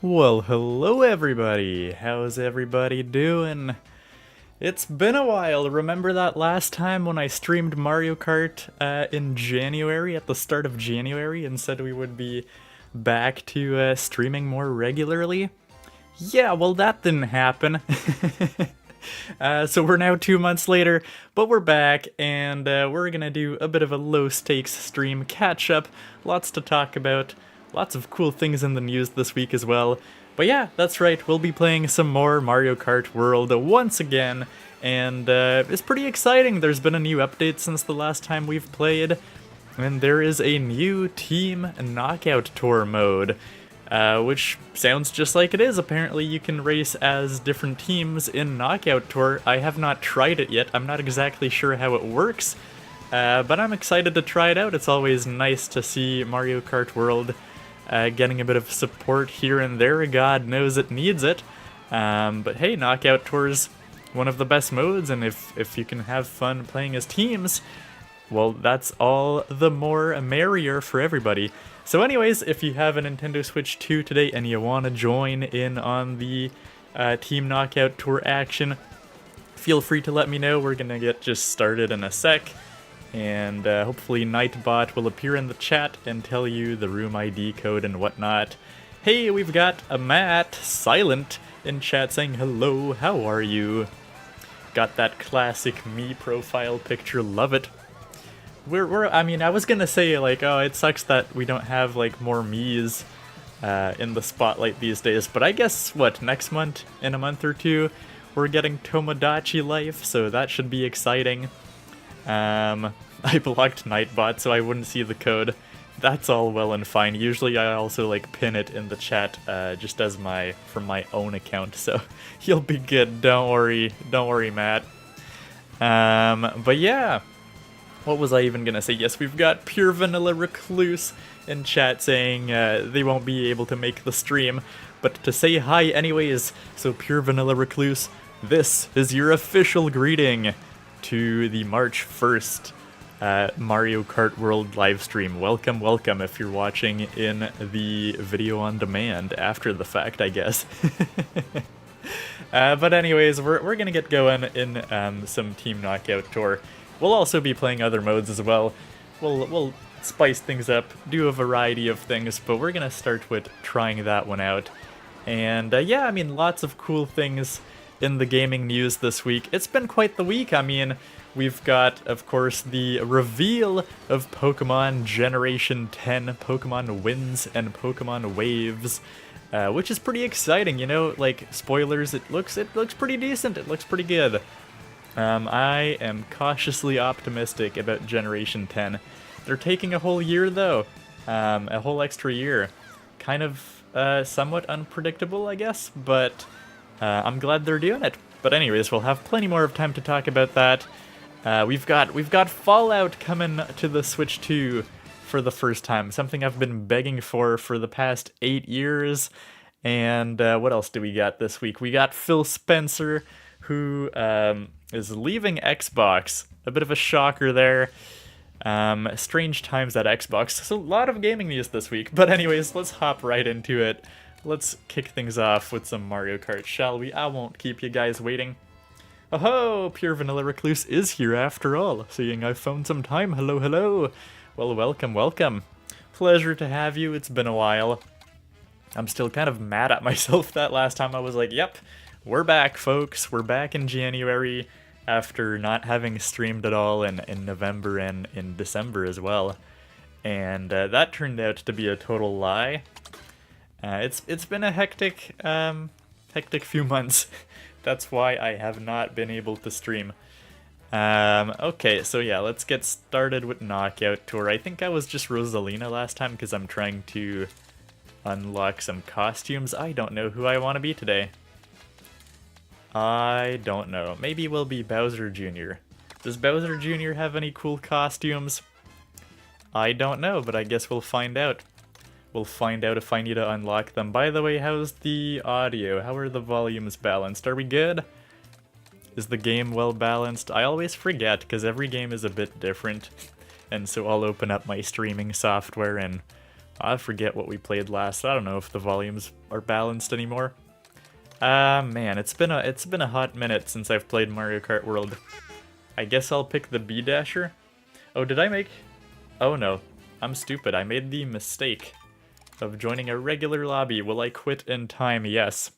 Well, hello everybody! How's everybody doing? It's been a while. Remember that last time when I streamed Mario Kart in January, at the start of January, and said we would be back to streaming more regularly? Yeah, well that didn't happen. So we're now 2 months later, but we're back, and we're gonna do a bit of a low-stakes stream catch-up. Lots to talk about. Lots of cool things in the news this week as well. But yeah, that's right, we'll be playing some more Mario Kart World once again, and it's pretty exciting. There's been a new update since the last time we've played, and there is a new Team Knockout Tour mode, which sounds just like it is. Apparently you can race as different teams in Knockout Tour. I have not tried it yet. I'm not exactly sure how it works, but I'm excited to try it out. It's always nice to see Mario Kart World getting a bit of support here and there. God knows it needs it. But hey, Knockout Tour's one of the best modes, and if you can have fun playing as teams, well, that's all the more merrier for everybody. So anyways, if you have a Nintendo Switch 2 today and you want to join in on the Team Knockout Tour action, feel free to let me know. We're gonna get just started in a sec. And hopefully Nightbot will appear in the chat and tell you the room ID code and whatnot. Hey, we've got a Matt Silent in chat saying hello, how are you? Got that classic me profile picture, love it. I mean, I was gonna say, like, oh, it sucks that we don't have, like, more me's in the spotlight these days, but I guess, what, next month, in a month or two, we're getting Tomodachi Life, so that should be exciting. I blocked Nightbot so I wouldn't see the code. That's all well and fine. Usually I also like pin it in the chat just as from my own account, so you'll be good. Don't worry, Matt. But yeah, what was I even gonna say? Yes, we've got Pure Vanilla Recluse in chat saying they won't be able to make the stream, but to say hi anyways. So Pure Vanilla Recluse, this is your official greeting to the March 1st Mario Kart World livestream. Welcome, welcome if you're watching in the video on demand after the fact, I guess. But anyways, we're gonna get going in some Team Knockout Tour. We'll also be playing other modes as well. We'll spice things up, do a variety of things, but we're gonna start with trying that one out. And yeah, I mean, lots of cool things in the gaming news this week. It's been quite the week. I mean, we've got, of course, the reveal of Pokemon Generation 10, Pokemon Winds and Pokemon Waves, which is pretty exciting, you know, like, spoilers, it looks pretty decent, it looks pretty good. I am cautiously optimistic about Generation 10. They're taking a whole year, though, a whole extra year. Kind of somewhat unpredictable, I guess, but I'm glad they're doing it. But anyways, we'll have plenty more of time to talk about that. We've got Fallout coming to the Switch 2 for the first time, something I've been begging for the past 8 years. And what else do we got this week? We got Phil Spencer, who is leaving Xbox. A bit of a shocker there. Strange times at Xbox. So a lot of gaming news this week. But anyways, let's hop right into it. Let's kick things off with some Mario Kart, shall we? I won't keep you guys waiting. Oh, Pure Vanilla Recluse is here after all. Seeing I've found some time. Hello, hello. Well, welcome, welcome. Pleasure to have you. It's been a while. I'm still kind of mad at myself that last time I was like, yep, we're back, folks. We're back in January after not having streamed at all in November and in December as well. And that turned out to be a total lie. It's been a hectic few months. That's why I have not been able to stream. Okay, so yeah, let's get started with Knockout Tour. I think I was just Rosalina last time because I'm trying to unlock some costumes. I don't know who I want to be today. I don't know. Maybe we'll be Bowser Jr. Does Bowser Jr. have any cool costumes? I don't know, but I guess we'll find out. We'll find out if I need to unlock them. By the way, how's the audio? How are the volumes balanced? Are we good? Is the game well balanced? I always forget, because every game is a bit different. And so I'll open up my streaming software and I forget what we played last. I don't know if the volumes are balanced anymore. Man, it's been a hot minute since I've played Mario Kart World. I guess I'll pick the B Dasher. Oh, did I make... Oh no, I'm stupid. I made the mistake of joining a regular lobby. Will I quit in time? Yes.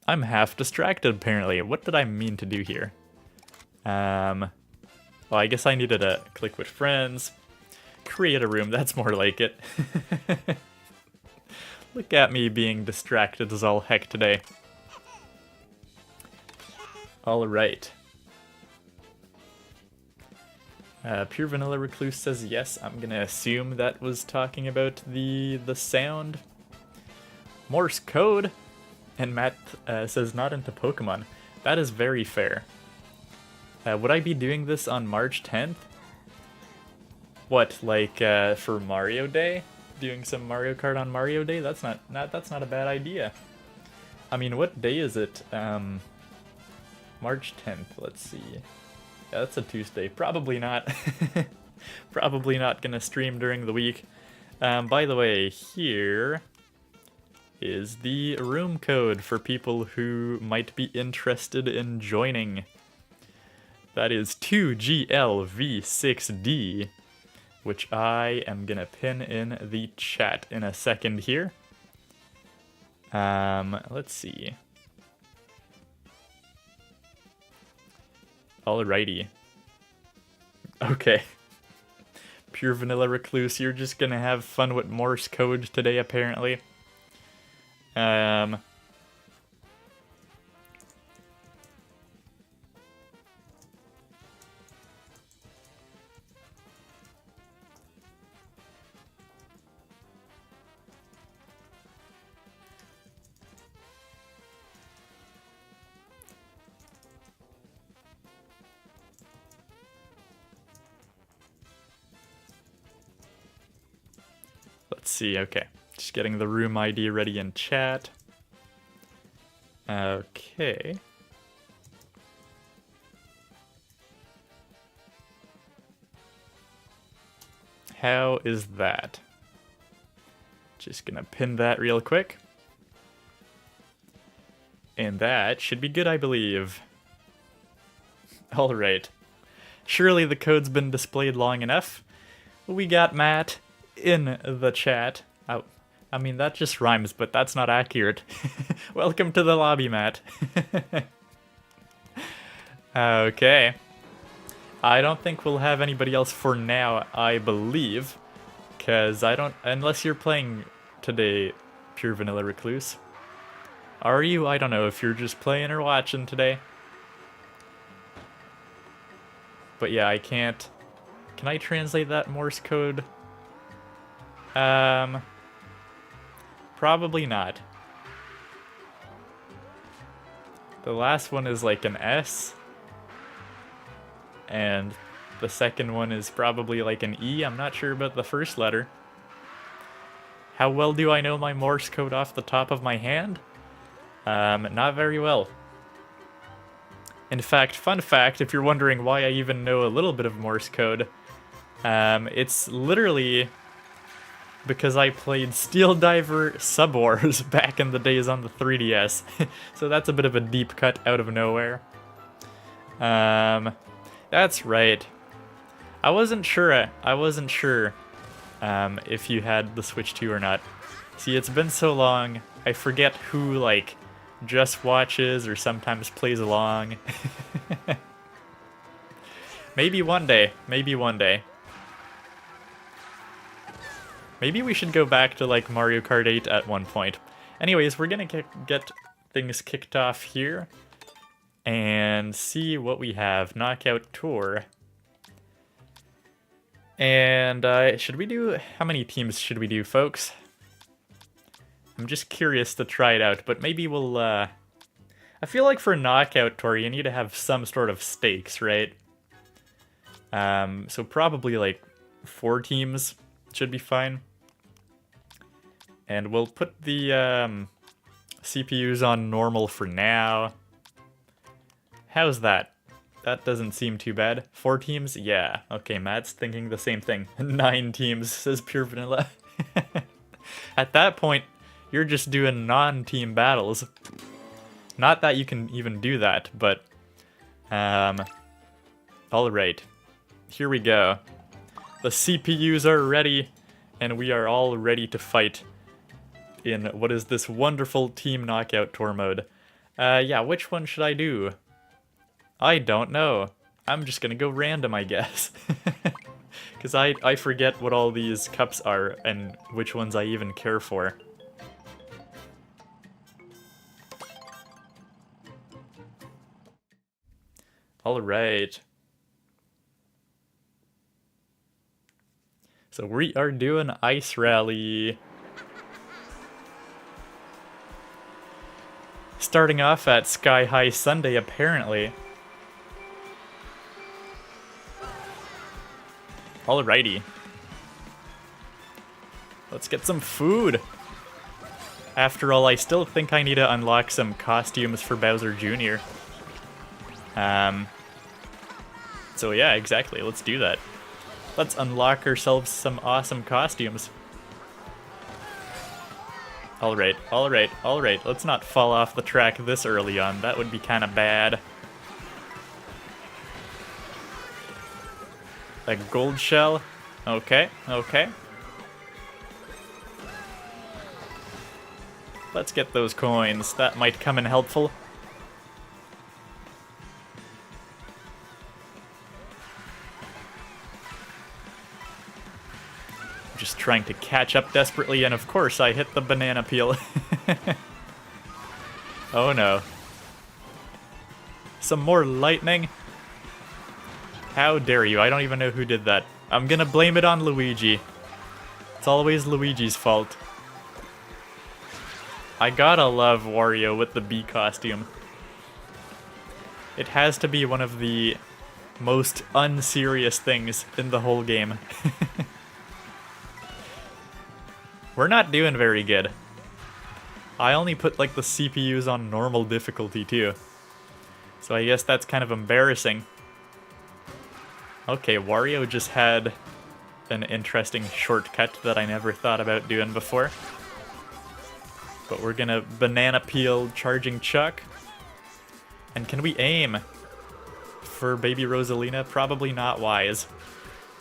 I'm half distracted, apparently. What did I mean to do here? Well, I guess I needed to click with friends. Create a room, that's more like it. Look at me being distracted as all heck today. Alright. Pure Vanilla Recluse says yes. I'm gonna assume that was talking about the sound. Morse code. And Matt says not into Pokemon. That is very fair. Would I be doing this on March 10th? What, like for Mario Day? Doing some Mario Kart on Mario Day? That's not a bad idea. I mean, what day is it? March 10th. Let's see. Yeah, that's a Tuesday. Probably not. Probably not gonna stream during the week. By the way, here is the room code for people who might be interested in joining. That is 2GLV6D, which I am gonna pin in the chat in a second here. Let's see. Alrighty. Okay. Pure Vanilla Recluse, you're just gonna have fun with Morse code today, apparently. Let's see, okay. Just getting the room ID ready in chat. Okay. How is that? Just gonna pin that real quick. And that should be good, I believe. Alright. Surely the code's been displayed long enough. We got Matt in the chat. Oh, I mean, that just rhymes, but that's not accurate. Welcome to the lobby, Matt. Okay. I don't think we'll have anybody else for now, I believe. Because I don't... Unless you're playing today, Pure Vanilla Recluse. Are you? I don't know if you're just playing or watching today. But yeah, I can't... Can I translate that Morse code? Probably not. The last one is like an S. And the second one is probably like an E. I'm not sure about the first letter. How well do I know my Morse code off the top of my hand? Not very well. In fact, fun fact, if you're wondering why I even know a little bit of Morse code, it's literally because I played Steel Diver Subwars back in the days on the 3DS. So that's a bit of a deep cut out of nowhere. That's right. I wasn't sure if you had the Switch 2 or not. See, it's been so long, I forget who, like, just watches or sometimes plays along. Maybe one day. Maybe one day. Maybe we should go back to, like, Mario Kart 8 at one point. Anyways, we're gonna get things kicked off here. And see what we have. Knockout Tour. And, should we do... How many teams should we do, folks? I'm just curious to try it out, but maybe we'll, I feel like for Knockout Tour, you need to have some sort of stakes, right? So probably, like, 4 teams should be fine. And we'll put the CPUs on normal for now. How's that? That doesn't seem too bad. 4 teams? Yeah. Okay, Matt's thinking the same thing. 9 teams, says Pure Vanilla. At that point, you're just doing non-team battles. Not that you can even do that, but... Alright. Here we go. The CPUs are ready, and we are all ready to fight in what is this wonderful Team Knockout Tour mode. Yeah, which one should I do? I don't know. I'm just gonna go random, I guess. Because I forget what all these cups are and which ones I even care for. Alright. So we are doing Ice Rally. Starting off at Sky High Sunday, apparently. Alrighty. Let's get some food. After all, I still think I need to unlock some costumes for Bowser Jr. So yeah, exactly. Let's do that. Let's unlock ourselves some awesome costumes. Alright, alright, alright. Let's not fall off the track this early on. That would be kind of bad. A gold shell. Okay, okay. Let's get those coins. That might come in helpful. Just trying to catch up desperately, and of course I hit the banana peel. Oh no. Some more lightning. How dare you? I don't even know who did that. I'm gonna blame it on Luigi. It's always Luigi's fault. I gotta love Wario with the bee costume. It has to be one of the most unserious things in the whole game. We're not doing very good. I only put like the CPUs on normal difficulty too. So I guess that's kind of embarrassing. Okay, Wario just had an interesting shortcut that I never thought about doing before. But we're gonna banana peel charging Chuck. And can we aim for Baby Rosalina? Probably not wise.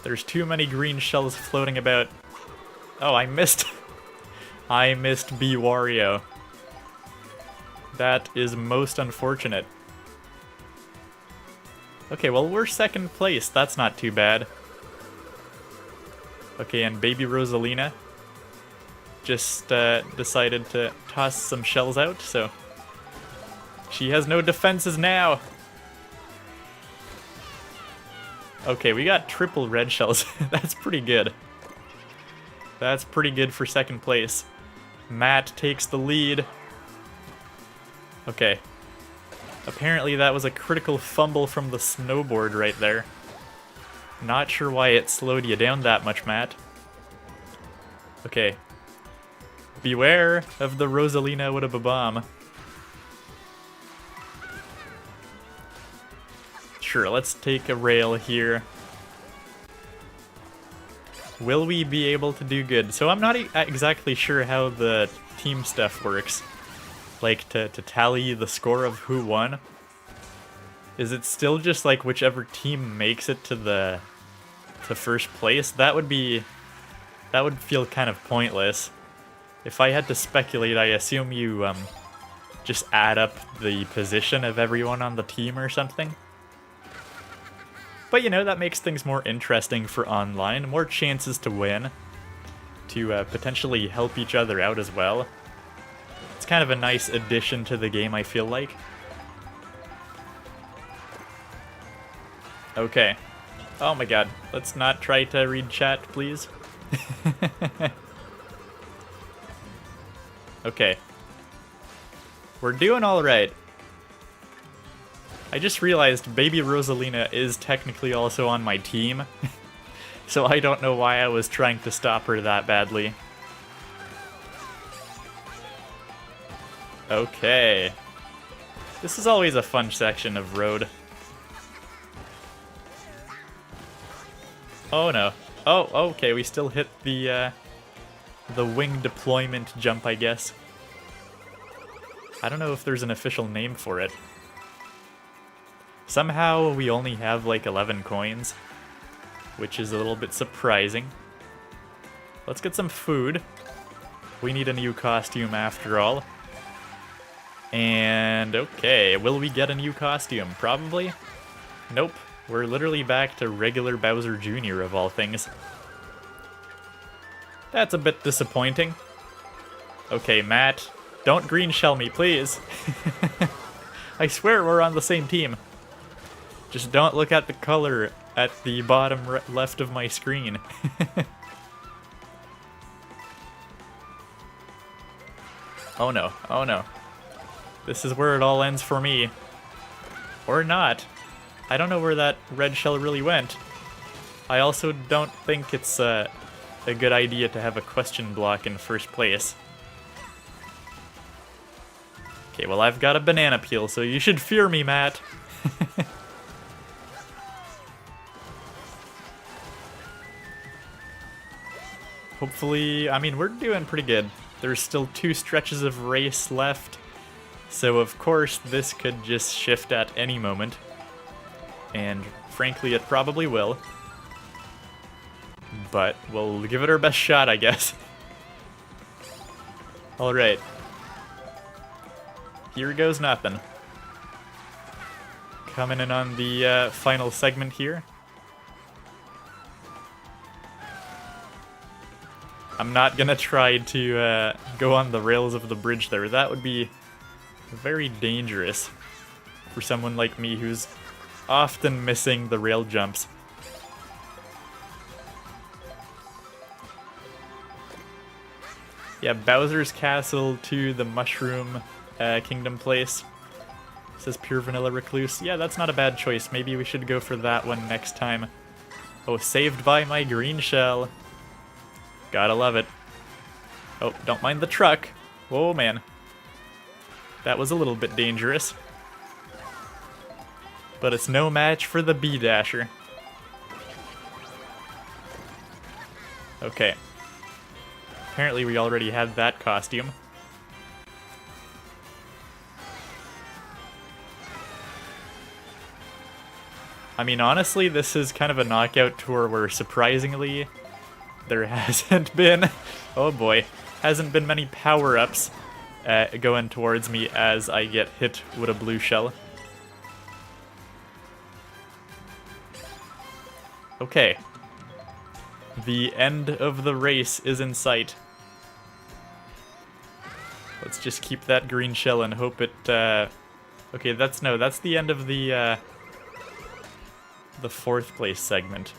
There's too many green shells floating about. Oh, I missed. I missed B Wario. That is most unfortunate. Okay, well, we're second place. That's not too bad. Okay, and Baby Rosalina just decided to toss some shells out, so she has no defenses now. Okay, we got triple red shells. That's pretty good. That's pretty good for second place. Matt takes the lead. Okay. Apparently that was a critical fumble from the snowboard right there. Not sure why it slowed you down that much, Matt. Okay. Beware of the Rosalina with a bomb. Sure, let's take a rail here. Will we be able to do good? So I'm not exactly sure how the team stuff works. Like, to tally the score of who won. Is it still just like whichever team makes it to first place? That would feel kind of pointless. If I had to speculate, I assume you just add up the position of everyone on the team or something. But you know, that makes things more interesting for online, more chances to win, to potentially help each other out as well. It's kind of a nice addition to the game, I feel like. Okay. Oh my god, let's not try to read chat, please. Okay. We're doing alright. I just realized Baby Rosalina is technically also on my team. So I don't know why I was trying to stop her that badly. Okay. This is always a fun section of road. Oh no. Oh, okay, we still hit the wing deployment jump, I guess. I don't know if there's an official name for it. Somehow we only have like 11 coins, which is a little bit surprising. Let's get some food. We need a new costume after all. And okay, will we get a new costume? Probably. Nope. We're literally back to regular Bowser Jr. of all things. That's a bit disappointing. Okay, Matt, don't green shell me, please. I swear we're on the same team. Just don't look at the color at the bottom left of my screen. Oh no, oh no. This is where it all ends for me. Or not. I don't know where that red shell really went. I also don't think it's a good idea to have a question block in first place. Okay, well I've got a banana peel, so you should fear me, Matt. Hopefully, I mean, we're doing pretty good. There's still 2 stretches of race left, so of course this could just shift at any moment. And frankly, it probably will. But we'll give it our best shot, I guess. Alright. Here goes nothing. Coming in on the final segment here. I'm not gonna try to go on the rails of the bridge there. That would be very dangerous for someone like me who's often missing the rail jumps. Yeah, Bowser's Castle to the Mushroom Kingdom place. It says Pure Vanilla Recluse. Yeah, that's not a bad choice. Maybe we should go for that one next time. Oh, saved by my green shell. Gotta love it. Oh, don't mind the truck. Whoa, man. That was a little bit dangerous. But it's no match for the B-Dasher. Okay. Apparently we already had that costume. I mean, honestly, this is kind of a knockout tour where surprisingly there hasn't been, oh boy, hasn't been many power-ups going towards me as I get hit with a blue shell. Okay. The end of the race is in sight. Let's just keep that green shell and hope it, okay, that's the end of the 4th place segment.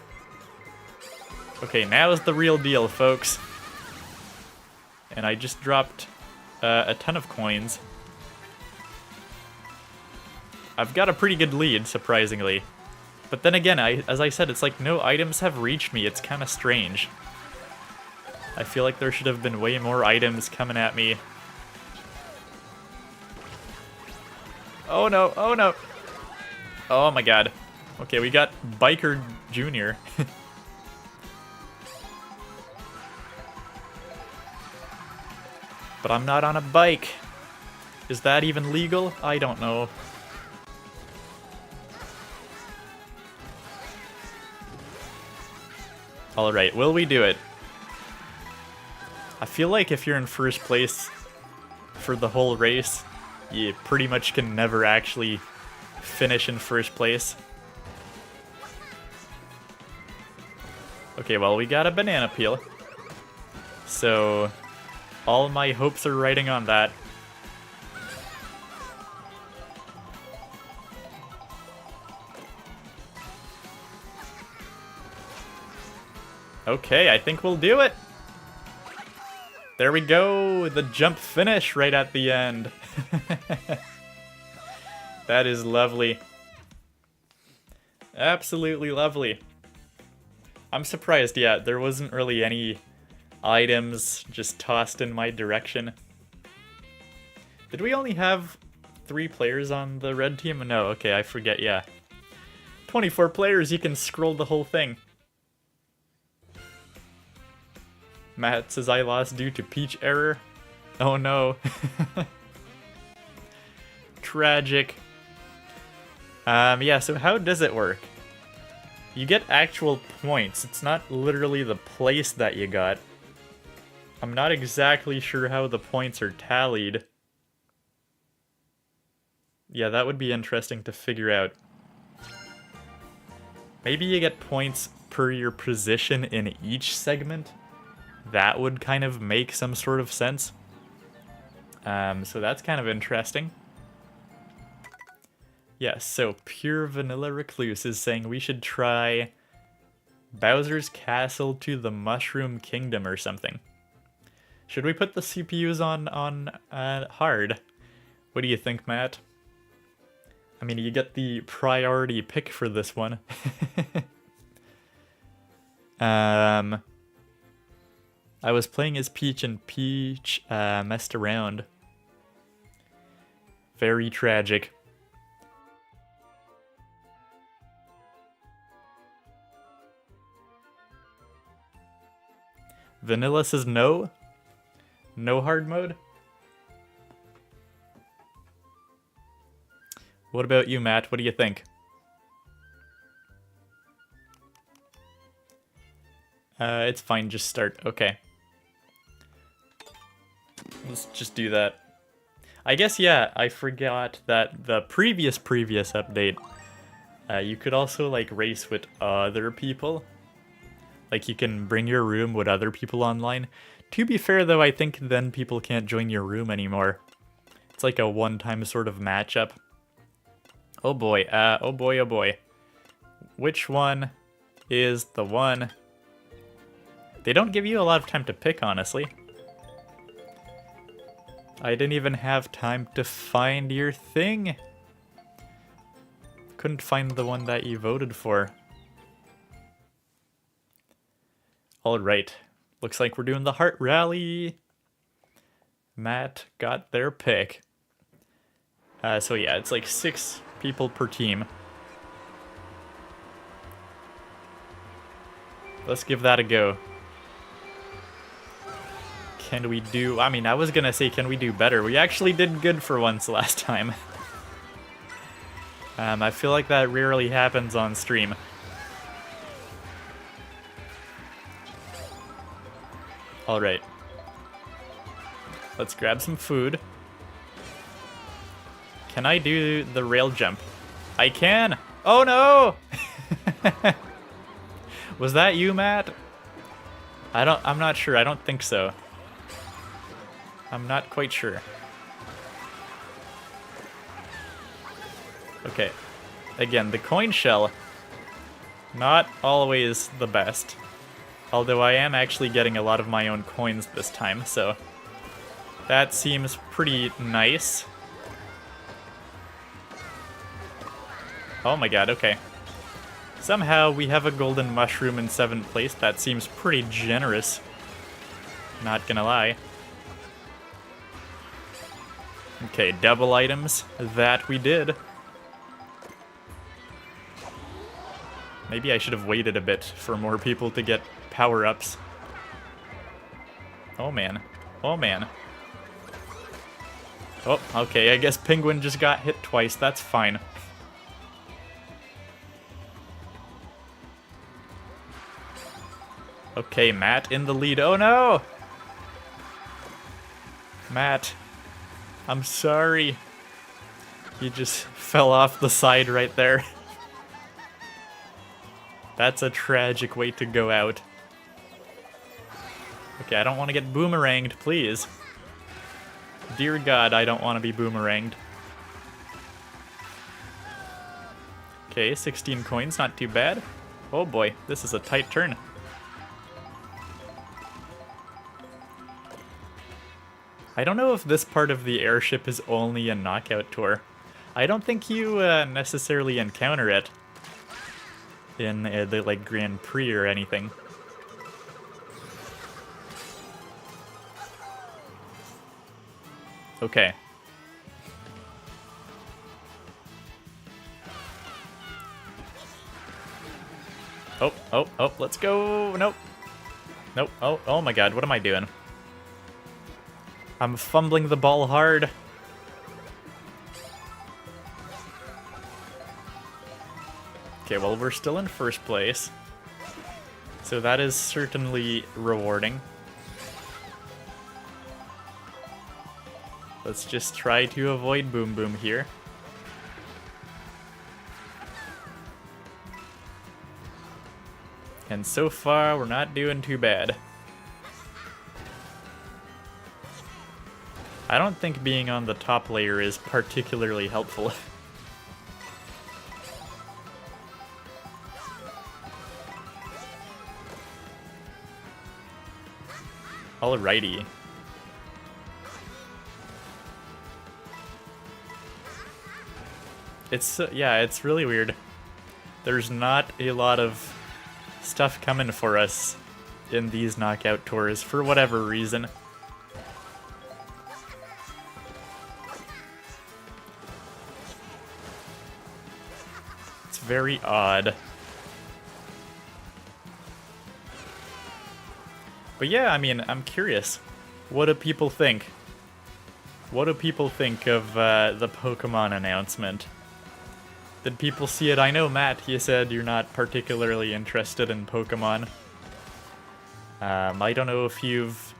Okay, now is the real deal, folks. And I just dropped a ton of coins. I've got a pretty good lead, surprisingly. But then again, as I said, it's like no items have reached me. It's kind of strange. I feel like there should have been way more items coming at me. Oh no, oh no. Oh my god. Okay, we got Biker Jr. But I'm not on a bike. Is that even legal? I don't know. Alright, will we do it? I feel like if you're in first place for the whole race, you pretty much can never actually finish in first place. Okay, well, we got a banana peel. So, all my hopes are riding on that. Okay, I think we'll do it. There we go, the jump finish right at the end. That is lovely. Absolutely lovely. I'm surprised, yeah, there wasn't really any items just tossed in my direction. Did we only have 3 players on the red team? No, okay, I forget, yeah. 24 players, you can scroll the whole thing. Matt says I lost due to Peach error. Oh no. Tragic. Yeah, so how does it work? You get actual points. It's not literally the place that you got. I'm not exactly sure how the points are tallied. Yeah, that would be interesting to figure out. Maybe you get points per your position in each segment. That would kind of make some sort of sense. So that's kind of interesting. Yes, so Pure Vanilla Recluse is saying we should try Bowser's Castle to the Mushroom Kingdom or something. Should we put the CPUs on hard? What do you think, Matt? I mean, you get the priority pick for this one. I was playing as Peach and Peach messed around. Very tragic. Vanilla says no. No hard mode. What about you, Matt? What do you think? It's fine, just start. Okay. Let's just do that. I guess, yeah, I forgot that the previous update, you could also, like, race with other people. Like, you can bring your room with other people online. To be fair, though, I think then people can't join your room anymore. It's like a one-time sort of matchup. Oh boy, oh boy, oh boy. Which one is the one? They don't give you a lot of time to pick, honestly. I didn't even have time to find your thing. Couldn't find the one that you voted for. Alright, looks like we're doing the heart rally. Matt got their pick. So yeah, it's like 6 people per team. Let's give that a go. Can we do... I mean, I was gonna say, can we do better? We actually did good for once last time. I feel like that rarely happens on stream. Alright. Let's grab some food. Can I do the rail jump? I can! Oh no! Was that you, Matt? I'm not sure. I don't think so. I'm not quite sure. Okay. Again, the coin shell. Not always the best. Although I am actually getting a lot of my own coins this time, so that seems pretty nice. Oh my god, okay. Somehow we have a golden mushroom in 7th place. That seems pretty generous. Not gonna lie. Okay, double items. That we did. Maybe I should have waited a bit for more people to get power-ups. Oh man. Oh man. Oh, okay, I guess Penguin just got hit twice. That's fine. Okay, Matt in the lead. Oh no! Matt, I'm sorry. You just fell off the side right there. That's a tragic way to go out. Okay, I don't want to get boomeranged, please. Dear God, I don't want to be boomeranged. Okay, 16 coins, not too bad. Oh boy, this is a tight turn. I don't know if this part of the airship is only a knockout tour. I don't think you necessarily encounter it in the like Grand Prix or anything. Okay. Oh, oh, oh, let's go. Nope. Nope. Oh, oh my god, what am I doing? I'm fumbling the ball hard. Okay, well, we're still in first place. So that is certainly rewarding. Let's just try to avoid Boom Boom here. And so far, we're not doing too bad. I don't think being on the top layer is particularly helpful. Alrighty. It's, yeah, it's really weird. There's not a lot of stuff coming for us in these knockout tours for whatever reason. It's very odd. But yeah, I mean, I'm curious. What do people think? What do people think of the Pokemon announcement? Did people see it? I know, Matt, you said you're not particularly interested in Pokemon. I don't know if you've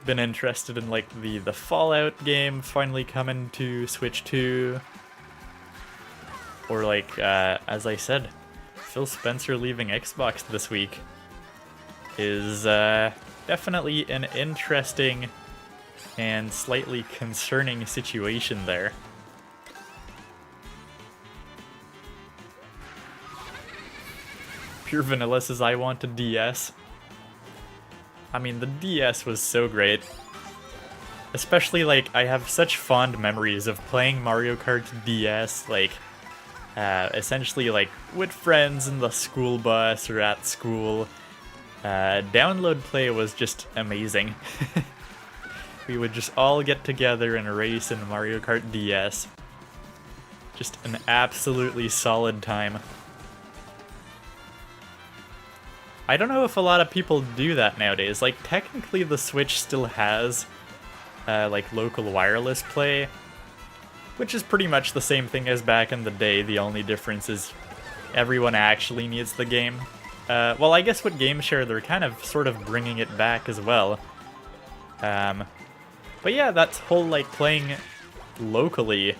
been interested in, like, the Fallout game finally coming to Switch 2. Or, like, as I said, Phil Spencer leaving Xbox this week is definitely an interesting and slightly concerning situation there. Pure Vanilla says, I want a DS. I mean, the DS was so great. Especially, like, I have such fond memories of playing Mario Kart DS, like, essentially, like, with friends in the school bus or at school. Download play was just amazing. We would just all get together and race in Mario Kart DS. Just an absolutely solid time. I don't know if a lot of people do that nowadays. Like, technically the Switch still has, like, local wireless play, which is pretty much the same thing as back in the day. The only difference is everyone actually needs the game. Well, I guess with GameShare, they're kind of sort of bringing it back as well. But yeah, that whole, like, playing locally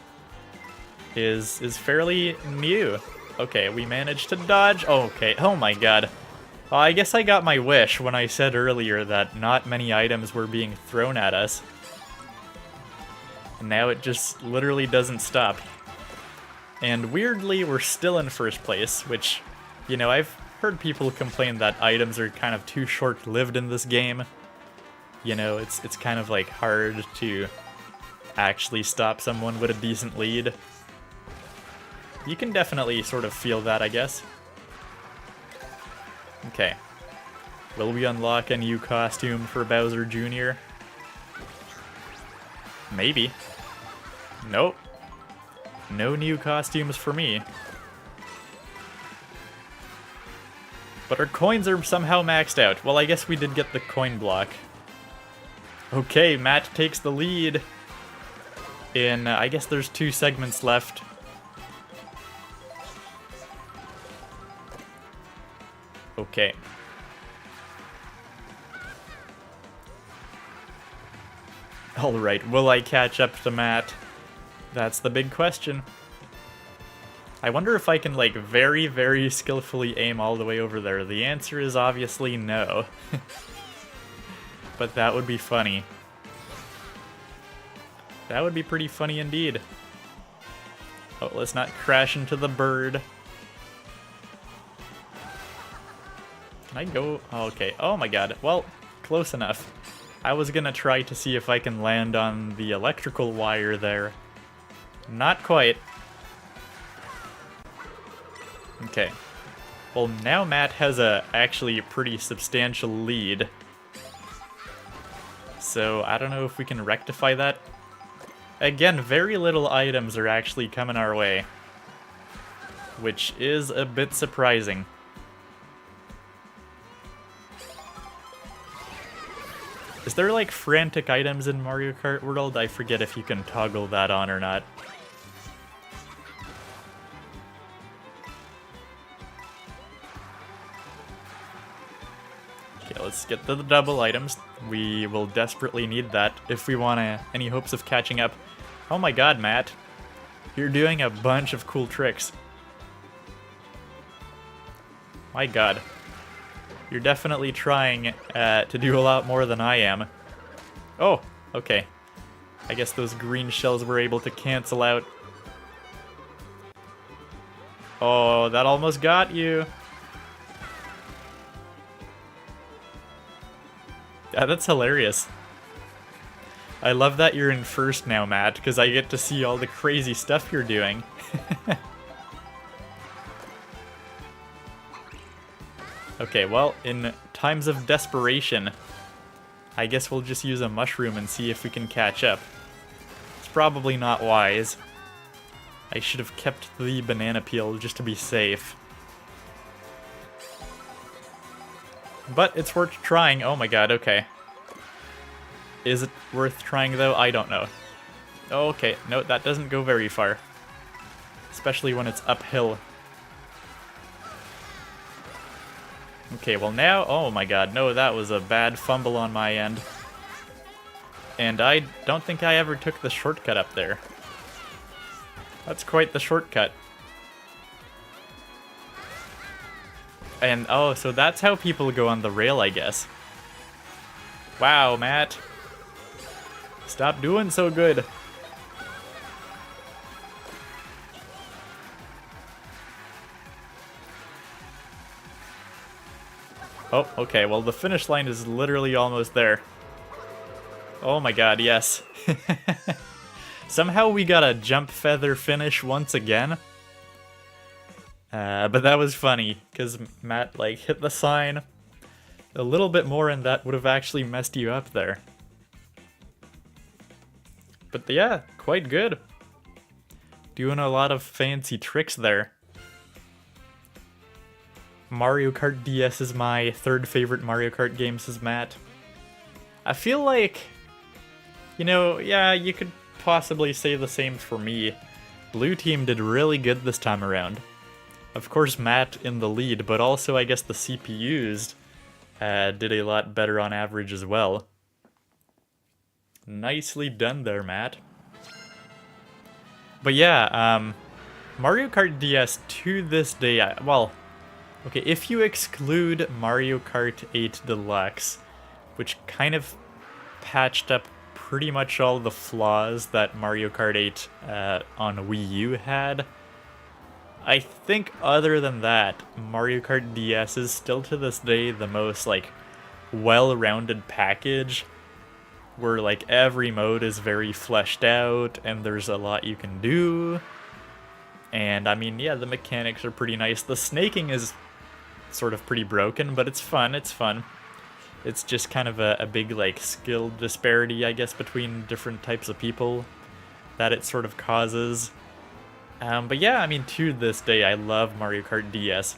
is fairly new. Okay, we managed to dodge. Oh, okay, oh my god. Well, I guess I got my wish when I said earlier that not many items were being thrown at us. And now it just literally doesn't stop. And weirdly, we're still in first place, which, you know, I've heard people complain that items are kind of too short-lived in this game. You know, it's kind of like hard to actually stop someone with a decent lead. You can definitely sort of feel that, I guess. Okay. Will we unlock a new costume for Bowser Jr.? Maybe. Nope. No new costumes for me. But our coins are somehow maxed out. Well, I guess we did get the coin block. Okay, Matt takes the lead in, I guess there's 2 segments left. Okay. Alright, will I catch up to Matt? That's the big question. I wonder if I can, like, very, very skillfully aim all the way over there. The answer is obviously no. But that would be funny. That would be pretty funny indeed. Oh, let's not crash into the bird. Can I go? Oh, okay. Oh my god. Well, close enough. I was gonna try to see if I can land on the electrical wire there. Not quite. Okay. Well, now Matt has a actually pretty substantial lead. So I don't know if we can rectify that. Again, very little items are actually coming our way, which is a bit surprising. Is there like frantic items in Mario Kart World? I forget if you can toggle that on or not. Okay, let's get the double items. We will desperately need that if we want any hopes of catching up. Oh my god, Matt. You're doing a bunch of cool tricks. My god. You're definitely trying to do a lot more than I am. Oh, okay. I guess those green shells were able to cancel out. Oh, that almost got you. Yeah, that's hilarious. I love that you're in first now, Matt, because I get to see all the crazy stuff you're doing. Okay, well, in times of desperation, I guess we'll just use a mushroom and see if we can catch up. It's probably not wise. I should have kept the banana peel just to be safe. But it's worth trying. Oh my god, okay. Is it worth trying though? I don't know. Okay, no, that doesn't go very far. Especially when it's uphill. Okay, well now, oh my god, no, that was a bad fumble on my end. And I don't think I ever took the shortcut up there. That's quite the shortcut. And, oh, so that's how people go on the rail, I guess. Wow, Matt. Stop doing so good. Oh, okay, well the finish line is literally almost there. Oh my god, yes. Somehow we got a jump feather finish once again. But that was funny, because Matt, like, hit the sign a little bit more and that would have actually messed you up there. But yeah, quite good. Doing a lot of fancy tricks there. Mario Kart DS is my third favorite Mario Kart game, says Matt. I feel like, you know, yeah, you could possibly say the same for me. Blue Team did really good this time around. Of course, Matt in the lead, but also I guess the CPUs did a lot better on average as well. Nicely done there, Matt. But yeah, Mario Kart DS to this day, well, okay, if you exclude Mario Kart 8 Deluxe, which kind of patched up pretty much all the flaws that Mario Kart 8 on Wii U had, I think other than that, Mario Kart DS is still to this day the most, like, well-rounded package, where, like, every mode is very fleshed out, and there's a lot you can do. And, I mean, yeah, the mechanics are pretty nice. The snaking is sort of pretty broken, but it's fun, it's fun. It's just kind of a big, like, skill disparity, I guess, between different types of people that it sort of causes. But yeah, I mean, to this day, I love Mario Kart DS.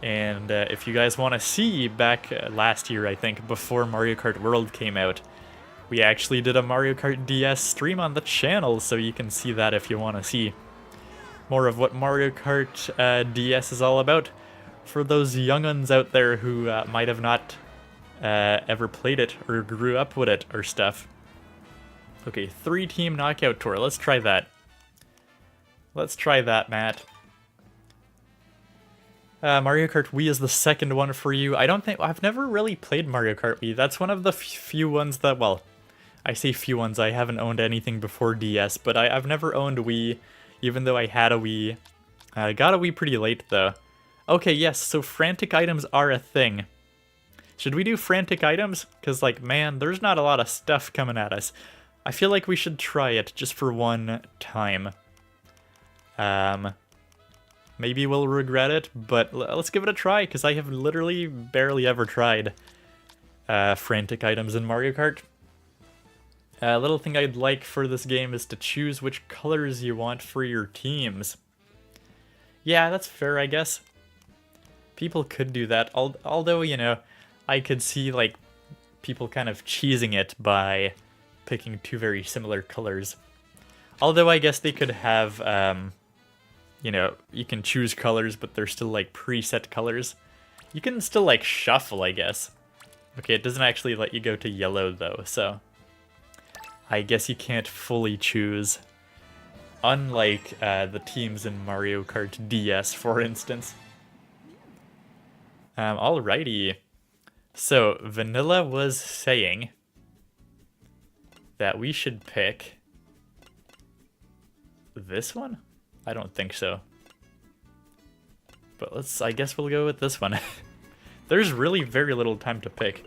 And if you guys want to see, back last year, I think, before Mario Kart World came out, we actually did a Mario Kart DS stream on the channel, so you can see that if you want to see more of what Mario Kart DS is all about. For those younguns out there who might have not ever played it or grew up with it or stuff. Okay, 3-team knockout tour. Let's try that. Let's try that, Matt. Mario Kart Wii is the second one for you. I've never really played Mario Kart Wii. That's one of the few ones that, well, I say few ones, I haven't owned anything before DS, but I've never owned Wii, even though I had a Wii. I got a Wii pretty late, though. Okay, yes, so frantic items are a thing. Should we do frantic items? Because, like, man, there's not a lot of stuff coming at us. I feel like we should try it just for one time. Maybe we'll regret it, but let's give it a try, because I have literally barely ever tried frantic items in Mario Kart. A little thing I'd like for this game is to choose which colors you want for your teams. Yeah, that's fair, I guess. People could do that, although, you know, I could see, like, people kind of cheesing it by picking two very similar colors. Although I guess they could have, you know, you can choose colors, but they're still like preset colors. You can still like shuffle, I guess. Okay, it doesn't actually let you go to yellow though, so I guess you can't fully choose. Unlike the teams in Mario Kart DS, for instance. Alrighty. So, Vanilla was saying that we should pick this one? I don't think so. But I guess we'll go with this one. There's really very little time to pick,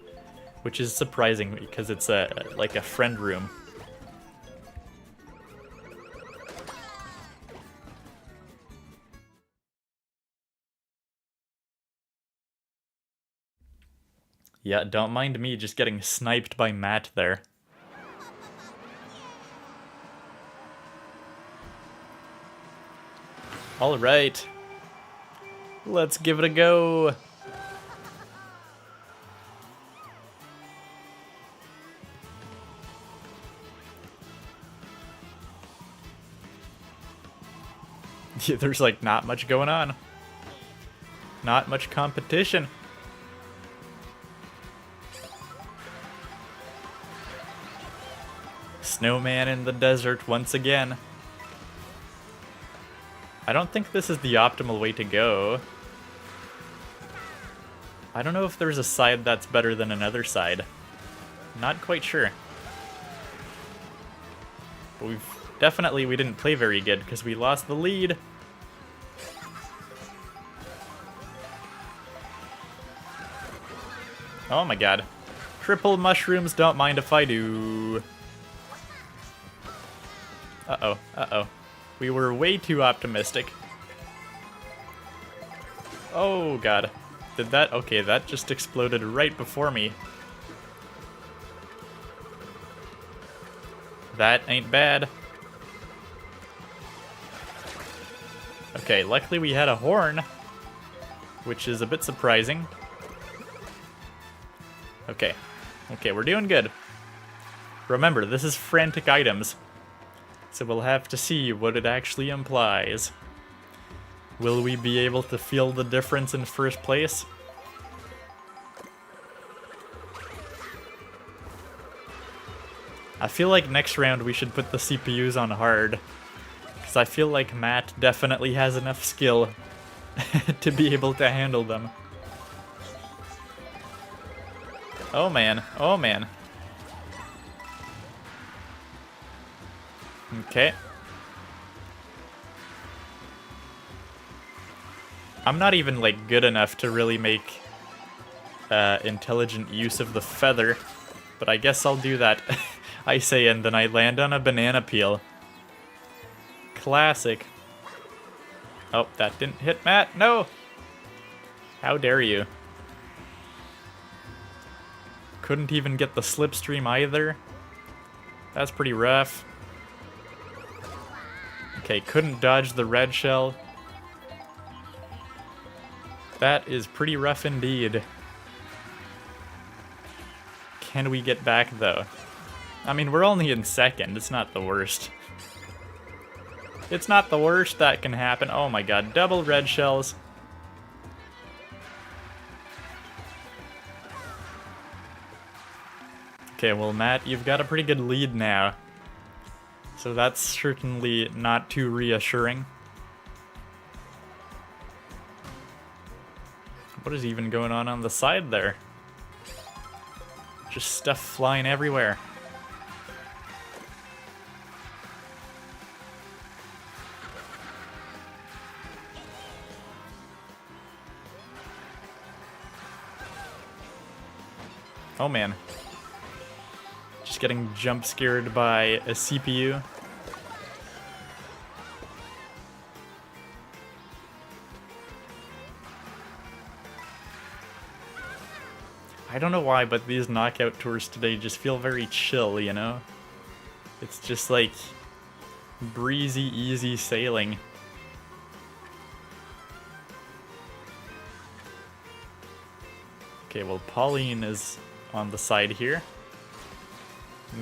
which is surprising because it's like a friend room. Yeah, don't mind me just getting sniped by Matt there. Alright. Let's give it a go. Yeah, there's like not much going on. Not much competition. Snowman in the desert once again. I don't think this is the optimal way to go. I don't know if there's a side that's better than another side. Not quite sure. But we didn't play very good because we lost the lead. Oh my god. Triple mushrooms, don't mind if I do. Uh-oh, uh-oh. We were way too optimistic. Oh god. Did that? Okay, that just exploded right before me. That ain't bad. Okay, luckily we had a horn, which is a bit surprising. Okay. Okay, we're doing good. Remember, this is frantic items, so we'll have to see what it actually implies. Will we be able to feel the difference in first place? I feel like next round we should put the CPUs on hard, because I feel like Matt definitely has enough skill to be able to handle them. Oh man, oh man. Okay. I'm not even like good enough to really make intelligent use of the feather, but I guess I'll do that. I say, and then I land on a banana peel. Classic. Oh, that didn't hit Matt. No! How dare you? Couldn't even get the slipstream either. That's pretty rough. Okay, couldn't dodge the red shell. That is pretty rough indeed. Can we get back though? I mean, we're only in second. It's not the worst. It's not the worst that can happen. Oh my god, double red shells. Okay, well, Matt, you've got a pretty good lead now. So that's certainly not too reassuring. What is even going on the side there? Just stuff flying everywhere. Oh man. Just getting jump scared by a CPU. I don't know why, but these knockout tours today just feel very chill, you know? It's just like breezy, easy sailing. Okay, well, Pauline is on the side here.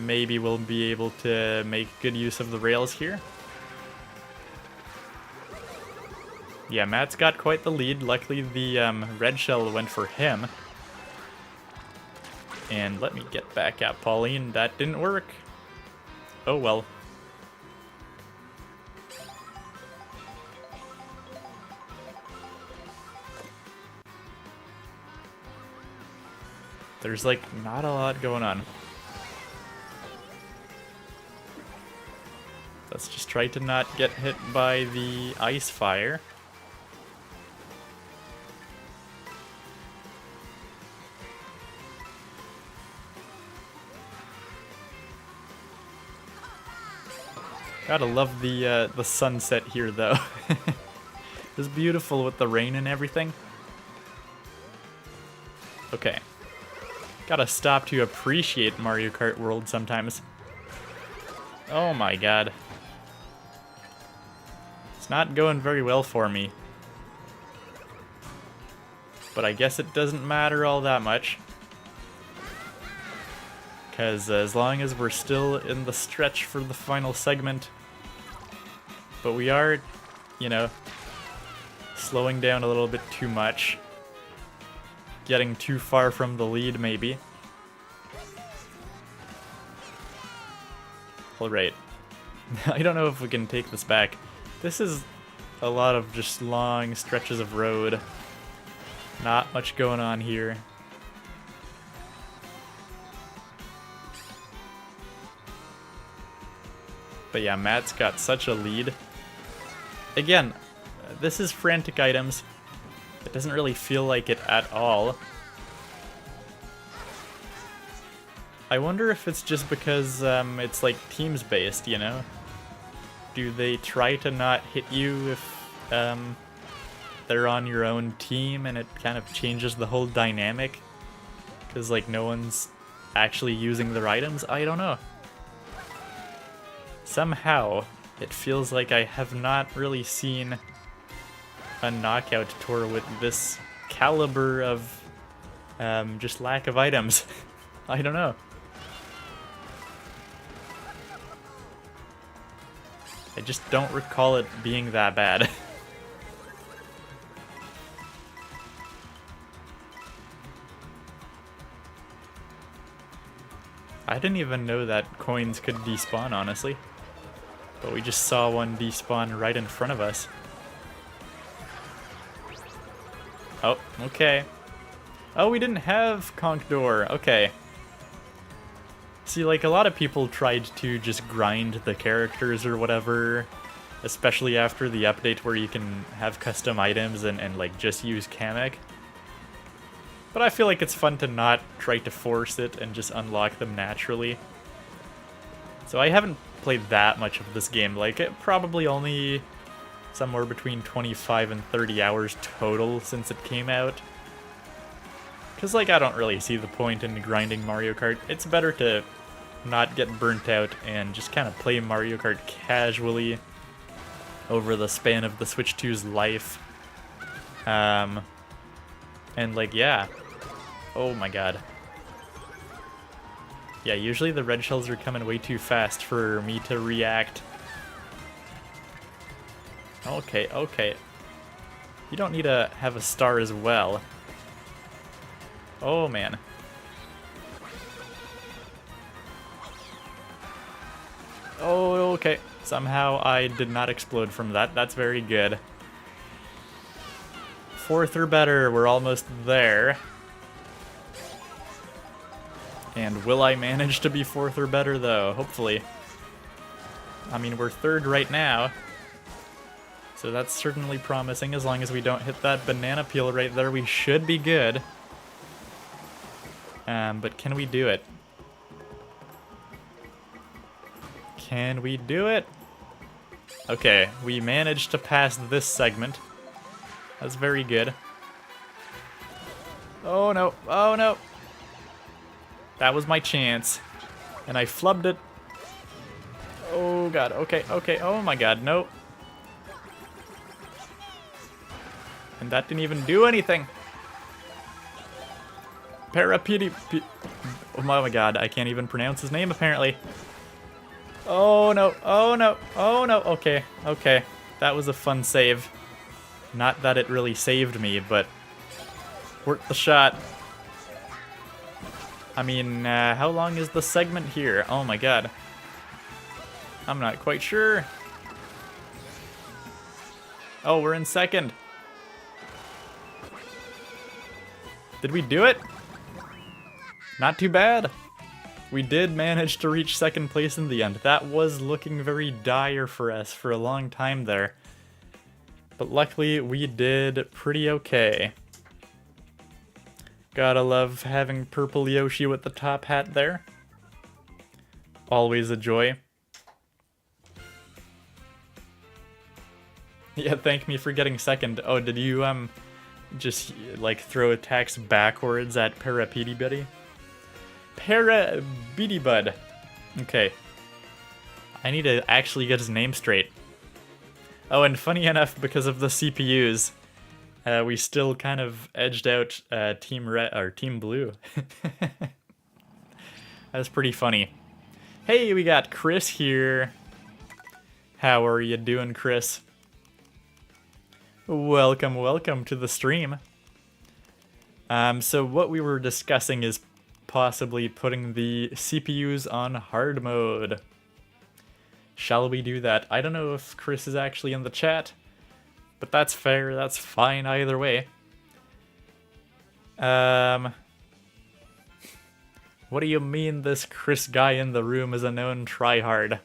Maybe we'll be able to make good use of the rails here. Yeah, Matt's got quite the lead. Luckily, the red shell went for him. And let me get back at Pauline. That didn't work. Oh well. There's like not a lot going on. Let's just try to not get hit by the ice fire. Gotta love the sunset here, though. It's beautiful with the rain and everything. Okay. Gotta stop to appreciate Mario Kart World sometimes. Oh my god. It's not going very well for me. But I guess it doesn't matter all that much. Because as long as we're still in the stretch for the final segment, but we are, you know, slowing down a little bit too much. Getting too far from the lead, maybe. Alright. I don't know if we can take this back. This is a lot of just long stretches of road. Not much going on here. But yeah, Matt's got such a lead. Again, this is frantic items. It doesn't really feel like it at all. I wonder if it's just because it's like teams based, you know? Do they try to not hit you if they're on your own team and it kind of changes the whole dynamic? Because like no one's actually using their items? I don't know. Somehow, it feels like I have not really seen a knockout tour with this caliber of just lack of items. I don't know. I just don't recall it being that bad. I didn't even know that coins could despawn, honestly. But we just saw one despawn right in front of us. Oh, okay. Oh, we didn't have Conk Door. Okay. See, like, a lot of people tried to just grind the characters or whatever, especially after the update where you can have custom items and like, just use Kamek. But I feel like it's fun to not try to force it and just unlock them naturally. So I haven't played that much of this game. Like, it probably only somewhere between 25 and 30 hours total since it came out. Because, like, I don't really see the point in grinding Mario Kart. It's better to not get burnt out and just kind of play Mario Kart casually over the span of the Switch 2's life. And, like, yeah. Oh my god. Yeah, usually the red shells are coming way too fast for me to react. Okay, okay. You don't need to have a star as well. Oh, man. Oh, okay. Somehow I did not explode from that. That's very good. 4th or better. We're almost there. And will I manage to be 4th or better, though? Hopefully. I mean, we're 3rd right now. So that's certainly promising. As long as we don't hit that banana peel right there, we should be good. But can we do it? Can we do it? Okay, we managed to pass this segment. That's very good. Oh no, oh no. That was my chance. And I flubbed it. Oh god, okay, okay, oh my god, no. And that didn't even do anything. Oh my god, I can't even pronounce his name apparently. Oh no, oh no, oh no, okay, okay. That was a fun save. Not that it really saved me, but worth the shot. I mean, how long is the segment here? Oh my god. I'm not quite sure. Oh, we're in second. Did we do it? Not too bad. We did manage to reach second place in the end. That was looking very dire for us for a long time there. But luckily, we did pretty okay. Gotta love having purple Yoshi with the top hat there. Always a joy. Yeah, thank me for getting second. Oh, did you, just, like, throw attacks backwards at Parapetibuddy? Parabidibud. Okay. I need to actually get his name straight. Oh, and funny enough, because of the CPUs, we still kind of edged out Team Red or Team Blue. That's pretty funny. Hey, we got Chris here. How are you doing, Chris? Welcome, welcome to the stream. So what we were discussing is possibly putting the CPUs on hard mode. Shall we do that? I don't know if Chris is actually in the chat, but that's fair, that's fine either way. What do you mean this Chris guy in the room is a known tryhard?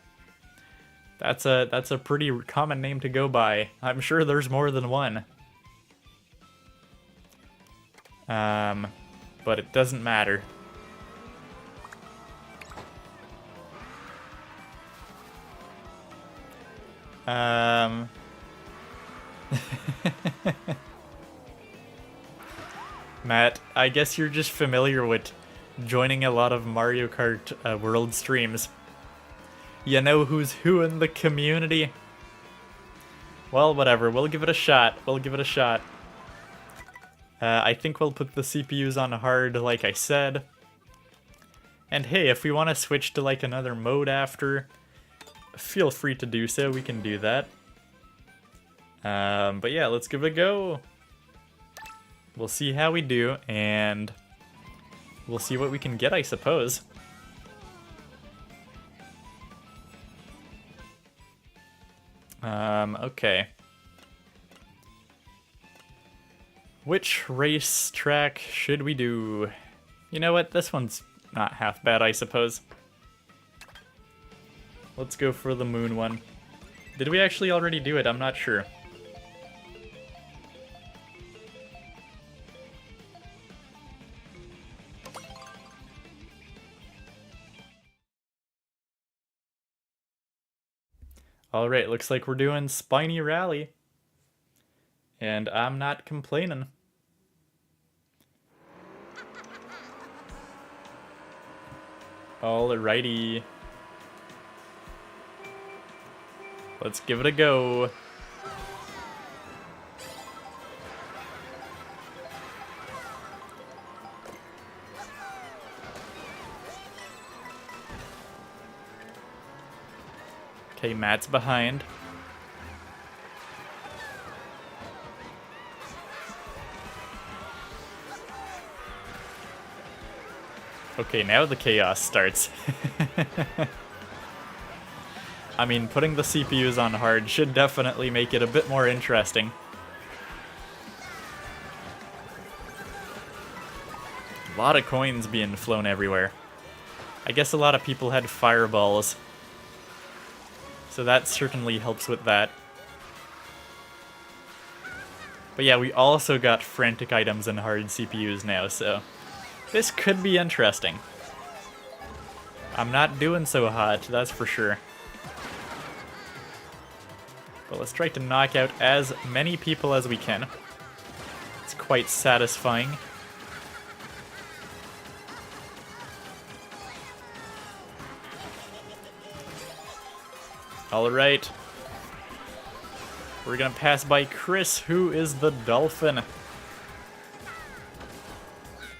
That's a pretty common name to go by. I'm sure there's more than one. But it doesn't matter. Matt, I guess you're just familiar with joining a lot of Mario Kart World streams. You know who's who in the community? Well, whatever. We'll give it a shot. We'll give it a shot. I think we'll put the CPUs on hard, like I said. And hey, if we want to switch to like another mode after, feel free to do so. We can do that. But yeah, let's give it a go. We'll see how we do, and we'll see what we can get, I suppose. Okay. Which race track should we do? You know what? This one's not half bad, I suppose. Let's go for the moon one. Did we actually already do it? I'm not sure. Alright, looks like we're doing Spiny Rally. And I'm not complaining. Alrighty. Let's give it a go. Okay, Matt's behind. Okay, now the chaos starts. I mean, putting the CPUs on hard should definitely make it a bit more interesting. A lot of coins being flown everywhere. I guess a lot of people had fireballs. So that certainly helps with that. But yeah, we also got frantic items and hard CPUs now, so this could be interesting. I'm not doing so hot, that's for sure. But let's try to knock out as many people as we can. It's quite satisfying. Alright. We're gonna pass by Chris, who is the dolphin.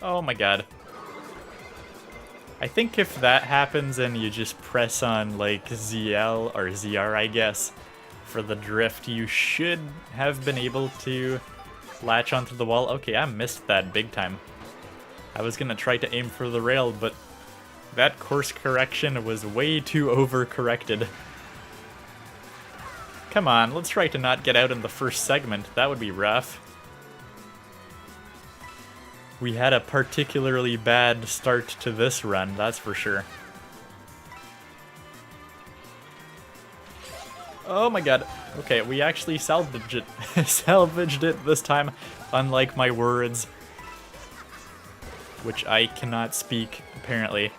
Oh my god. I think if that happens and you just press on like ZL or ZR, I guess, for the drift, you should have been able to latch onto the wall. Okay, I missed that big time. I was gonna try to aim for the rail, but that course correction was way too overcorrected. Come on, let's try to not get out in the first segment. That would be rough. We had a particularly bad start to this run, that's for sure. Oh my god. Okay, we actually salvaged it. Salvaged it this time, unlike my words. Which I cannot speak, apparently.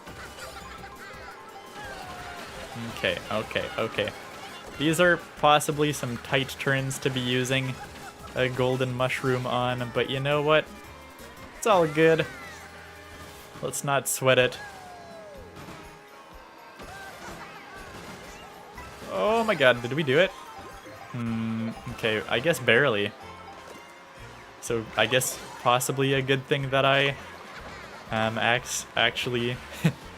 Okay, okay, okay. These are possibly some tight turns to be using a golden mushroom on, but you know what? It's all good. Let's not sweat it. Oh my god, did we do it? Okay, I guess barely. So I guess possibly a good thing that I actually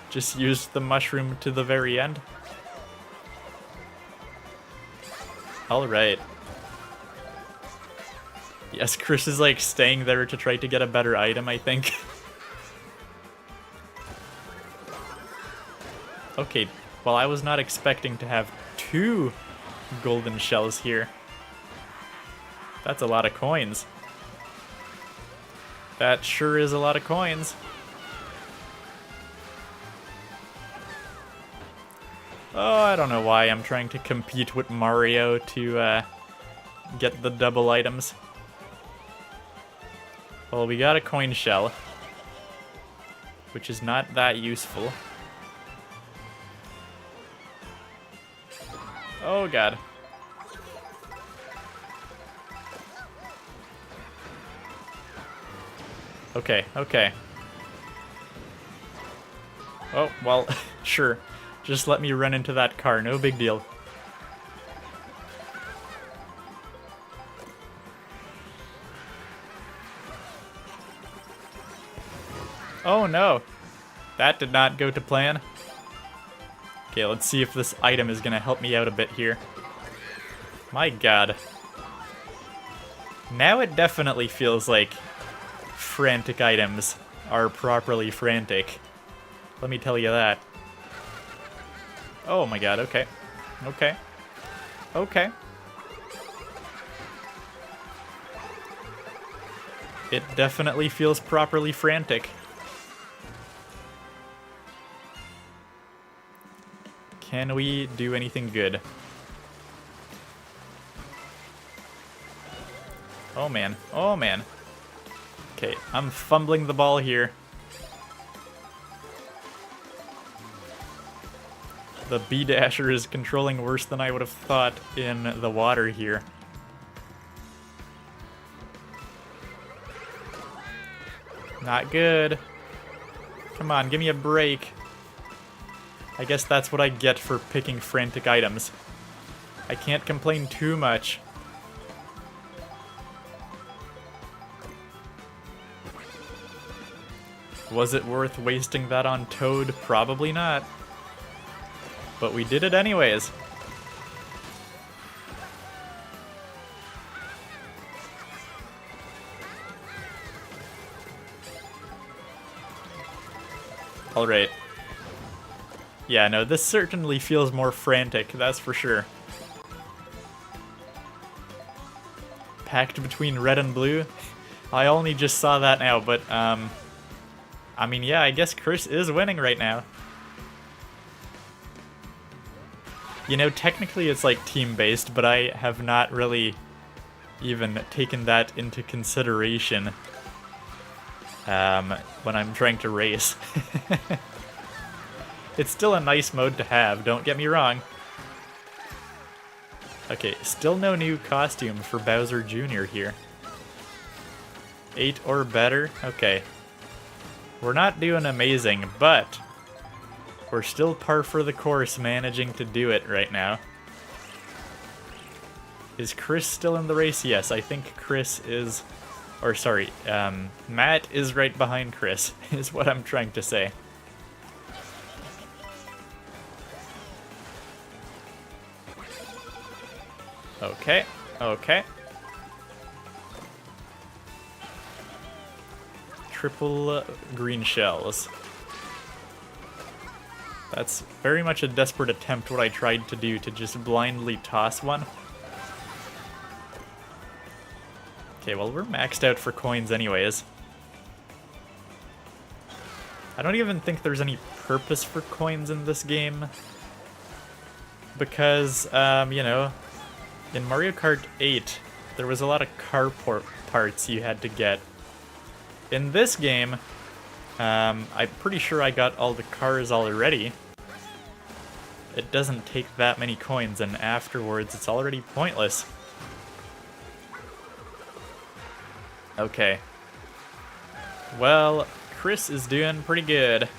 just used the mushroom to the very end. Alright. Yes, Chris is like staying there to try to get a better item, I think. Okay, well I was not expecting to have 2 golden shells here. That's a lot of coins. That sure is a lot of coins. Oh, I don't know why I'm trying to compete with Mario to get the double items. Well, we got a coin shell, which is not that useful. Oh god. Okay, okay. Oh, well, sure. Just let me run into that car, no big deal. Oh no! That did not go to plan. Okay, let's see if this item is gonna help me out a bit here. My god. Now it definitely feels like frantic items are properly frantic. Let me tell you that. Oh my god, okay. Okay. Okay. It definitely feels properly frantic. Can we do anything good? Oh man, oh man. Okay, I'm fumbling the ball here. The B-Dasher is controlling worse than I would have thought in the water here. Not good. Come on, give me a break. I guess that's what I get for picking frantic items. I can't complain too much. Was it worth wasting that on Toad? Probably not. But we did it anyways. Alright. Yeah, no, this certainly feels more frantic, that's for sure. Packed between red and blue? I only just saw that now, but, I mean, yeah, I guess Chris is winning right now. You know, technically it's like team-based, but I have not really even taken that into consideration when I'm trying to race. It's still a nice mode to have, don't get me wrong. Okay, still no new costume for Bowser Jr. here. 8 or better? Okay. We're not doing amazing, but we're still par for the course managing to do it right now. Is Chris still in the race? Yes, I think Chris is... Or sorry, Matt is right behind Chris, is what I'm trying to say. Okay, okay. Triple green shells. That's very much a desperate attempt what I tried to do, to just blindly toss one. Okay, well, we're maxed out for coins anyways. I don't even think there's any purpose for coins in this game. Because, you know, in Mario Kart 8, there was a lot of car parts you had to get. In this game, I'm pretty sure I got all the cars already. It doesn't take that many coins, and afterwards it's already pointless. Okay. Well, Chris is doing pretty good.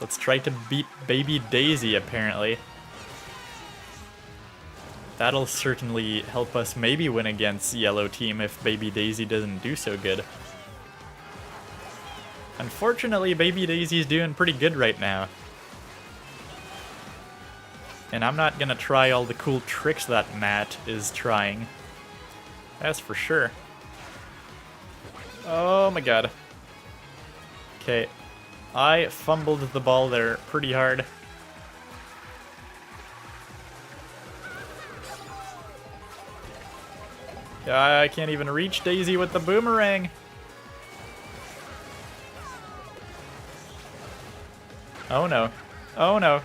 Let's try to beat Baby Daisy, apparently. That'll certainly help us maybe win against Yellow Team if Baby Daisy doesn't do so good. Unfortunately, Baby Daisy's doing pretty good right now. And I'm not gonna try all the cool tricks that Matt is trying. That's for sure. Oh my god. Okay. I fumbled the ball there pretty hard. I can't even reach Daisy with the boomerang. Oh no. Oh no.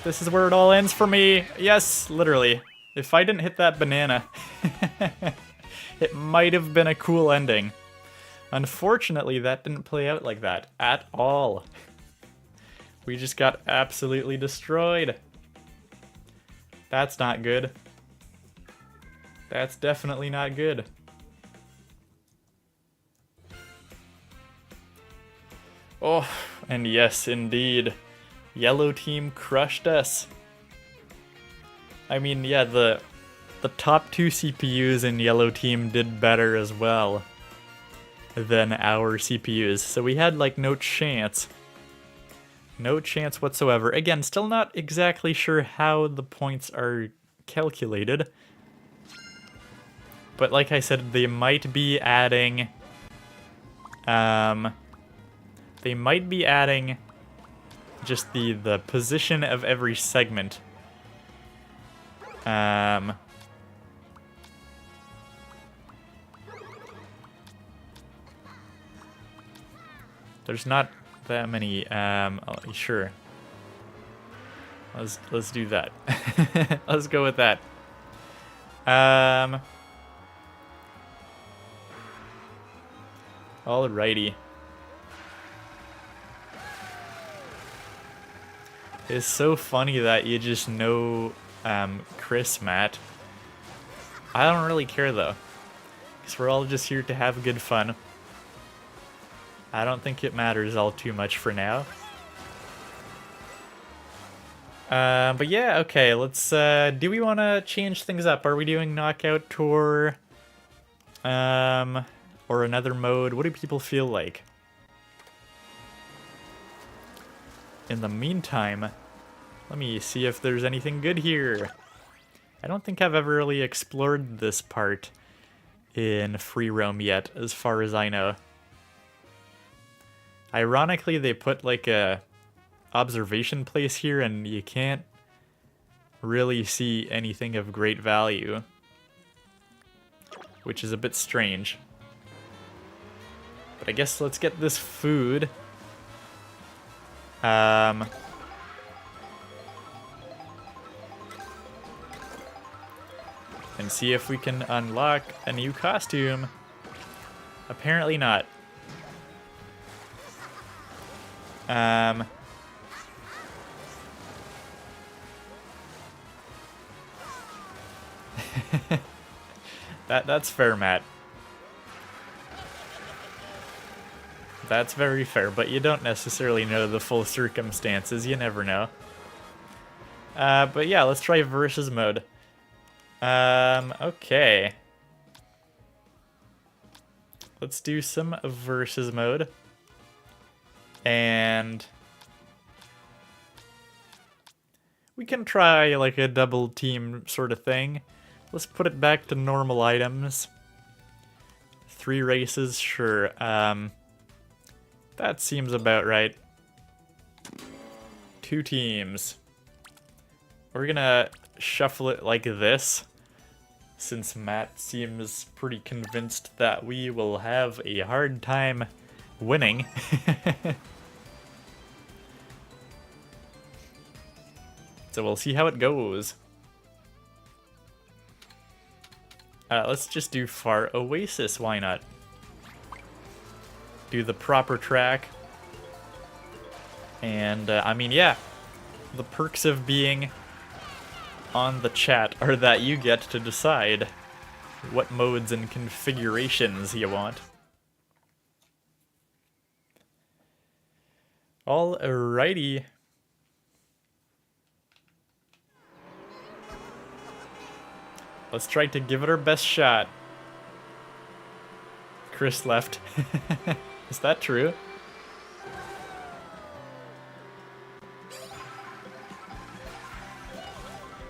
This is where it all ends for me. Yes, literally. If I didn't hit that banana, it might have been a cool ending. Unfortunately, that didn't play out like that at all. We just got absolutely destroyed. That's not good. That's definitely not good. Oh, and yes, indeed. Yellow Team crushed us. I mean, yeah, the top two CPUs in Yellow Team did better as well than our CPUs, so we had like no chance. No chance whatsoever. Again, still not exactly sure how the points are calculated. But like I said, they might be adding... they might be adding just the position of every segment. There's not that many, sure. Let's do that. Let's go with that. Alrighty. It's so funny that you just know Chris, Matt. I don't really care though, because we're all just here to have good fun. I don't think it matters all too much for now. But yeah, okay, let's, do we want to change things up? Are we doing Knockout Tour? Or another mode? What do people feel like? In the meantime, let me see if there's anything good here. I don't think I've ever really explored this part in free roam yet, as far as I know. Ironically, they put like a observation place here and you can't really see anything of great value, which is a bit strange. But I guess let's get this food. And see if we can unlock a new costume. Apparently not. That's fair, Matt. That's very fair, but you don't necessarily know the full circumstances. You never know. But yeah, let's try versus mode. Okay. Let's do some versus mode. And We can try like a double team sort of thing. Let's put it back to normal items. 3 races, sure. That seems about right. 2 teams. We're gonna shuffle it like this, since Matt seems pretty convinced that we will have a hard time winning. So we'll see how it goes. Let's just do Far Oasis, why not? Do the proper track. And, I mean, yeah. The perks of being on the chat are that you get to decide what modes and configurations you want. Alrighty. Let's try to give it our best shot. Chris left. Is that true?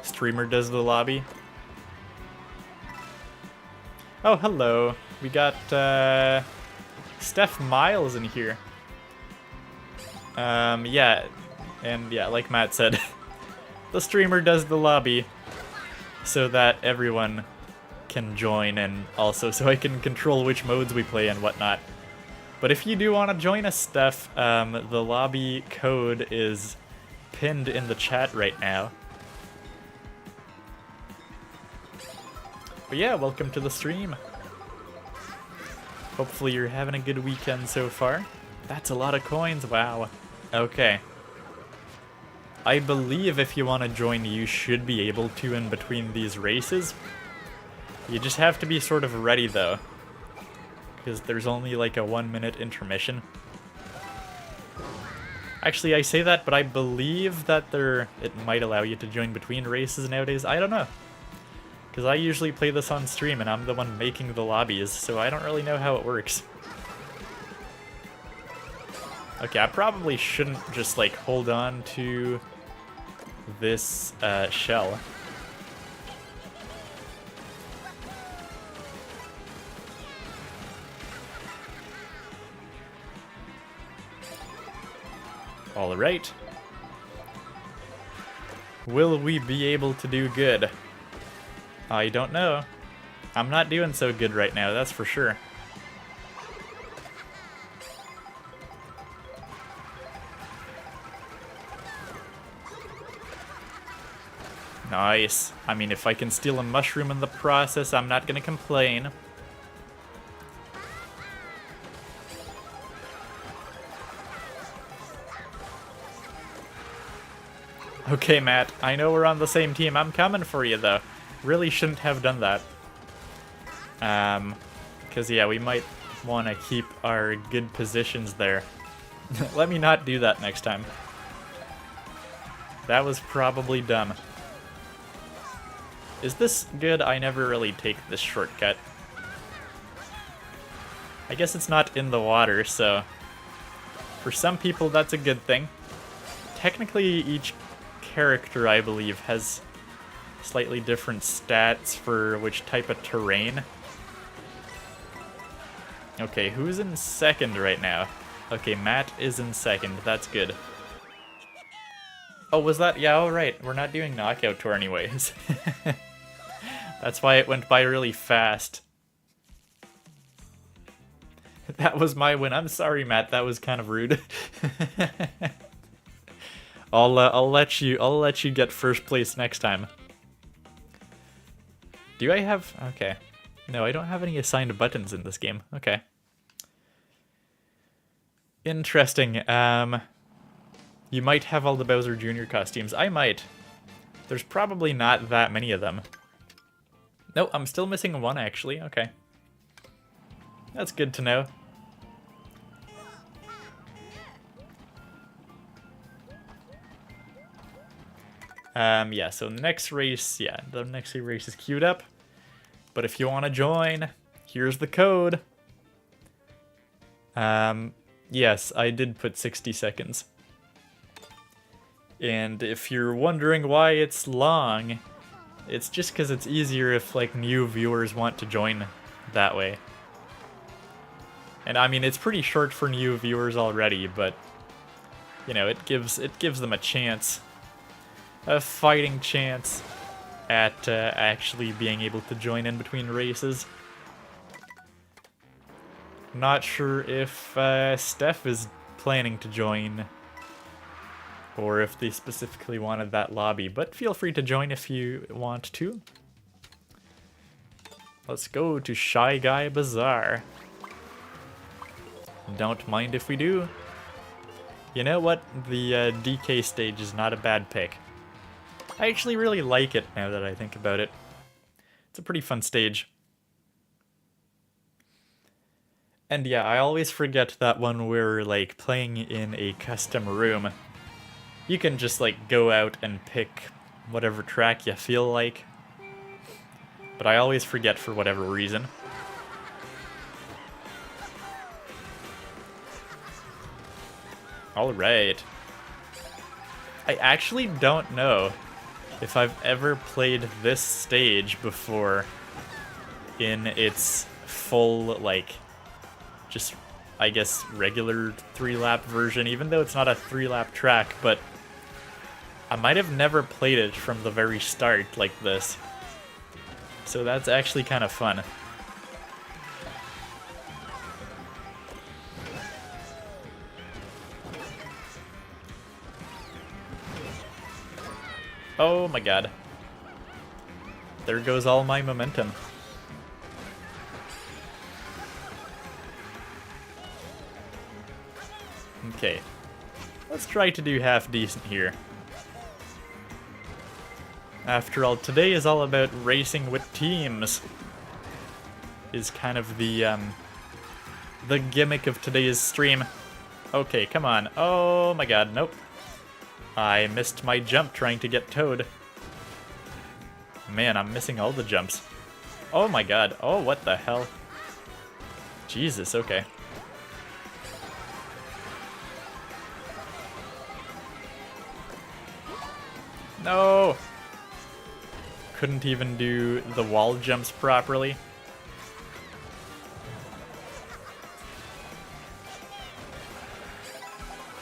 Streamer does the lobby. Oh, hello. We got Steph Miles in here. Yeah. And yeah, like Matt said, the streamer does the lobby so that everyone can join, and also so I can control which modes we play and whatnot. But if you do want to join us, Steph, the lobby code is pinned in the chat right now. But yeah, welcome to the stream. Hopefully you're having a good weekend so far. That's a lot of coins, wow. Okay. I believe if you want to join, you should be able to in between these races. You just have to be sort of ready though, because there's only like a 1-minute intermission. Actually, I say that, but I believe that it might allow you to join between races nowadays. I don't know, because I usually play this on stream and I'm the one making the lobbies, so I don't really know how it works. Okay, I probably shouldn't just like hold on to this shell. All right. Will we be able to do good? I don't know. I'm not doing so good right now, that's for sure. Nice. I mean, if I can steal a mushroom in the process, I'm not gonna complain. Okay, Matt, I know we're on the same team. I'm coming for you, though. Really shouldn't have done that. Because, yeah, we might want to keep our good positions there. Let me not do that next time. That was probably dumb. Is this good? I never really take this shortcut. I guess it's not in the water, so for some people that's a good thing. Technically, each character, I believe, has slightly different stats for which type of terrain. Okay, who's in second right now? Okay, Matt is in second. That's good. Oh, was that? Yeah, alright. We're not doing Knockout Tour anyways. That's why it went by really fast. That was my win. I'm sorry, Matt. That was kind of rude. I'll let you get first place next time. Do I have? Okay. No, I don't have any assigned buttons in this game. Okay. Interesting. You might have all the Bowser Jr. costumes. I might. There's probably not that many of them. No, I'm still missing one, actually. Okay. That's good to know. Yeah, so the next race, yeah, the next race is queued up. But if you want to join, here's the code. Yes, I did put 60 seconds. And if you're wondering why it's long, it's just because it's easier if like new viewers want to join that way. And I mean, it's pretty short for new viewers already, but you know, it gives them a chance, a fighting chance at actually being able to join in between races. Not sure if Steph is planning to join, or if they specifically wanted that lobby, but feel free to join if you want to. Let's go to Shy Guy Bazaar. Don't mind if we do. You know what? The DK stage is not a bad pick. I actually really like it now that I think about it. It's a pretty fun stage. And yeah, I always forget that when we're like playing in a custom room, you can just like go out and pick whatever track you feel like. But I always forget for whatever reason. Alright. I actually don't know if I've ever played this stage before in its full, like, just, I guess, regular 3-lap version, even though it's not a 3-lap track, but I might have never played it from the very start like this. So that's actually kind of fun. Oh my god. There goes all my momentum. Okay. Let's try to do half decent here. After all, today is all about racing with teams. Is kind of the gimmick of today's stream. Okay, come on. Oh my god, nope. I missed my jump trying to get Toad. Man, I'm missing all the jumps. Oh my god. Oh, what the hell? Jesus, okay. No! Couldn't even do the wall jumps properly.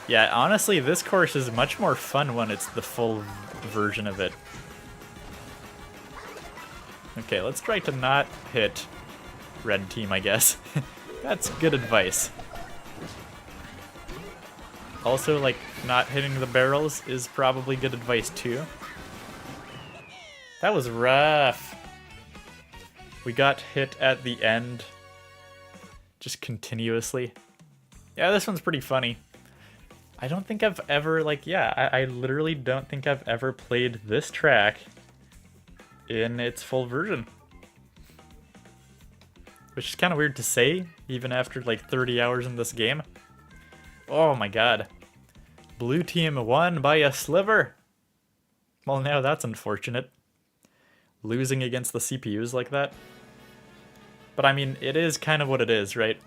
Yeah, honestly, this course is much more fun when it's the full version of it. Okay, let's try to not hit red team, I guess. That's good advice. Also, like, not hitting the barrels is probably good advice, too. That was rough. We got hit at the end. Just continuously. Yeah, this one's pretty funny. I don't think I've ever, like, yeah, I literally don't think I've ever played this track in its full version. Which is kind of weird to say, even after, like, 30 hours in this game. Oh my god. Blue team won by a sliver. Well, now that's unfortunate. Losing against the CPUs like that. But I mean, it is kind of what it is, right?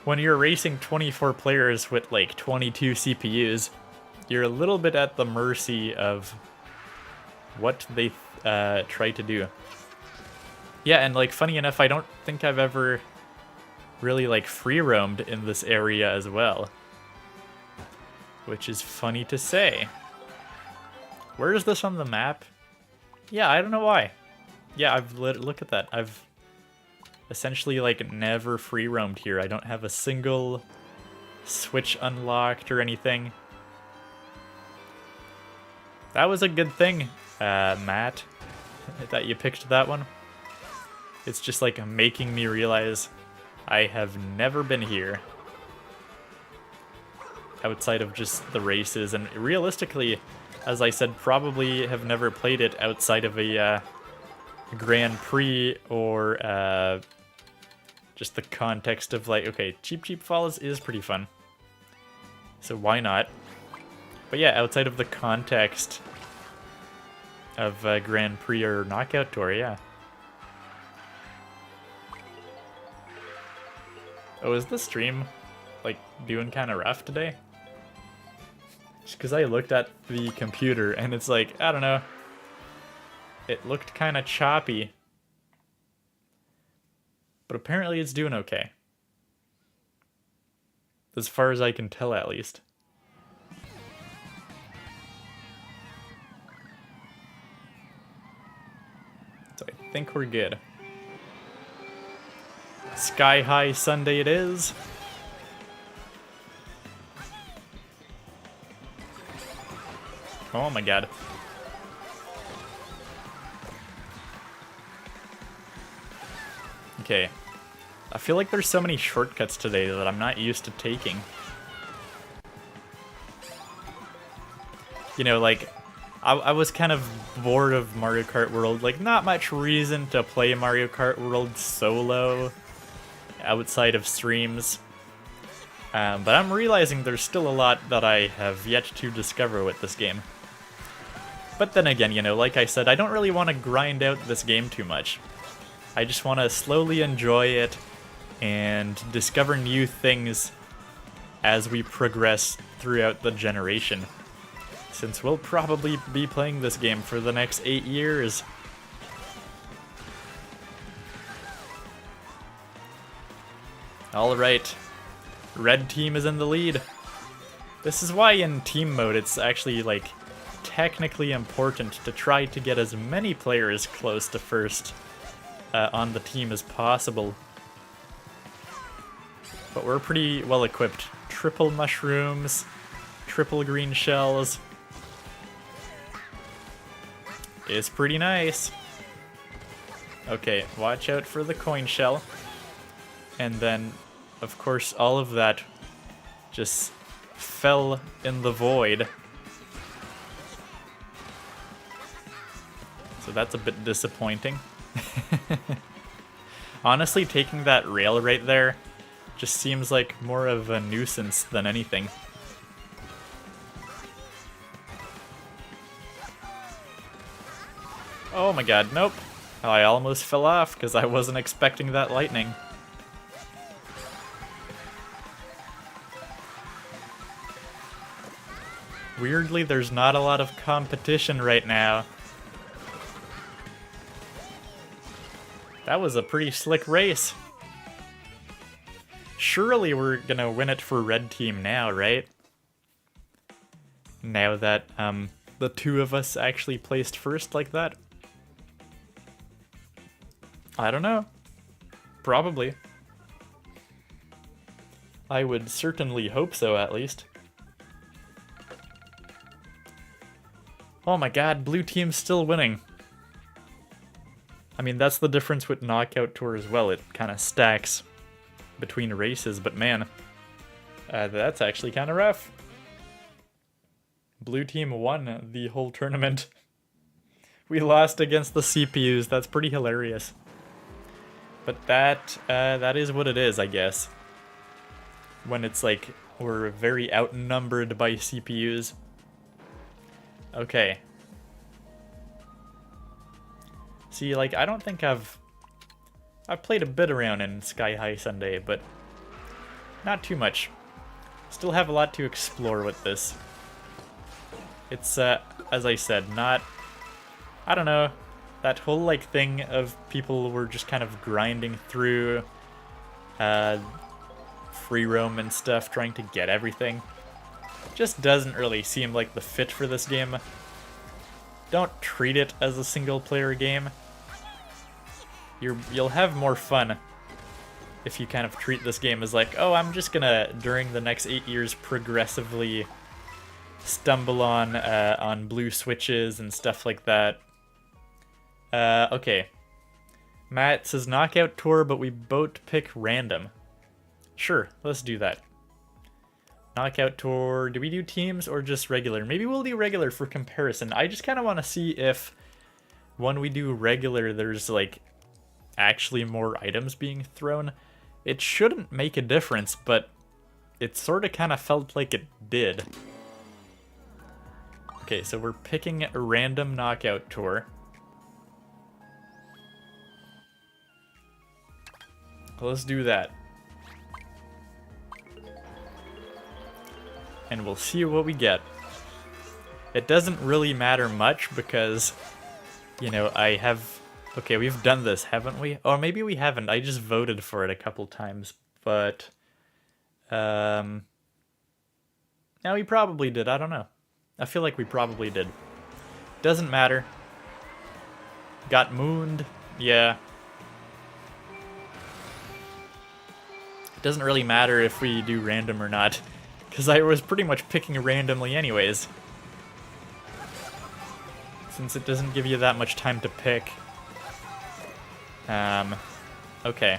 When you're racing 24 players with like 22 CPUs, you're a little bit at the mercy of what they try to do. Yeah, and like funny enough, I don't think I've ever really like free roamed in this area as well. Which is funny to say. Where is this on the map? Yeah, I don't know why. Yeah, look at that. I've essentially like never free roamed here. I don't have a single switch unlocked or anything. That was a good thing, Matt, that you picked that one. It's just like making me realize I have never been here outside of just the races, and realistically, as I said, probably have never played it outside of a Grand Prix or just the context of like, okay, Cheep Cheep Falls is pretty fun, so why not? But yeah, outside of the context of Grand Prix or Knockout Tour, yeah. Oh, is the stream like doing kind of rough today? Just because I looked at the computer and it's like, I don't know. It looked kind of choppy. But apparently it's doing okay. As far as I can tell, at least. So I think we're good. Sky High Sunday it is. Oh my god. Okay. I feel like there's so many shortcuts today that I'm not used to taking. You know, like, I was kind of bored of Mario Kart World. Like, not much reason to play Mario Kart World solo outside of streams. But I'm realizing there's still a lot that I have yet to discover with this game. But then again, you know, like I said, I don't really want to grind out this game too much. I just want to slowly enjoy it and discover new things as we progress throughout the generation. Since we'll probably be playing this game for the next 8 years. Alright, red team is in the lead. This is why in team mode it's actually, like, technically important to try to get as many players close to first on the team as possible. But we're pretty well equipped. Triple mushrooms, triple green shells. It's pretty nice. Okay, watch out for the coin shell. And then, of course, all of that just fell in the void. So that's a bit disappointing. Honestly, taking that rail right there just seems like more of a nuisance than anything. Oh my god, nope. I almost fell off because I wasn't expecting that lightning. Weirdly, there's not a lot of competition right now. That was a pretty slick race. Surely we're gonna win it for red team now, right? Now that the two of us actually placed first like that. I don't know. Probably. I would certainly hope so, at least. Oh my god, blue team's still winning. I mean, that's the difference with Knockout Tour as well. It kind of stacks between races, but man, that's actually kind of rough. Blue team won the whole tournament. We lost against the CPUs. That's pretty hilarious. But that is what it is, I guess. When it's like we're very outnumbered by CPUs. Okay. See, like, I don't think I've played a bit around in Sky High Sunday, but not too much. Still have a lot to explore with this. It's, as I said, not, I don't know, that whole, like, thing of people were just kind of grinding through free roam and stuff, trying to get everything. Just doesn't really seem like the fit for this game. Don't treat it as a single-player game. You'll have more fun if you kind of treat this game as like, oh, I'm just gonna, during the next 8 years, progressively stumble on blue switches and stuff like that. Okay. Matt says Knockout Tour, but we both pick random. Sure, let's do that. Knockout Tour, do we do teams or just regular? Maybe we'll do regular for comparison. I just kind of want to see if when we do regular, there's like actually more items being thrown. It shouldn't make a difference, but it sort of kind of felt like it did. Okay, so we're picking a random Knockout Tour. Let's do that. And we'll see what we get. It doesn't really matter much because, you know, I have... Okay, we've done this, haven't we? Or maybe we haven't. I just voted for it a couple times, but... No, we probably did. I don't know. I feel like we probably did. Doesn't matter. Got mooned. Yeah. It doesn't really matter if we do random or not, because I was pretty much picking randomly anyways. Since it doesn't give you that much time to pick. Okay.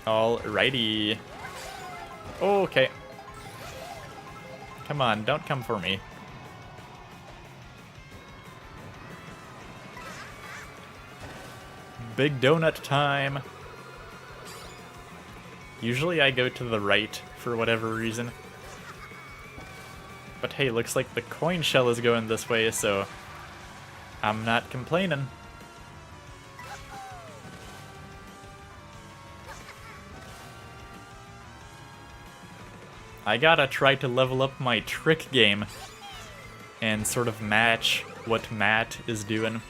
Alrighty. Okay. Come on, don't come for me. Big donut time. Usually I go to the right for whatever reason. But hey, looks like the coin shell is going this way, so I'm not complaining. I gotta try to level up my trick game and sort of match what Matt is doing.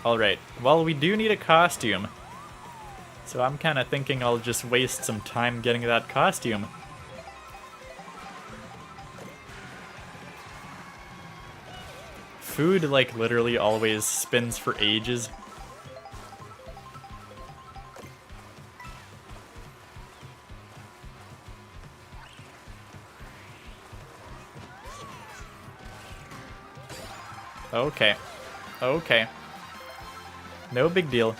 Alright, well, we do need a costume. So I'm kind of thinking I'll just waste some time getting that costume. Food, like, literally always spins for ages. Okay. Okay. No big deal.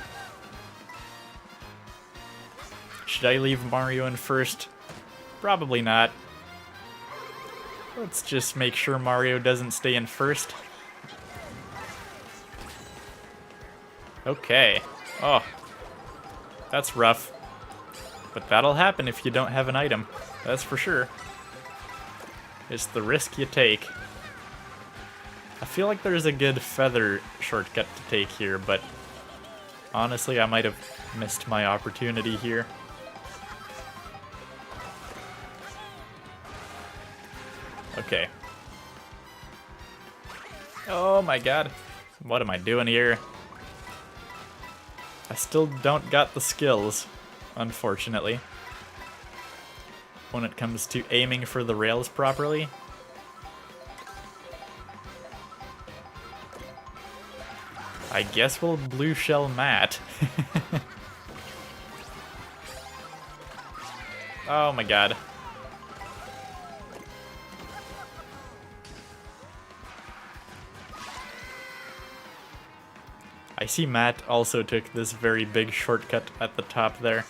Should I leave Mario in first? Probably not. Let's just make sure Mario doesn't stay in first. Okay. Oh. That's rough. But that'll happen if you don't have an item. That's for sure. It's the risk you take. I feel like there's a good feather shortcut to take here, but honestly, I might have missed my opportunity here. Okay. Oh my god. What am I doing here? I still don't got the skills, unfortunately, when it comes to aiming for the rails properly. I guess we'll blue shell Matt. Oh my god. I see Matt also took this very big shortcut at the top there.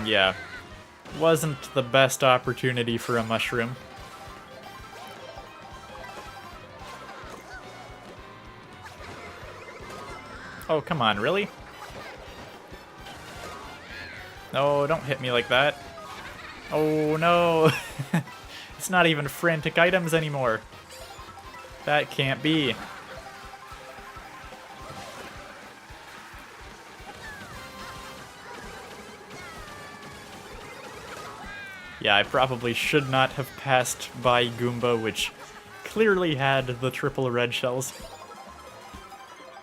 Yeah. Wasn't the best opportunity for a mushroom. Oh, come on, really? No, don't hit me like that. Oh, no. It's not even frantic items anymore. That can't be. Yeah, I probably should not have passed by Goomba, which clearly had the triple red shells.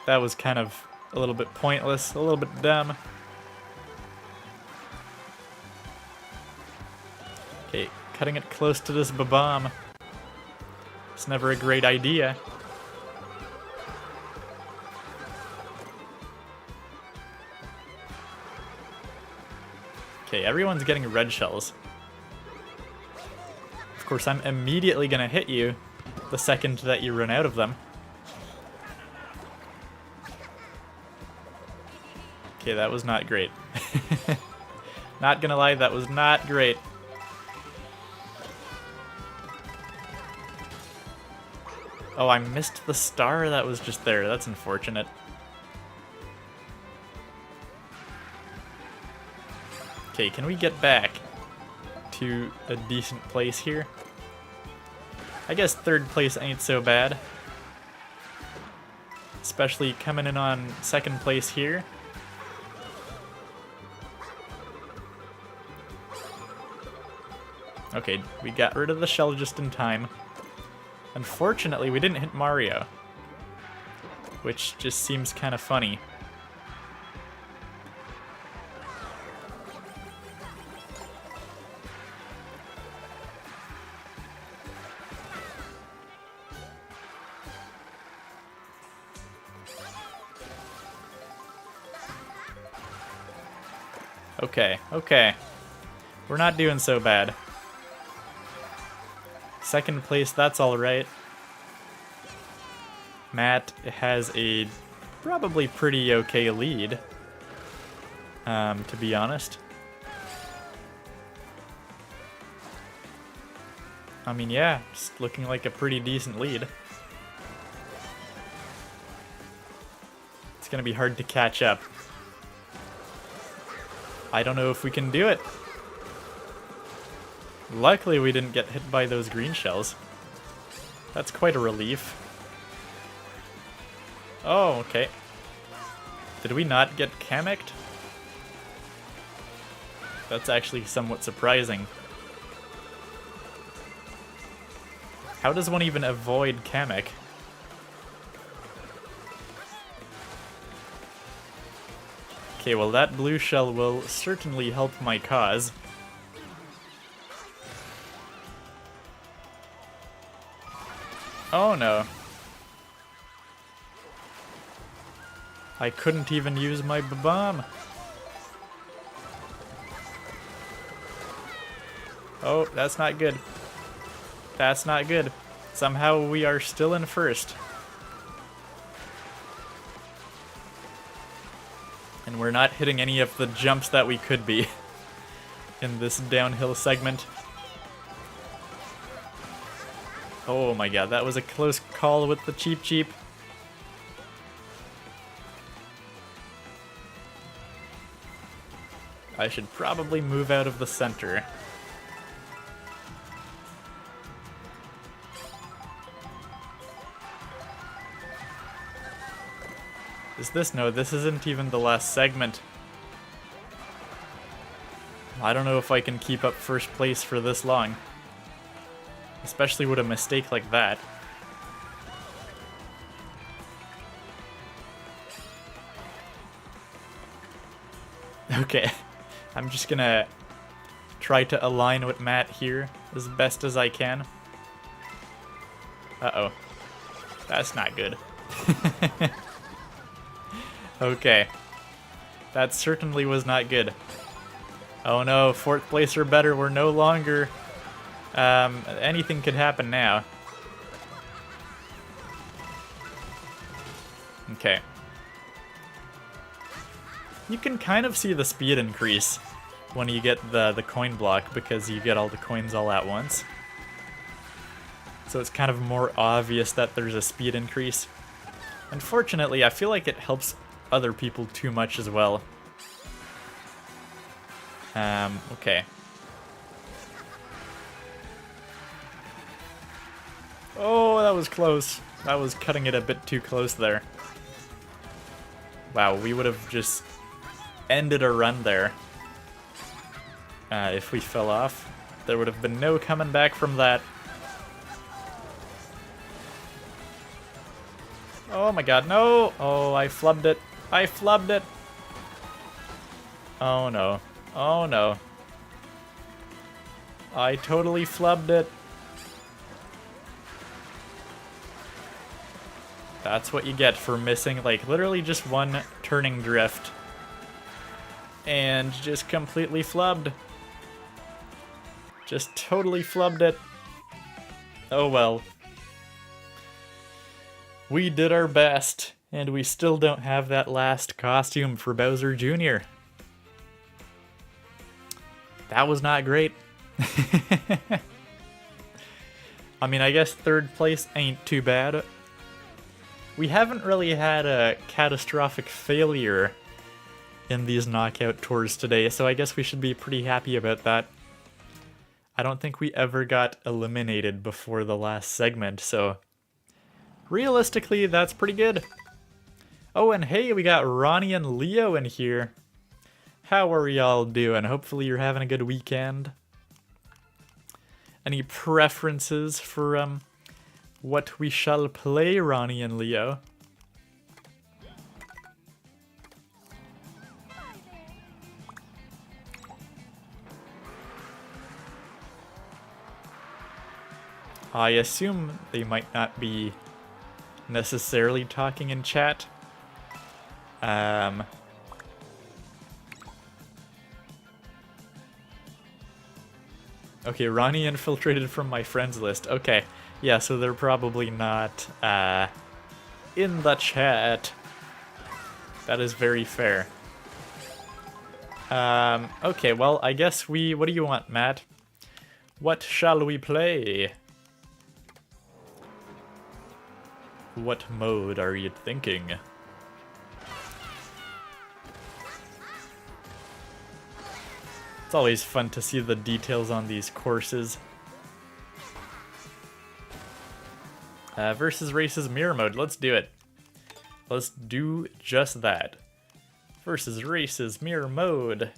That was kind of a little bit pointless, a little bit dumb. Okay, cutting it close to this bomb. It's never a great idea. Okay, everyone's getting red shells. Of course, I'm immediately gonna hit you the second that you run out of them. Okay, that was not great. Not gonna lie, that was not great. Oh, I missed the star that was just there. That's unfortunate. Okay, can we get back to a decent place here? I guess third place ain't so bad. Especially coming in on second place here. Okay, we got rid of the shell just in time. Unfortunately, we didn't hit Mario, which just seems kind of funny. Okay, okay. We're not doing so bad. Second place, that's alright. Matt has a probably pretty okay lead, to be honest. I mean, yeah, just looking like a pretty decent lead. It's gonna be hard to catch up. I don't know if we can do it. Luckily we didn't get hit by those green shells. That's quite a relief. Oh, okay. Did we not get Kamek? That's actually somewhat surprising. How does one even avoid Kamek? Okay, well that blue shell will certainly help my cause. Oh no. I couldn't even use my bomb. Oh, that's not good. That's not good. Somehow we are still in first. And we're not hitting any of the jumps that we could be in this downhill segment. Oh my god, that was a close call with the Cheep Cheep. I should probably move out of the center. Is this? No, this isn't even the last segment. I don't know if I can keep up first place for this long. Especially with a mistake like that. Okay, I'm just gonna try to align with Matt here as best as I can. Uh-oh. That's not good. Okay. That certainly was not good. Oh no, fourth place or better, we're no longer... anything could happen now. Okay. You can kind of see the speed increase when you get the coin block because you get all the coins all at once. So it's kind of more obvious that there's a speed increase. Unfortunately, I feel like it helps other people too much as well. Okay. Oh, that was close. That was cutting it a bit too close there. Wow, we would have just ended a run there. If we fell off. There would have been no coming back from that. Oh my god, no! Oh, I flubbed it. I flubbed it! Oh no. Oh no. I totally flubbed it. That's what you get for missing, like, literally just one turning drift. And just completely flubbed. Just totally flubbed it. Oh well. We did our best, and we still don't have that last costume for Bowser Jr. That was not great. I mean, I guess third place ain't too bad. We haven't really had a catastrophic failure in these knockout tours today, so I guess we should be pretty happy about that. I don't think we ever got eliminated before the last segment, so realistically, that's pretty good. Oh, and hey, we got Ronnie and Leo in here. How are y'all doing? Hopefully you're having a good weekend. Any preferences for what we shall play, Ronnie and Leo? I assume they might not be necessarily talking in chat. Okay, Ronnie infiltrated from my friends list. Okay, yeah, so they're probably not in the chat. That is very fair. Okay, well, I guess what do you want, Matt? What shall we play? What mode are you thinking? It's always fun to see the details on these courses. Versus races mirror mode. Let's do it. Let's do just that. Versus races mirror mode.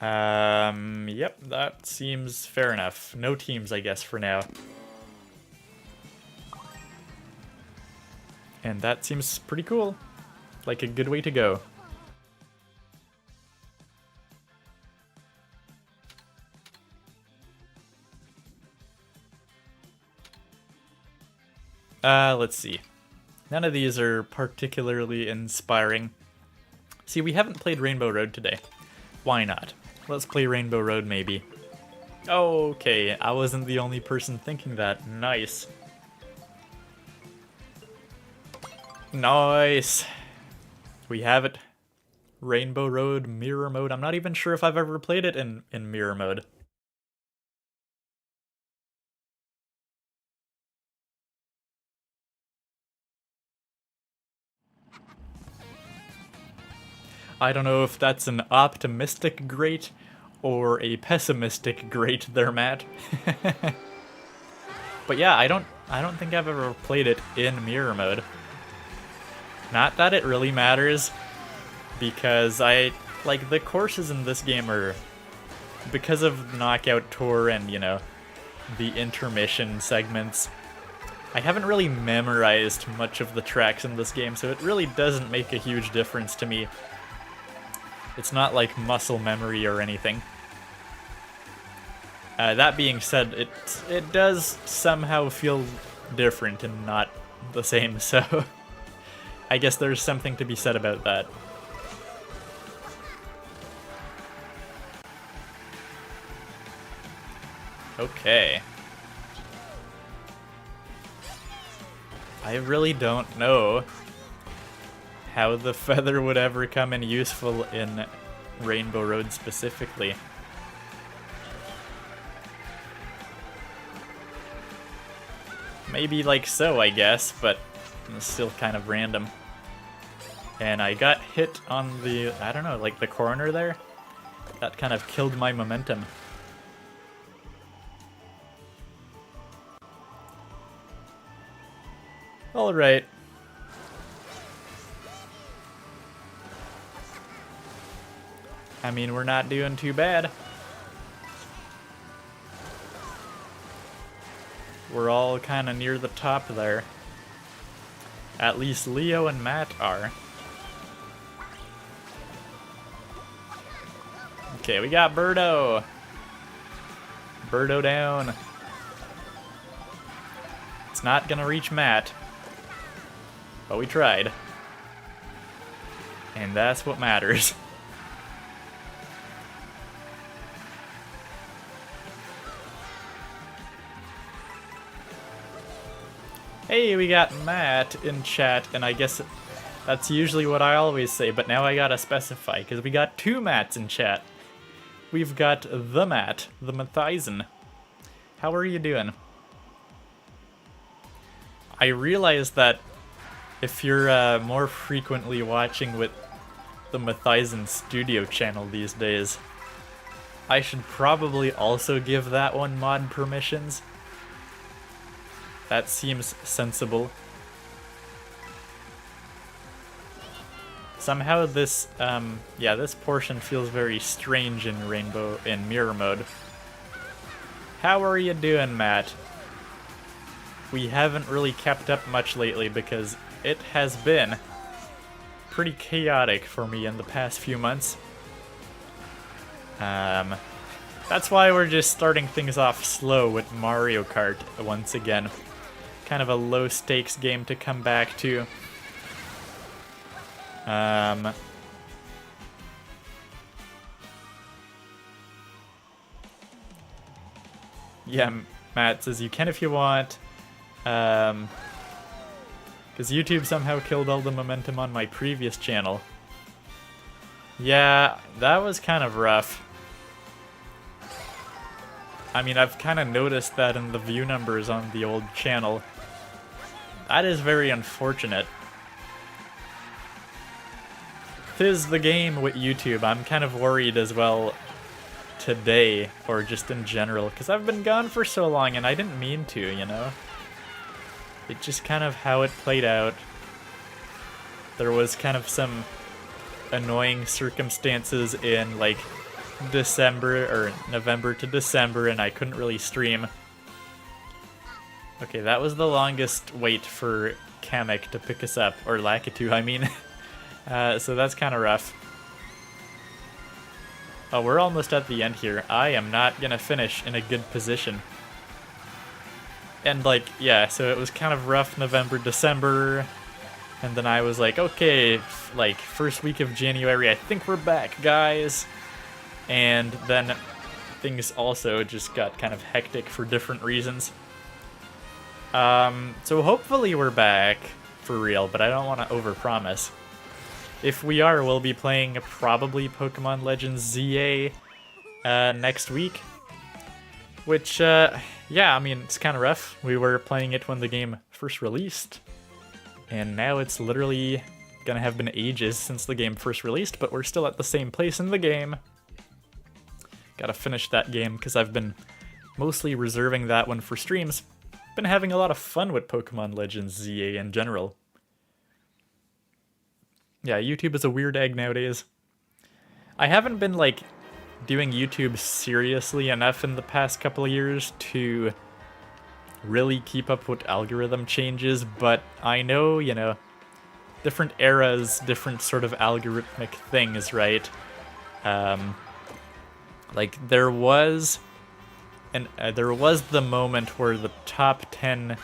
Yep, that seems fair enough. No teams, I guess, for now. And that seems pretty cool. Like a good way to go. Let's see. None of these are particularly inspiring. See, we haven't played Rainbow Road today. Why not? Let's play Rainbow Road, maybe. Okay, I wasn't the only person thinking that. Nice. Nice. We have it. Rainbow Road mirror mode. I'm not even sure if I've ever played it in mirror mode. I don't know if that's an optimistic great or a pessimistic great there, Matt. But yeah, I don't think I've ever played it in mirror mode. Not that it really matters, because like the courses in this game are, because of Knockout Tour and, you know, the intermission segments, I haven't really memorized much of the tracks in this game, so it really doesn't make a huge difference to me. It's not like muscle memory or anything. That being said, it does somehow feel different and not the same, so I guess there's something to be said about that. Okay. I really don't know how the feather would ever come in useful in Rainbow Road specifically. Maybe like so, I guess, but it's still kind of random. And I got hit on the, I don't know, like the corner there? That kind of killed my momentum. Alright. I mean, we're not doing too bad. We're all kind of near the top there. At least Leo and Matt are. Okay, we got Birdo. Birdo down. It's not gonna reach Matt. But we tried. And that's what matters. Hey, we got Matt in chat, and I guess that's usually what I always say, but now I gotta specify, because we got two Matts in chat. We've got the Matt, the Mathizen. How are you doing? I realize that if you're more frequently watching with the Matthizen Studio channel these days. I should probably also give that one mod permissions. That seems sensible. Somehow this, yeah, this portion feels very strange in mirror mode. How are you doing, Matt? We haven't really kept up much lately because it has been pretty chaotic for me in the past few months. That's why we're just starting things off slow with Mario Kart once again. Kind of a low stakes game to come back to. Yeah, Matt says you can if you want. Because YouTube somehow killed all the momentum on my previous channel. Yeah, that was kind of rough. I mean, I've kind of noticed that in the view numbers on the old channel. That is very unfortunate. 'Tis the game with YouTube. I'm kind of worried as well today, or just in general, because I've been gone for so long and I didn't mean to, you know? It just kind of how it played out. There was kind of some annoying circumstances in like December or November to December, and I couldn't really stream. Okay, that was the longest wait for Kamek to pick us up, or Lakitu, I mean. So that's kind of rough. Oh, we're almost at the end here. I am not gonna finish in a good position. And like, yeah, so it was kind of rough November, December, and then I was like, okay, like first week of January, I think we're back, guys. And then things also just got kind of hectic for different reasons. So hopefully we're back for real, but I don't want to overpromise. If we are, we'll be playing probably Pokemon Legends ZA next week. Which, yeah, I mean, it's kind of rough. We were playing it when the game first released, and now it's literally gonna have been ages since the game first released, but we're still at the same place in the game. Gotta finish that game, because I've been mostly reserving that one for streams. Been having a lot of fun with Pokemon Legends ZA in general. Yeah, YouTube is a weird egg nowadays. I haven't been, like, doing YouTube seriously enough in the past couple of years to really keep up with algorithm changes, but I know, you know, different eras, different sort of algorithmic things, right? Like, there was the moment where the top 10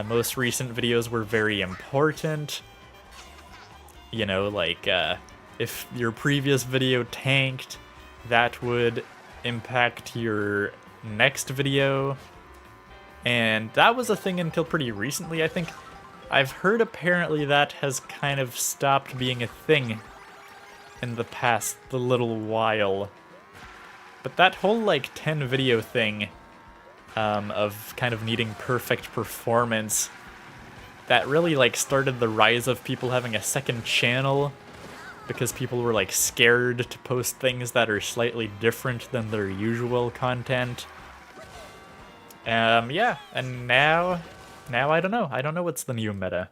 most recent videos were very important. You know, like, if your previous video tanked, that would impact your next video. And that was a thing until pretty recently, I think. I've heard apparently that has kind of stopped being a thing in the past little while. But that whole, like, 10 video thing of kind of needing perfect performance, that really, like, started the rise of people having a second channel because people were, like, scared to post things that are slightly different than their usual content. Yeah, and now I don't know. I don't know what's the new meta.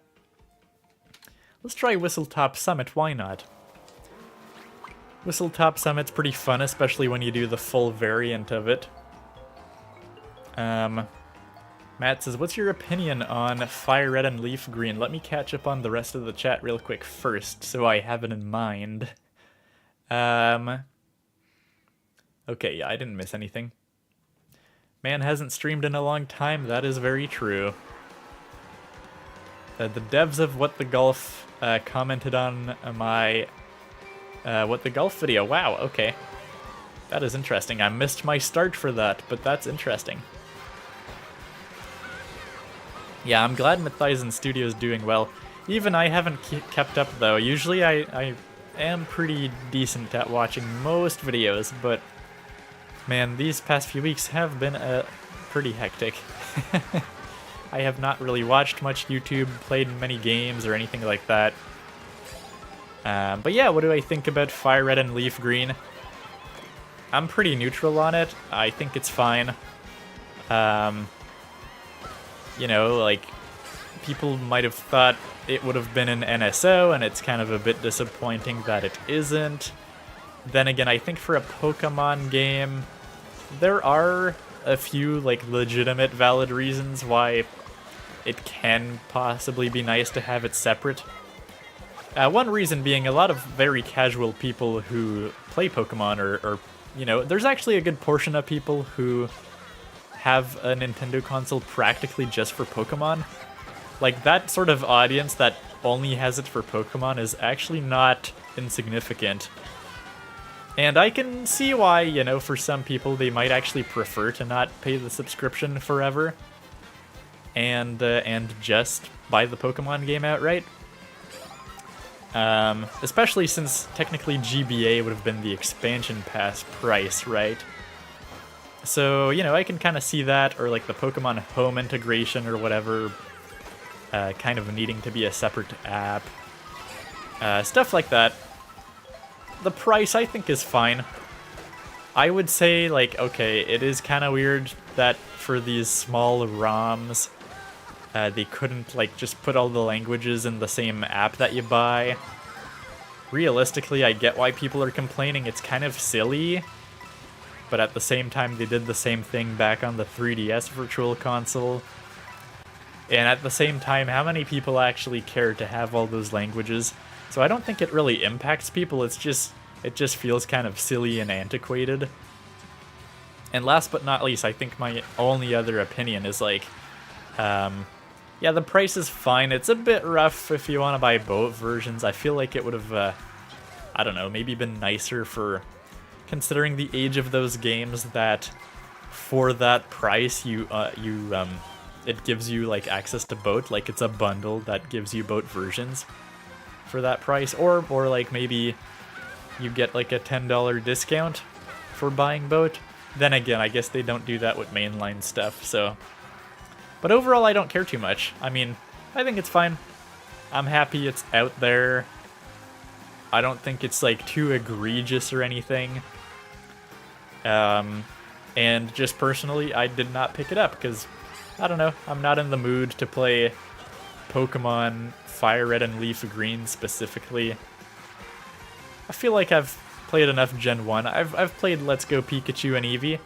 Let's try Whistletop Summit, why not? Whistletop Summit's pretty fun, especially when you do the full variant of it. Matt says, what's your opinion on Fire Red and Leaf Green? Let me catch up on the rest of the chat real quick first, so I have it in mind. Okay, yeah, I didn't miss anything. Man hasn't streamed in a long time, that is very true. The devs of What the Golf commented on my What the Golf video. Wow, okay. That is interesting. I missed my start for that, but that's interesting. Yeah, I'm glad Matthizen Studio is doing well. Even I haven't kept up, though. Usually I am pretty decent at watching most videos, but man, these past few weeks have been pretty hectic. I have not really watched much YouTube, played many games, or anything like that. But yeah, what do I think about Fire Red and Leaf Green? I'm pretty neutral on it. I think it's fine. You know, like, people might have thought it would have been an NSO, and it's kind of a bit disappointing that it isn't. Then again, I think for a Pokemon game, there are a few, like, legitimate valid reasons why it can possibly be nice to have it separate. One reason being a lot of very casual people who play Pokemon or, you know, there's actually a good portion of people who have a Nintendo console practically just for Pokemon. Like, that sort of audience that only has it for Pokemon is actually not insignificant. And I can see why, you know, for some people they might actually prefer to not pay the subscription forever and just buy the Pokemon game outright. Especially since technically GBA would have been the expansion pass price, right? So, you know, I can kind of see that, or like the Pokemon Home integration or whatever, kind of needing to be a separate app. Stuff like that. The price, I think, is fine. I would say, like, okay, it is kind of weird that for these small ROMs, they couldn't, like, just put all the languages in the same app that you buy. Realistically, I get why people are complaining. It's kind of silly. But at the same time, they did the same thing back on the 3DS Virtual Console. And at the same time, how many people actually care to have all those languages? So I don't think it really impacts people. It just feels kind of silly and antiquated. And last but not least, I think my only other opinion is like, yeah, the price is fine. It's a bit rough if you want to buy both versions. I feel like it would have, I don't know, maybe been nicer for, considering the age of those games, that for that price it gives you like access to both. Like, it's a bundle that gives you both versions for that price, or like maybe you get like a $10 discount for buying both. Then again, I guess they don't do that with mainline stuff, so. But overall, I don't care too much. I mean, I think it's fine. I'm happy it's out there. I don't think it's like too egregious or anything. And just personally, I did not pick it up because, I don't know, I'm not in the mood to play Pokemon Fire Red and Leaf Green specifically. I feel like I've played enough Gen 1. I've played Let's Go Pikachu and Eevee.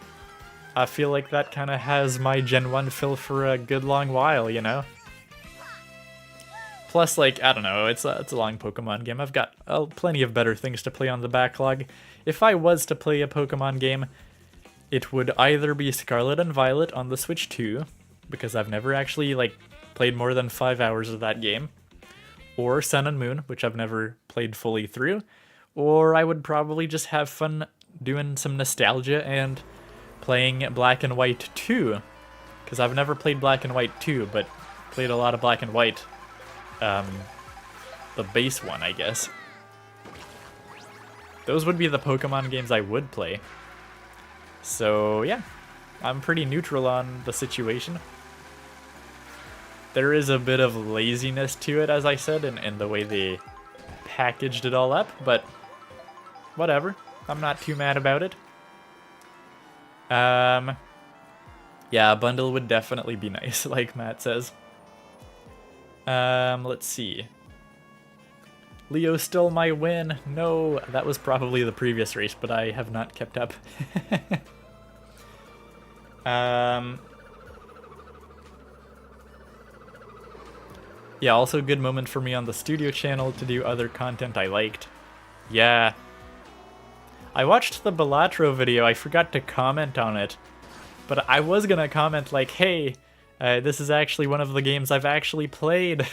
I feel like that kind of has my Gen 1 fill for a good long while, you know? Plus, like, I don't know, it's a long Pokemon game. I've got plenty of better things to play on the backlog. If I was to play a Pokemon game, it would either be Scarlet and Violet on the Switch 2, because I've never actually, like, played more than 5 hours of that game, or Sun and Moon, which I've never played fully through, or I would probably just have fun doing some nostalgia and playing Black and White 2, because I've never played Black and White 2, but played a lot of Black and White. The base one, I guess. Those would be the Pokemon games I would play. So, yeah. I'm pretty neutral on the situation. There is a bit of laziness to it, as I said, in the way they packaged it all up, but whatever. I'm not too mad about it. Yeah, a bundle would definitely be nice, like Matt says. Let's see. Leo stole my win. No, that was probably the previous race, but I have not kept up. Yeah, also a good moment for me on the studio channel to do other content I liked. Yeah. I watched the Balatro video, I forgot to comment on it. But I was gonna comment like, hey, this is actually one of the games I've actually played.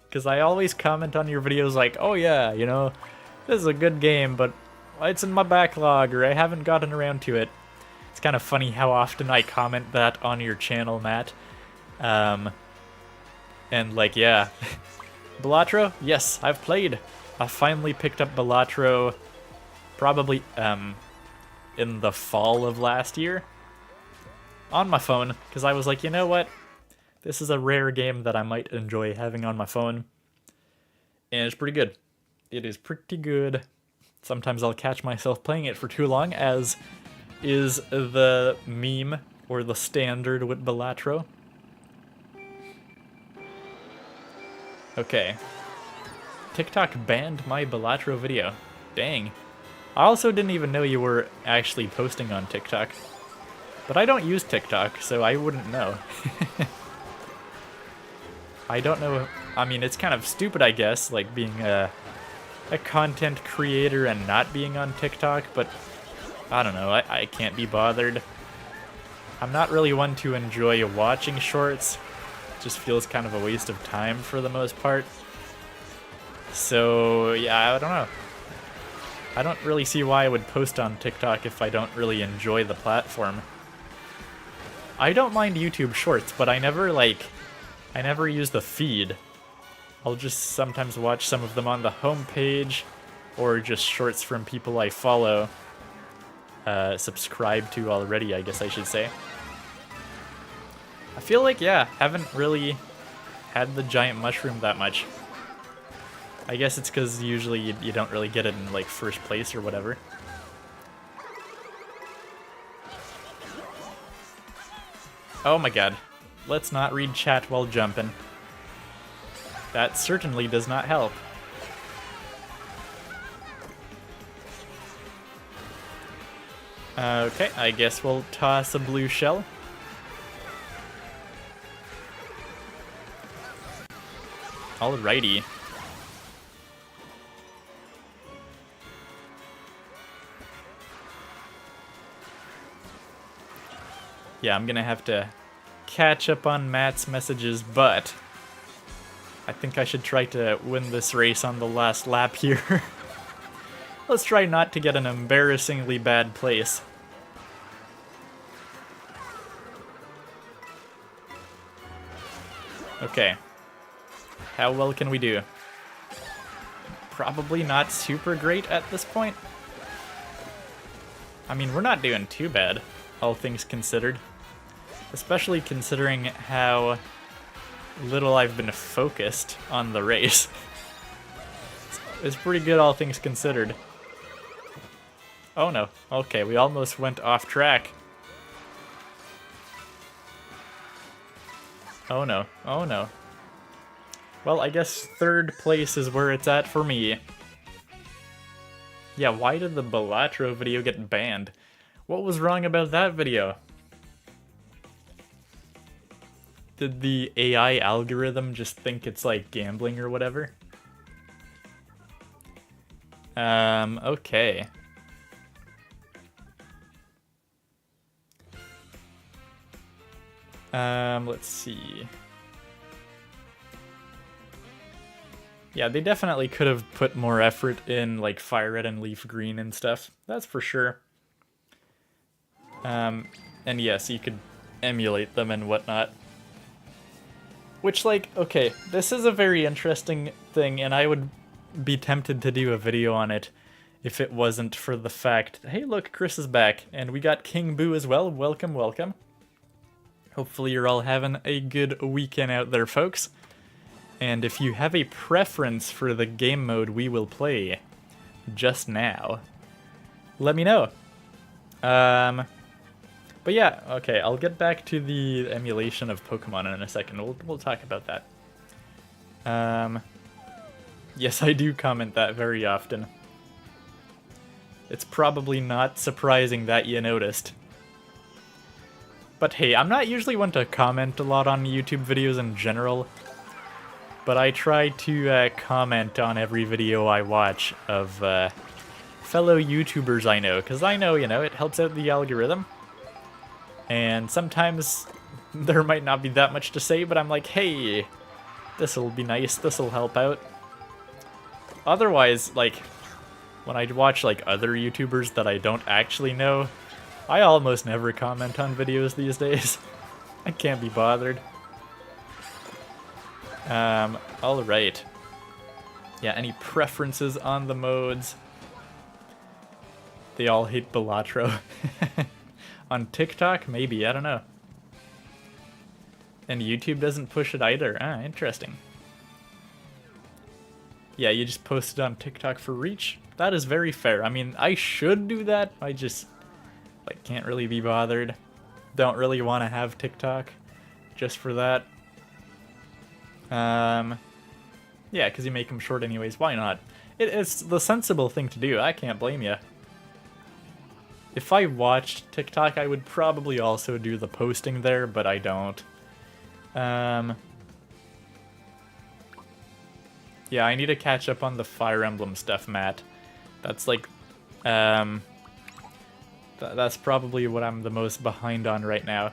Because I always comment on your videos like, oh yeah, you know, this is a good game, but it's in my backlog, or I haven't gotten around to it. It's kind of funny how often I comment that on your channel, Matt. And like, yeah. Balatro? Yes, I've played. I finally picked up Balatro probably in the fall of last year on my phone, because I was like, you know what? This is a rare game that I might enjoy having on my phone. And it's pretty good. It is pretty good. Sometimes I'll catch myself playing it for too long, as is the meme or the standard with Balatro. Okay. TikTok banned my Balatro video. Dang. I also didn't even know you were actually posting on TikTok. But I don't use TikTok, so I wouldn't know. I don't know. I mean, it's kind of stupid, I guess, like being a content creator and not being on TikTok, but I don't know. I can't be bothered. I'm not really one to enjoy watching shorts. It just feels kind of a waste of time for the most part. So, yeah, I don't know. I don't really see why I would post on TikTok if I don't really enjoy the platform. I don't mind YouTube Shorts, but I never use the feed. I'll just sometimes watch some of them on the homepage, or just shorts from people I follow, subscribe to already, I guess I should say. I feel like, yeah, haven't really had the giant mushroom that much. I guess it's because usually you don't really get it in, like, first place or whatever. Oh my god. Let's not read chat while jumping. That certainly does not help. Okay, I guess we'll toss a blue shell. Alrighty. Yeah, I'm gonna have to catch up on Matt's messages, but I think I should try to win this race on the last lap here. Let's try not to get an embarrassingly bad place. Okay. How well can we do? Probably not super great at this point. I mean, we're not doing too bad, all things considered. Especially considering how little I've been focused on the race. It's pretty good, all things considered. Oh no. Okay, we almost went off track. Oh no. Oh no. Well, I guess third place is where it's at for me. Yeah, why did the Balatro video get banned? What was wrong about that video? Did the AI algorithm just think it's like gambling or whatever? Okay. Let's see. Yeah, they definitely could have put more effort in, like, Fire Red and Leaf Green and stuff. That's for sure. And yes, you could emulate them and whatnot. Which, like, okay, this is a very interesting thing, and I would be tempted to do a video on it if it wasn't for the fact... Hey, look, Chris is back, and we got King Boo as well. Welcome, welcome. Hopefully you're all having a good weekend out there, folks. And if you have a preference for the game mode we will play just now, let me know. But yeah, okay, I'll get back to the emulation of Pokemon in a second. We'll talk about that. Yes, I do comment that very often. It's probably not surprising that you noticed. But hey, I'm not usually one to comment a lot on YouTube videos in general, but I try to comment on every video I watch of fellow YouTubers I know, because I know, you know, it helps out the algorithm. And sometimes there might not be that much to say, but I'm like, hey, this'll be nice, this'll help out. Otherwise, like, when I watch, like, other YouTubers that I don't actually know, I almost never comment on videos these days. I can't be bothered. Alright. Yeah, any preferences on the modes? They all hate Balatro. On TikTok, maybe, I don't know. And YouTube doesn't push it either. Ah, interesting. Yeah, you just post it on TikTok for reach. That is very fair. I mean, I should do that. I just, like, can't really be bothered. Don't really want to have TikTok just for that. Yeah, because you make them short anyways. Why not? It's the sensible thing to do. I can't blame you. If I watched TikTok, I would probably also do the posting there, but I don't. Yeah, I need to catch up on the Fire Emblem stuff, Matt. That's like, that's probably what I'm the most behind on right now.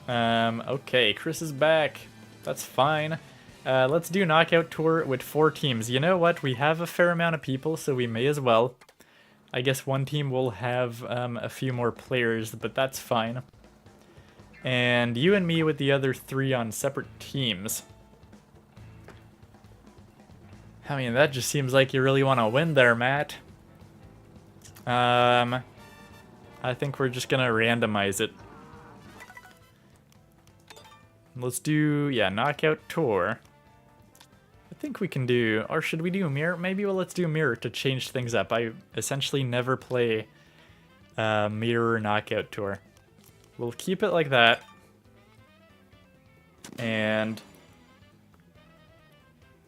Okay, Chris is back. That's fine. Let's do Knockout Tour with 4 teams. You know what? We have a fair amount of people, so we may as well. I guess one team will have a few more players, but that's fine. And you and me with the other 3 on separate teams. I mean, that just seems like you really want to win there, Matt. I think we're just gonna randomize it. Let's do, yeah, Knockout Tour. I think we can do, or should we do Mirror? Maybe let's do Mirror to change things up. I essentially never play Mirror Knockout Tour. We'll keep it like that. And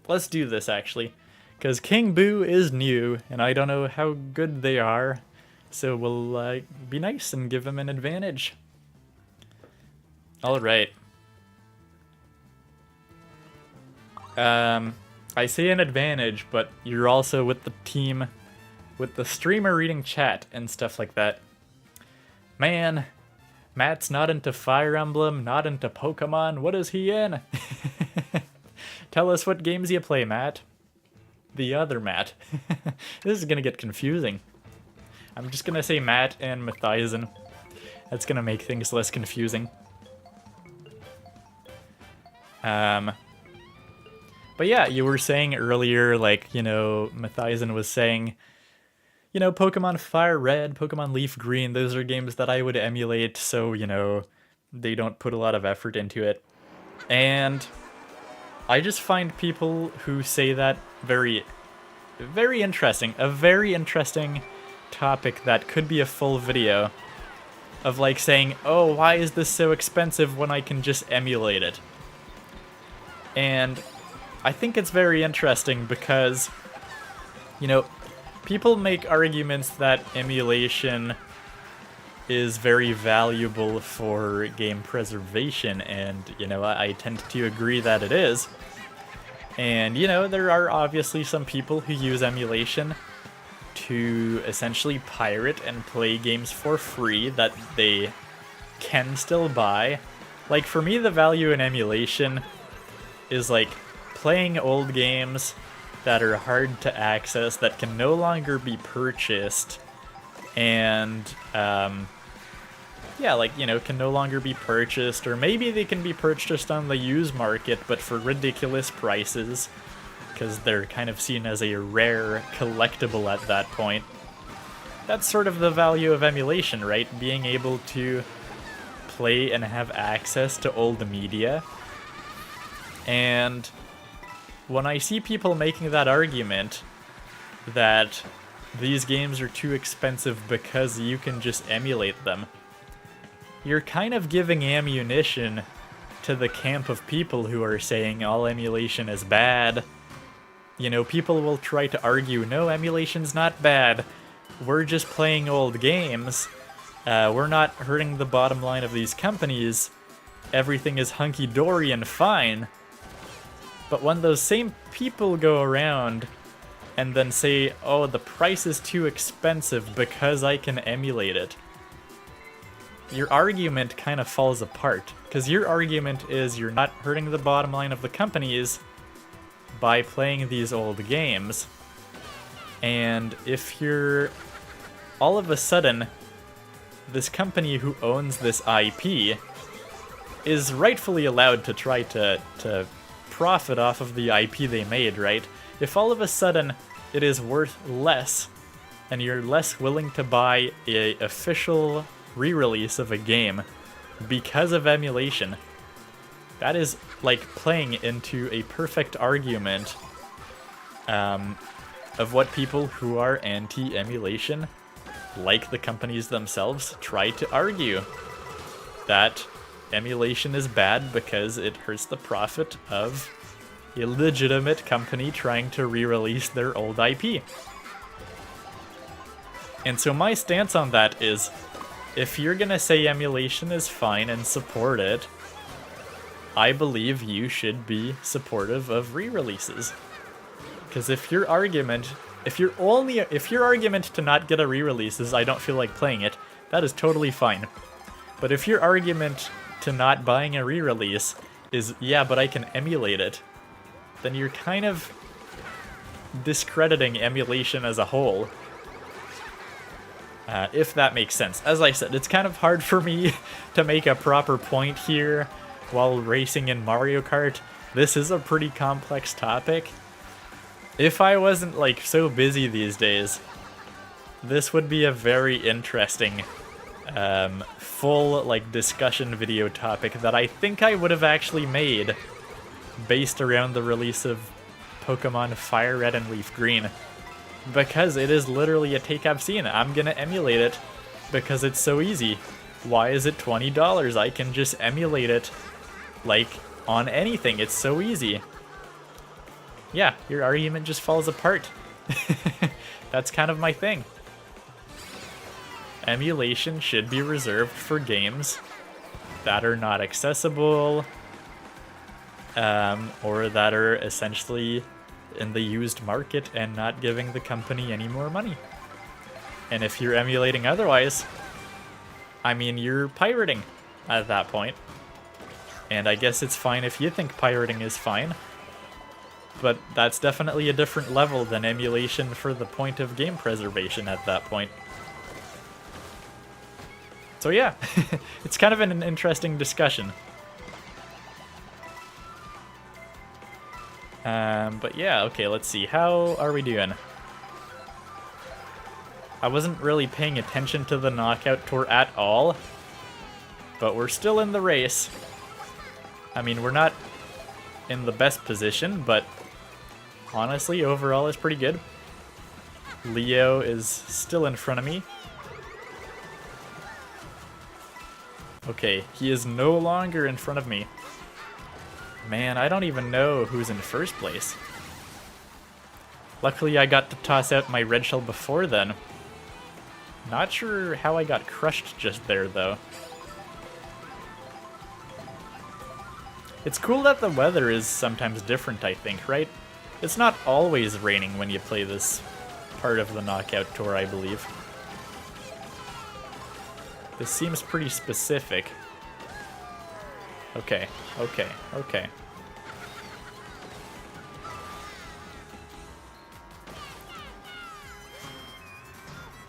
let's do this, actually. Because King Boo is new, and I don't know how good they are. So we'll be nice and give him an advantage. Alright. I say an advantage, but you're also with the team, with the streamer reading chat and stuff like that. Man, Matt's not into Fire Emblem, not into Pokemon. What is he in? Tell us what games you play, Matt. The other Matt. This is gonna get confusing. I'm just gonna say Matt and Mathiasen. That's gonna make things less confusing. But yeah, you were saying earlier, like, you know, Mathiasen was saying, you know, Pokemon Fire Red, Pokemon Leaf Green, those are games that I would emulate, so, you know, they don't put a lot of effort into it. And I just find people who say that very, very interesting. A very interesting topic that could be a full video of, like, saying, oh, why is this so expensive when I can just emulate it? And I think it's very interesting because, you know, people make arguments that emulation is very valuable for game preservation, and, you know, I tend to agree that it is. And, you know, there are obviously some people who use emulation to essentially pirate and play games for free that they can still buy. Like, for me, the value in emulation is, like, playing old games that are hard to access, that can no longer be purchased, and, yeah, like, you know, can no longer be purchased, or maybe they can be purchased on the used market, but for ridiculous prices, because they're kind of seen as a rare collectible at that point. That's sort of the value of emulation, right? Being able to play and have access to old media. And when I see people making that argument that these games are too expensive because you can just emulate them, you're kind of giving ammunition to the camp of people who are saying all emulation is bad. You know, people will try to argue, no, emulation's not bad. We're just playing old games. We're not hurting the bottom line of these companies. Everything is hunky-dory and fine. But when those same people go around and then say, oh, the price is too expensive because I can emulate it, your argument kind of falls apart. Because your argument is you're not hurting the bottom line of the companies by playing these old games. And if you're all of a sudden, this company who owns this IP is rightfully allowed to try to profit off of the IP they made, right? If all of a sudden it is worth less and you're less willing to buy a official re-release of a game because of emulation, That is like playing into a perfect argument of what people who are anti-emulation, like the companies themselves, try to argue. That emulation is bad because it hurts the profit of a legitimate company trying to re-release their old IP. And so my stance on that is, if you're gonna say emulation is fine and support it, I believe you should be supportive of re-releases. Because if your argument to not get a re-release is I don't feel like playing it, that is totally fine. But if your argument to not buying a re-release is, yeah, but I can emulate it, then you're kind of discrediting emulation as a whole. If that makes sense. As I said, it's kind of hard for me to make a proper point here while racing in Mario Kart. This is a pretty complex topic. If I wasn't like so busy these days, this would be a very interesting full like discussion video topic that I think I would have actually made based around the release of Pokemon Fire Red and Leaf Green. Because it is literally a take I've seen. I'm gonna emulate it because it's so easy. Why is it $20? I can just emulate it like on anything. It's so easy. Yeah, your argument just falls apart. That's kind of my thing. Emulation should be reserved for games that are not accessible, or that are essentially in the used market and not giving the company any more money. And if you're emulating otherwise, I mean, you're pirating at that point. And I guess it's fine if you think pirating is fine, but that's definitely a different level than emulation for the point of game preservation at that point. So yeah, it's kind of an interesting discussion. But yeah, okay, let's see. How are we doing? I wasn't really paying attention to the knockout tour at all, but we're still in the race. I mean, we're not in the best position, but honestly, overall, it's pretty good. Leo is still in front of me. Okay, he is no longer in front of me. Man, I don't even know who's in first place. Luckily, I got to toss out my red shell before then. Not sure how I got crushed just there, though. It's cool that the weather is sometimes different, I think, right? It's not always raining when you play this part of the knockout tour, I believe. This seems pretty specific. Okay, okay, okay.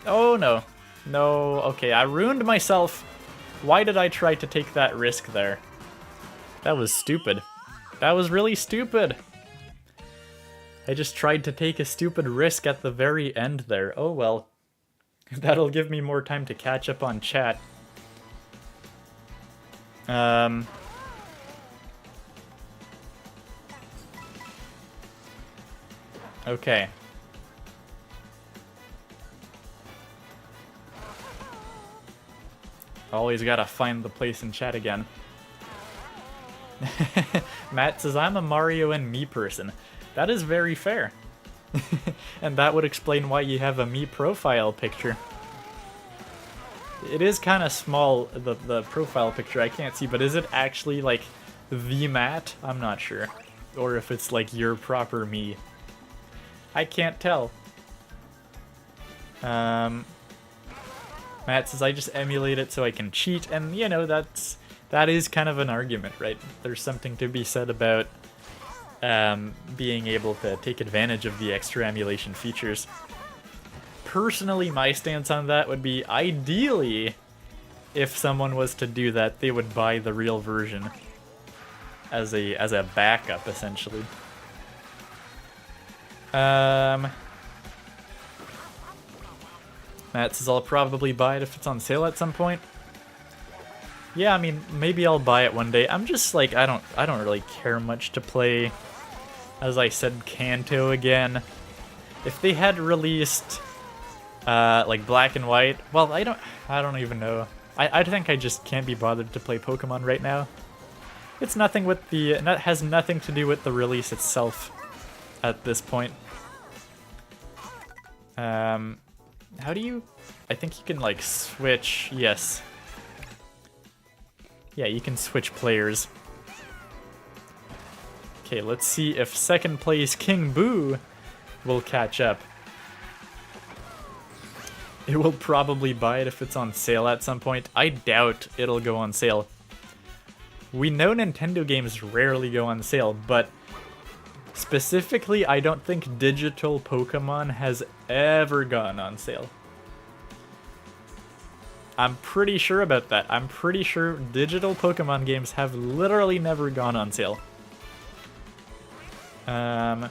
Oh no. No, okay, I ruined myself. Why did I try to take that risk there? That was stupid. That was really stupid. I just tried to take a stupid risk at the very end there. Oh well. That'll give me more time to catch up on chat. Okay. Always gotta find the place in chat again. Matt says, I'm a Mario and me person. That is very fair. And that would explain why you have a me profile picture. It is kind of small, the profile picture, I can't see, but is it actually like the Matt? I'm not sure. Or if it's like your proper me. I can't tell. Matt says, I just emulate it so I can cheat, and you know, that is kind of an argument, right? There's something to be said about being able to take advantage of the extra emulation features. Personally, my stance on that would be, ideally, if someone was to do that, they would buy the real version as a backup, essentially. Matt says, I'll probably buy it if it's on sale at some point. Yeah, I mean, maybe I'll buy it one day. I'm just like, I don't really care much to play, as I said, Kanto again. If they had released like Black and White, well, I don't even know. I think I just can't be bothered to play Pokemon right now. It's nothing with the, it has nothing to do with the release itself at this point. How do you, I think you can like switch, yes. Yeah, you can switch players. Okay, let's see if second place King Boo will catch up. It will probably buy it if it's on sale at some point. I doubt it'll go on sale. We know Nintendo games rarely go on sale, but specifically, I don't think digital Pokemon has ever gone on sale. I'm pretty sure about that. I'm pretty sure digital Pokemon games have literally never gone on sale. Matt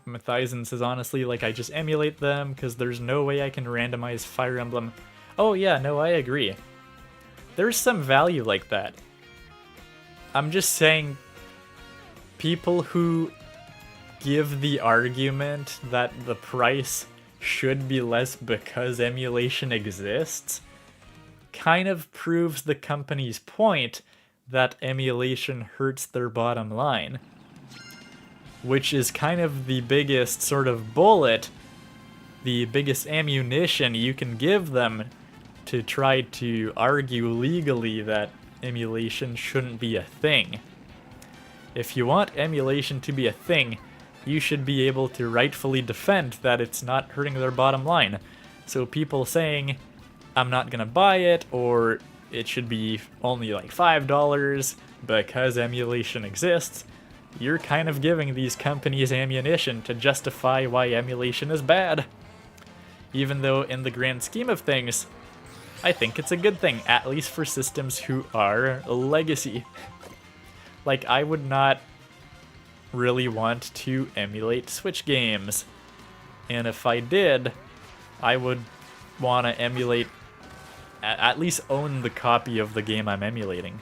Mathiesen says, honestly, like, I just emulate them because there's no way I can randomize Fire Emblem. Oh yeah, no, I agree. There's some value like that. I'm just saying, people who give the argument that the price should be less because emulation exists kind of proves the company's point that emulation hurts their bottom line. Which is kind of the biggest sort of bullet, the biggest ammunition you can give them to try to argue legally that emulation shouldn't be a thing. If you want emulation to be a thing, you should be able to rightfully defend that it's not hurting their bottom line. So people saying, I'm not gonna buy it, or it should be only like $5 because emulation exists, you're kind of giving these companies ammunition to justify why emulation is bad. Even though in the grand scheme of things, I think it's a good thing, at least for systems who are legacy. Like, I would not really want to emulate Switch games. And if I did, I would want to emulate, at least own the copy of the game I'm emulating.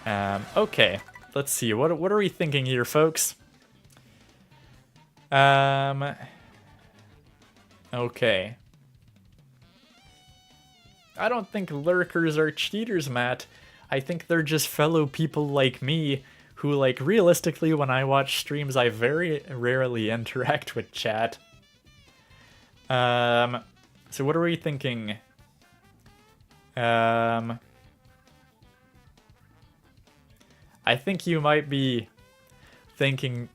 Okay. Let's see, what are we thinking here, folks? Okay. I don't think lurkers are cheaters, Matt. I think they're just fellow people like me who, like, realistically, when I watch streams, I very rarely interact with chat. So what are we thinking? I think you might be thinking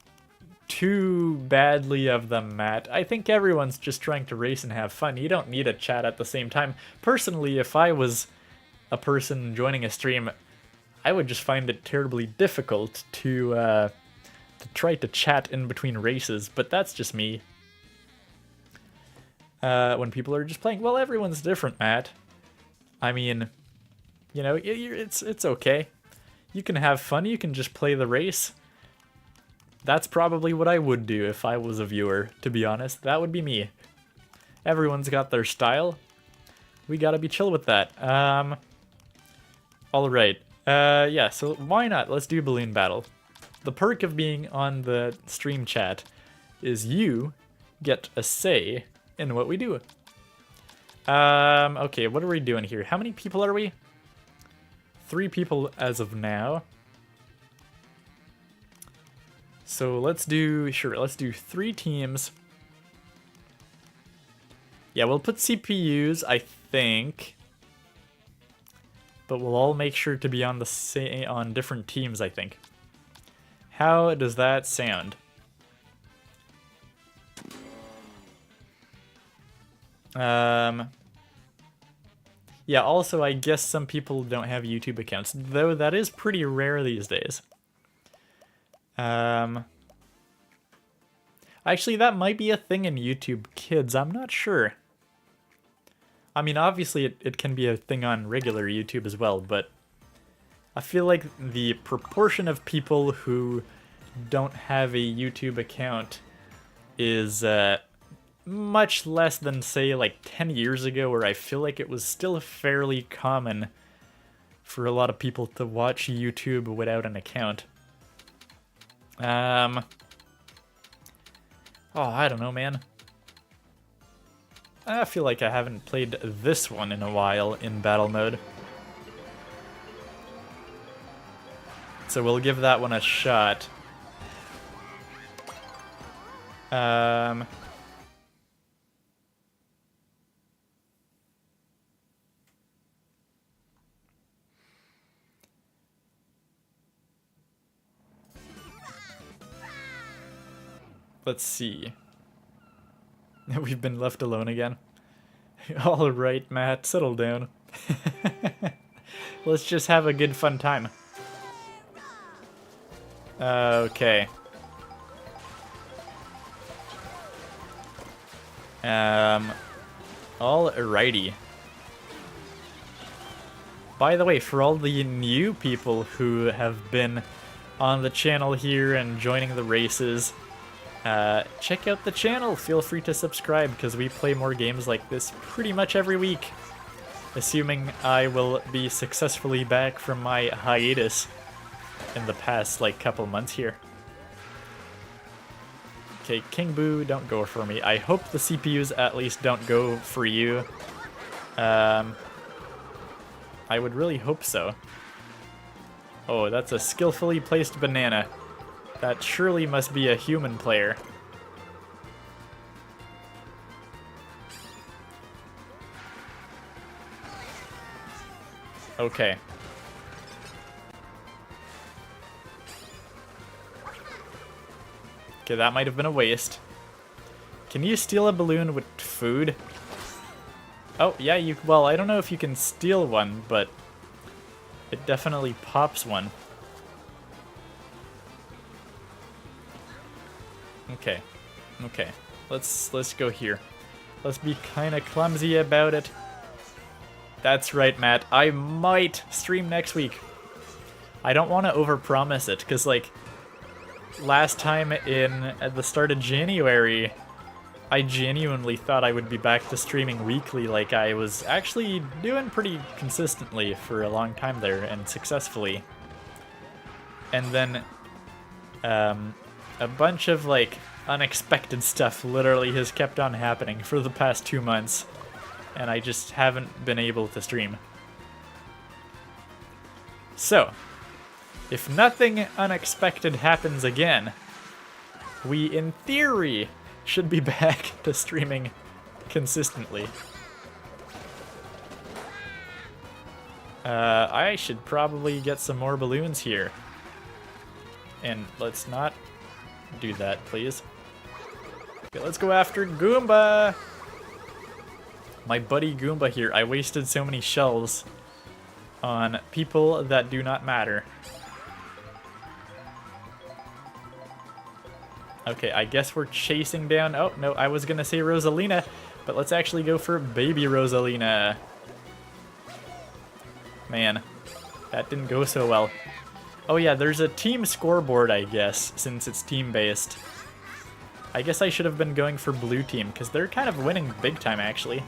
too badly of them, Matt. I think everyone's just trying to race and have fun. You don't need a chat at the same time. Personally, if I was a person joining a stream, I would just find it terribly difficult to try to chat in between races, but that's just me. When people are just playing, well, everyone's different, Matt. I mean, you know, it's okay. You can have fun, you can just play the race. That's probably what I would do if I was a viewer, to be honest. That would be me. Everyone's got their style. We gotta be chill with that. Alright. Yeah, so why not? Let's do Balloon Battle. The perk of being on the stream chat is you get a say in what we do. Okay, what are we doing here? How many people are we? 3 people as of now. So let's do 3 teams. Yeah, we'll put CPUs, I think. But we'll all make sure to be on on different teams, I think. How does that sound? Yeah, also, I guess some people don't have YouTube accounts, though that is pretty rare these days. Actually, that might be a thing in YouTube Kids, I'm not sure. I mean, obviously, it can be a thing on regular YouTube as well, but I feel like the proportion of people who don't have a YouTube account is much less than, say, like 10 years ago, where I feel like it was still fairly common for a lot of people to watch YouTube without an account. Oh, I don't know, man. I feel like I haven't played this one in a while in battle mode. So we'll give that one a shot. Let's see. We've been left alone again. All right, Matt, settle down. Let's just have a good fun time. Okay. Alrighty. By the way, for all the new people who have been on the channel here and joining the races, check out the channel. Feel free to subscribe, because we play more games like this pretty much every week. Assuming I will be successfully back from my hiatus in the past, like, couple months here. Okay, King Boo, don't go for me. I hope the CPUs at least don't go for you. I would really hope so. Oh, that's a skillfully placed banana. That surely must be a human player. Okay. Okay, that might have been a waste. Can you steal a balloon with food? Oh, yeah, you... Well, I don't know if you can steal one, but it definitely pops one. Okay. Okay. Let's go here. Let's be kind of clumsy about it. That's right, Matt. I might stream next week. I don't want to overpromise it, because, like, last time at the start of January, I genuinely thought I would be back to streaming weekly. Like, I was actually doing pretty consistently for a long time there, and successfully. And then, a bunch of, like, unexpected stuff literally has kept on happening for the past 2 months, and I just haven't been able to stream. So, if nothing unexpected happens again, we, in theory, should be back to streaming consistently. I should probably get some more balloons here. And let's not do that, please. Okay, let's go after Goomba! My buddy Goomba here. I wasted so many shells on people that do not matter. Okay, I guess we're chasing down... Oh, no, I was gonna say Rosalina, but let's actually go for baby Rosalina. Man, that didn't go so well. Oh yeah, there's a team scoreboard, I guess, since it's team-based. I guess I should have been going for blue team, because they're kind of winning big time, actually.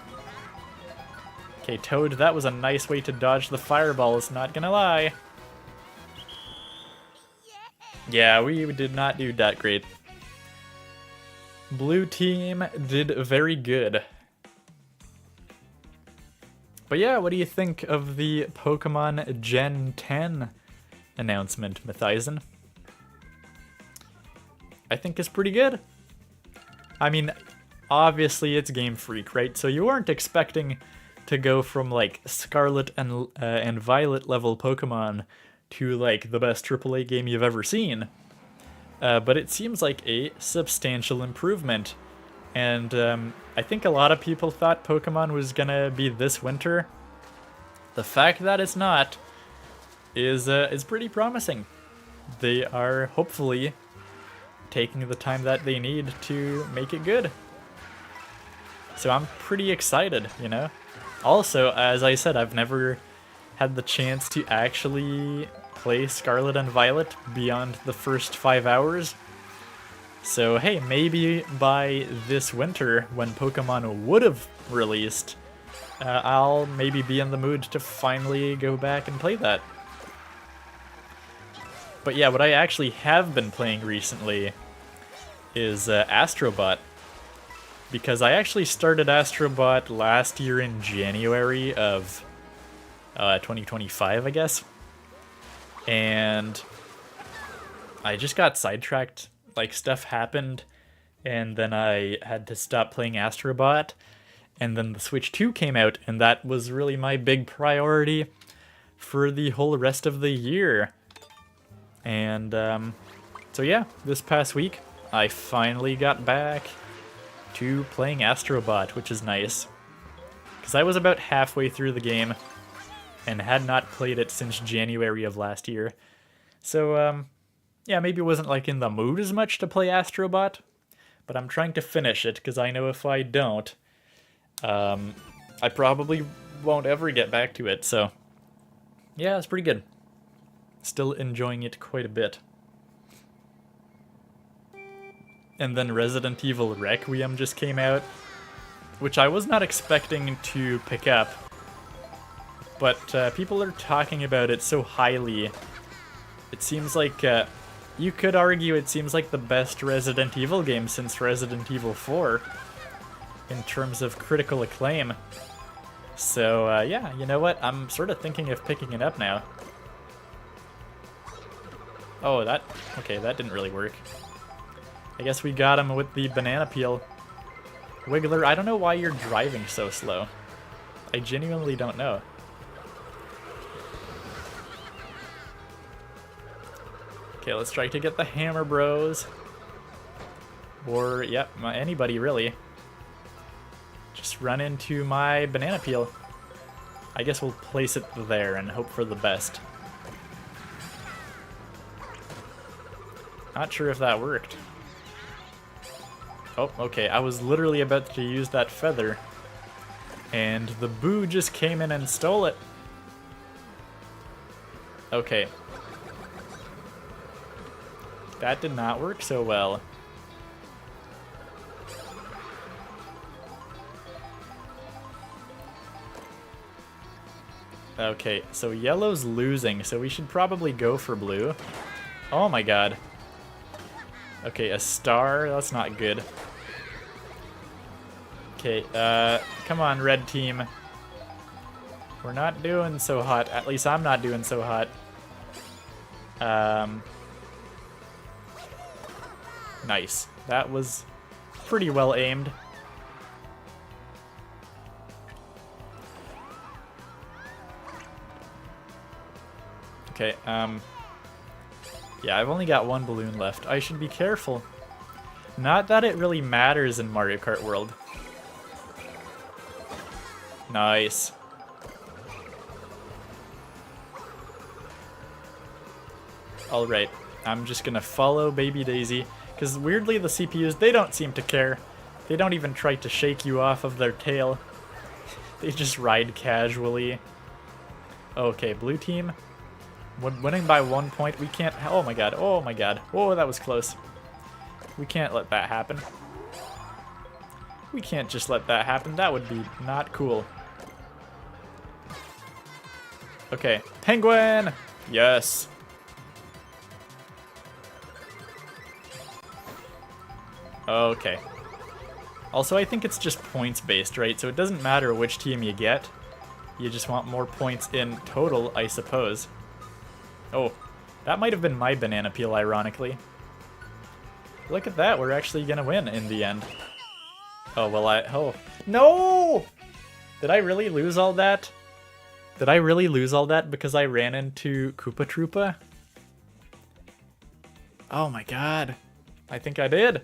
Okay, Toad, that was a nice way to dodge the fireballs, not gonna lie. Yeah, we did not do that great. Blue team did very good. But yeah, what do you think of the Pokemon Gen 10 announcement, Mathizen? I think it's pretty good. I mean, obviously it's Game Freak, right? So you weren't expecting to go from, like, Scarlet and Violet level Pokemon to, like, the best AAA game you've ever seen. But it seems like a substantial improvement. And I think a lot of people thought Pokemon was gonna be this winter. The fact that it's not is pretty promising. They are hopefully taking the time that they need to make it good. So I'm pretty excited, you know? Also, as I said, I've never had the chance to actually play Scarlet and Violet beyond the first 5 hours. So hey, maybe by this winter, when Pokemon would have released, I'll maybe be in the mood to finally go back and play that. But yeah, what I actually have been playing recently is Astrobot. Because I actually started Astrobot last year in January of 2025, I guess. And I just got sidetracked. Like, stuff happened, and then I had to stop playing Astrobot. And then the Switch 2 came out, and that was really my big priority for the whole rest of the year. And so yeah, this past week, I finally got back to playing Astrobot, which is nice. Because I was about halfway through the game and had not played it since January of last year. So, yeah, maybe wasn't like in the mood as much to play Astrobot, but I'm trying to finish it because I know if I don't, I probably won't ever get back to it. So, yeah, it's pretty good. Still enjoying it quite a bit. And then Resident Evil Requiem just came out, which I was not expecting to pick up, but people are talking about it so highly. It seems like, you could argue it seems like the best Resident Evil game since Resident Evil 4, in terms of critical acclaim. So, yeah, you know what? I'm sort of thinking of picking it up now. Oh, okay, that didn't really work. I guess we got him with the banana peel. Wiggler, I don't know why you're driving so slow. I genuinely don't know. Okay, let's try to get the Hammer Bros. Or, yep, anybody really. Just run into my banana peel. I guess we'll place it there and hope for the best. Not sure if that worked. Oh, okay, I was literally about to use that feather, and the boo just came in and stole it. Okay. That did not work so well. Okay, so yellow's losing, so we should probably go for blue. Oh my god. Okay, a star, that's not good. Okay, come on, red team. We're not doing so hot. At least I'm not doing so hot. Nice. That was pretty well aimed. Okay, yeah, I've only got one balloon left. I should be careful. Not that it really matters in Mario Kart World. Nice. Alright, I'm just gonna follow Baby Daisy, because weirdly the CPUs, they don't seem to care. They don't even try to shake you off of their tail. They just ride casually. Okay, blue team. Winning by 1 point, we can't... Oh my god, oh my god. Oh, that was close. We can't let that happen. We can't just let that happen. That would be not cool. Okay, penguin! Yes. Okay. Also, I think it's just points based, right? So it doesn't matter which team you get. You just want more points in total, I suppose. Oh, that might have been my banana peel, ironically. Look at that, we're actually gonna win in the end. Oh, well oh. No! Did I really lose all that? Did I really lose all that because I ran into Koopa Troopa? Oh my god. I think I did.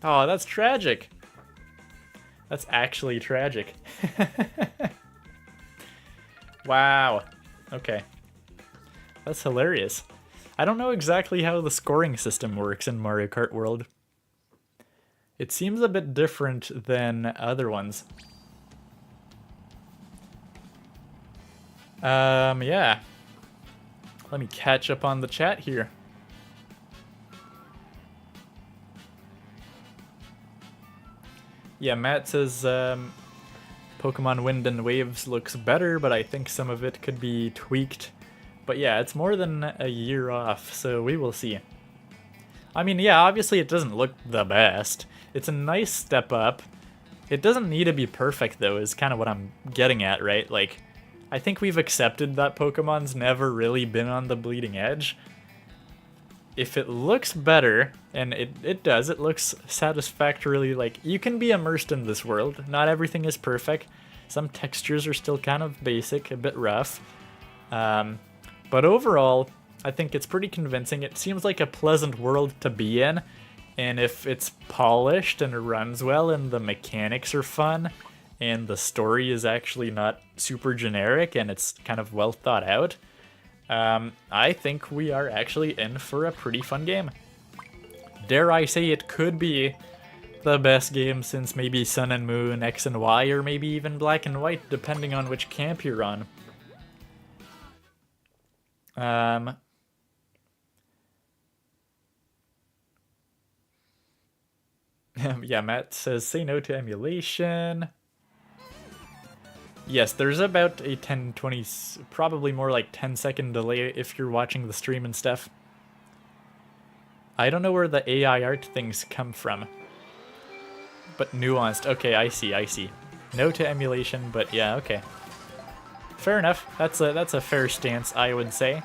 Oh, that's tragic. That's actually tragic. Wow. Okay. That's hilarious. I don't know exactly how the scoring system works in Mario Kart World. It seems a bit different than other ones. Yeah. Let me catch up on the chat here. Yeah, Matt says Pokemon Wind and Waves looks better, but I think some of it could be tweaked. But yeah, it's more than a year off, so we will see. I mean, yeah, obviously it doesn't look the best. It's a nice step up. It doesn't need to be perfect, though, is kind of what I'm getting at, right? Like, I think we've accepted that Pokemon's never really been on the bleeding edge. If it looks better, and it does, it looks satisfactorily, like, you can be immersed in this world. Not everything is perfect. Some textures are still kind of basic, a bit rough. But overall, I think it's pretty convincing. It seems like a pleasant world to be in, and if it's polished and it runs well and the mechanics are fun and the story is actually not super generic and it's kind of well thought out, I think we are actually in for a pretty fun game. Dare I say it could be the best game since maybe Sun and Moon, X and Y, or maybe even Black and White, depending on which camp you're on. Yeah, Matt says, say no to emulation. Yes, there's about a 10, 20, probably more like 10-second delay if you're watching the stream and stuff. I don't know where the AI art things come from. But nuanced. Okay, I see. No to emulation, but yeah, okay. Fair enough. That's a fair stance, I would say.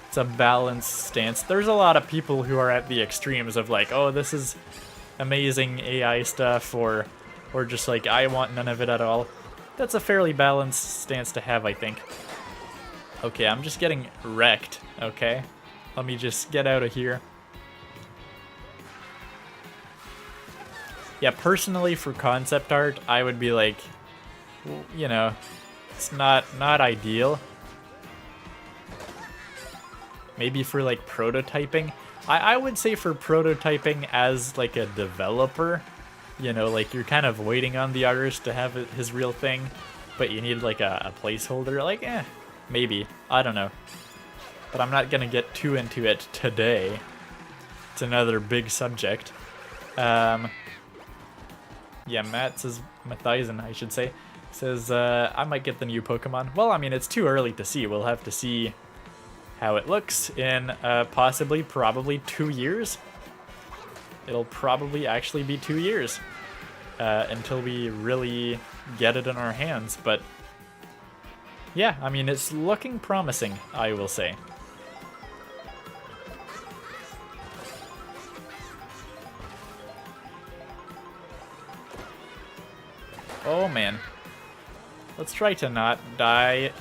It's a balanced stance. There's a lot of people who are at the extremes of like, oh, this is amazing AI stuff, or just like, I want none of it at all. That's a fairly balanced stance to have, I think. Okay, I'm just getting wrecked, okay? Let me just get out of here. Yeah, personally, for concept art, I would be like, you know, it's not ideal. Maybe for like prototyping. I would say for prototyping as like a developer, you know, like you're kind of waiting on the artist to have his real thing, but you need like a placeholder, like, maybe. I don't know. But I'm not gonna get too into it today. It's another big subject. Yeah, Matt says, Mathizen, I should say, says, I might get the new Pokemon. Well, I mean, it's too early to see. We'll have to see how it looks in probably 2 years. It'll probably actually be 2 years until we really get it in our hands. But yeah, I mean, it's looking promising, I will say. Oh man. Let's try to not die.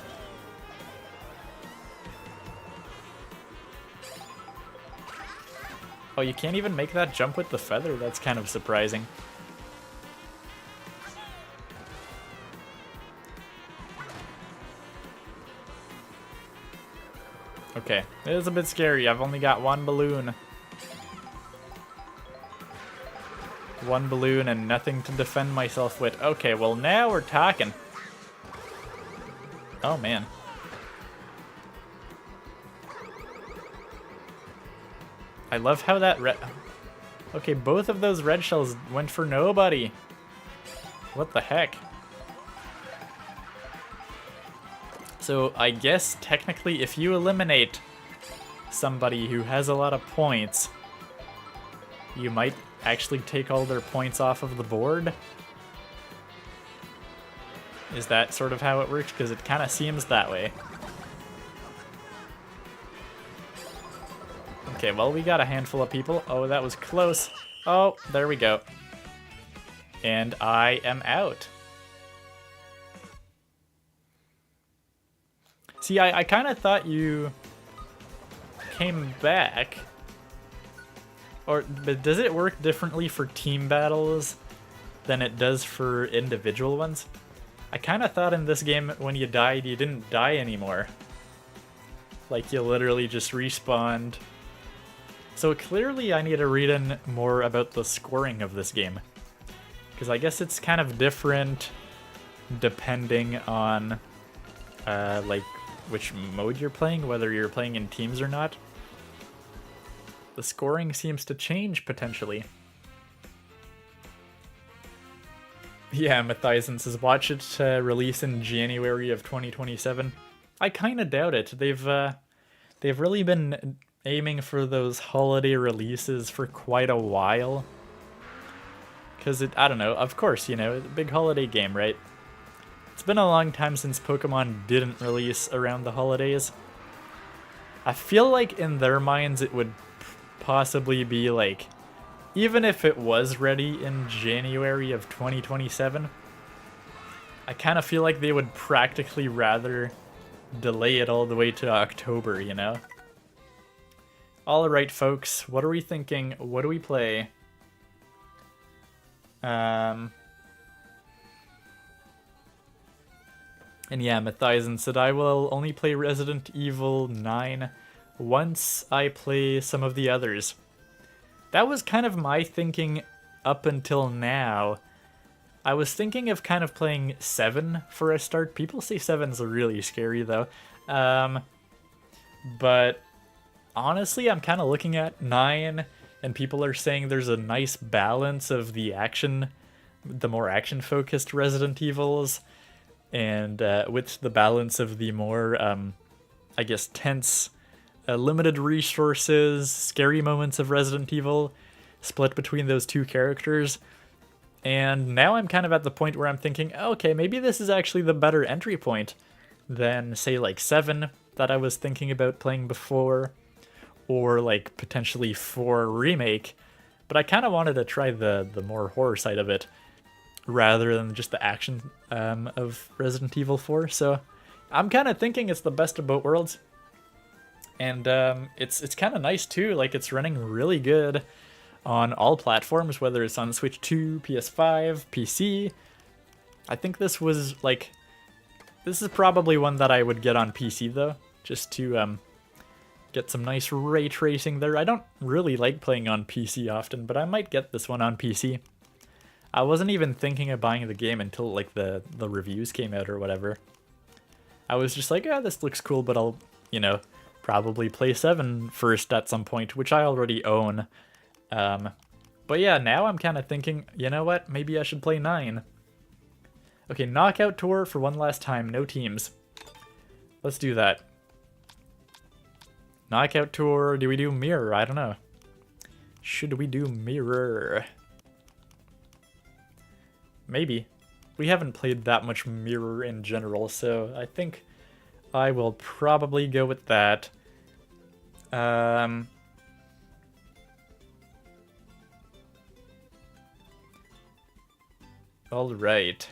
Oh, you can't even make that jump with the feather? That's kind of surprising. Okay, it is a bit scary. I've only got one balloon. One balloon and nothing to defend myself with. Okay, well now we're talking. Oh man. I love how that red... Okay, both of those red shells went for nobody. What the heck? So I guess technically if you eliminate somebody who has a lot of points, you might actually take all their points off of the board? Is that sort of how it works? Because it kind of seems that way. Okay, well, we got a handful of people. Oh, that was close. Oh, there we go. And I am out. See, I kind of thought you came back. But does it work differently for team battles than it does for individual ones? I kind of thought in this game when you died, you didn't die anymore. Like you literally just respawned. So clearly I need to read in more about the scoring of this game. Because I guess it's kind of different depending on like which mode you're playing, whether you're playing in teams or not. The scoring seems to change potentially. Yeah, Matthiasen says watch it release in January of 2027. I kind of doubt it. They've really been aiming for those holiday releases for quite a while. Cause I don't know. Of course, you know, big holiday game, right? It's been a long time since Pokemon didn't release around the holidays. I feel like in their minds it would possibly be like, even if it was ready in January of 2027, I kind of feel like they would practically rather delay it all the way to October, you know? Alright, folks, what are we thinking? What do we play? And yeah, Matthiasen said, I will only play Resident Evil 9 once I play some of the others. That was kind of my thinking up until now. I was thinking of kind of playing 7 for a start. People say 7's really scary though. But honestly, I'm kind of looking at 9, and people are saying there's a nice balance of the action, the more action-focused Resident Evils, and with the balance of the more, I guess, tense, limited resources, scary moments of Resident Evil, split between those two characters. And now I'm kind of at the point where I'm thinking, okay, maybe this is actually the better entry point than, say, like 7 that I was thinking about playing before, or like potentially 4 Remake. But I kind of wanted to try the more horror side of it rather than just the action of Resident Evil 4. So I'm kind of thinking it's the best of both worlds. And it's kind of nice too, like it's running really good on all platforms, whether it's on Switch 2, PS5, PC. I think this is probably one that I would get on PC though, just to get some nice ray tracing there. I don't really like playing on PC often, but I might get this one on PC. I wasn't even thinking of buying the game until like the reviews came out or whatever. I was just like, oh, this looks cool, but I'll, you know, probably play 7 first at some point, which I already own. But yeah, now I'm kind of thinking, you know what, maybe I should play 9. Okay, Knockout Tour for one last time, no teams. Let's do that. Knockout Tour, do we do Mirror? I don't know. Should we do Mirror? Maybe. We haven't played that much Mirror in general, so I think I will probably go with that. All right.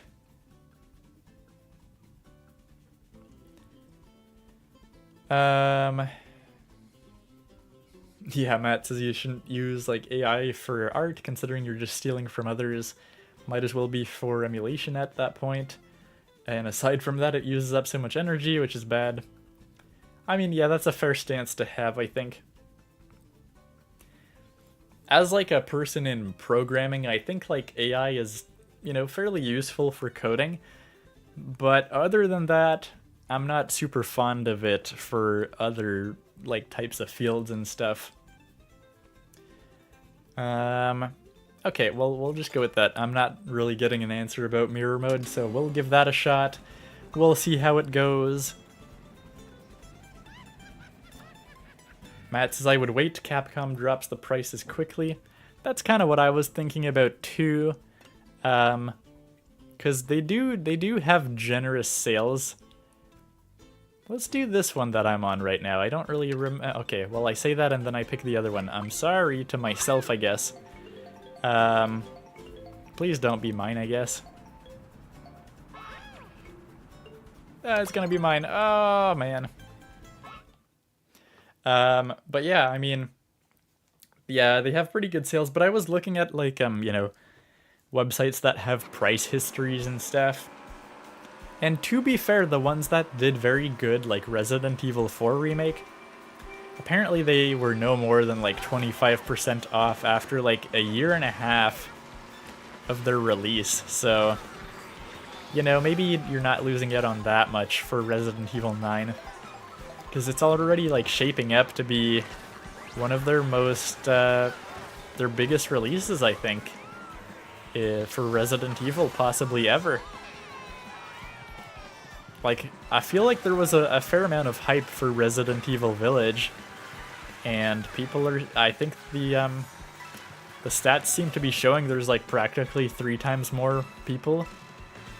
Yeah, Matt says you shouldn't use like AI for art, considering you're just stealing from others. Might as well be for emulation at that point. And aside from that, it uses up so much energy, which is bad. I mean, yeah, that's a fair stance to have, I think. As like a person in programming, I think like AI is, you know, fairly useful for coding. But other than that, I'm not super fond of it for other like types of fields and stuff. Okay, well, we'll just go with that. I'm not really getting an answer about mirror mode, so we'll give that a shot. We'll see how it goes. Matt says I would wait. Capcom drops the prices quickly. That's kind of what I was thinking about too. Because they do have generous sales. Let's do this one that I'm on right now. I don't really okay, well, I say that and then I pick the other one. I'm sorry to myself, I guess. Please don't be mine, I guess. It's gonna be mine. Oh, man. But yeah, I mean, yeah, they have pretty good sales, but I was looking at, like, you know, websites that have price histories and stuff. And to be fair, the ones that did very good, like Resident Evil 4 Remake, apparently they were no more than like 25% off after like a year and a half of their release. So, you know, maybe you're not losing out on that much for Resident Evil 9. Because it's already like shaping up to be one of their most, their biggest releases, I think, for Resident Evil, possibly ever. Like, I feel like there was a fair amount of hype for Resident Evil Village, and people are, I think the stats seem to be showing there's like practically 3 times more people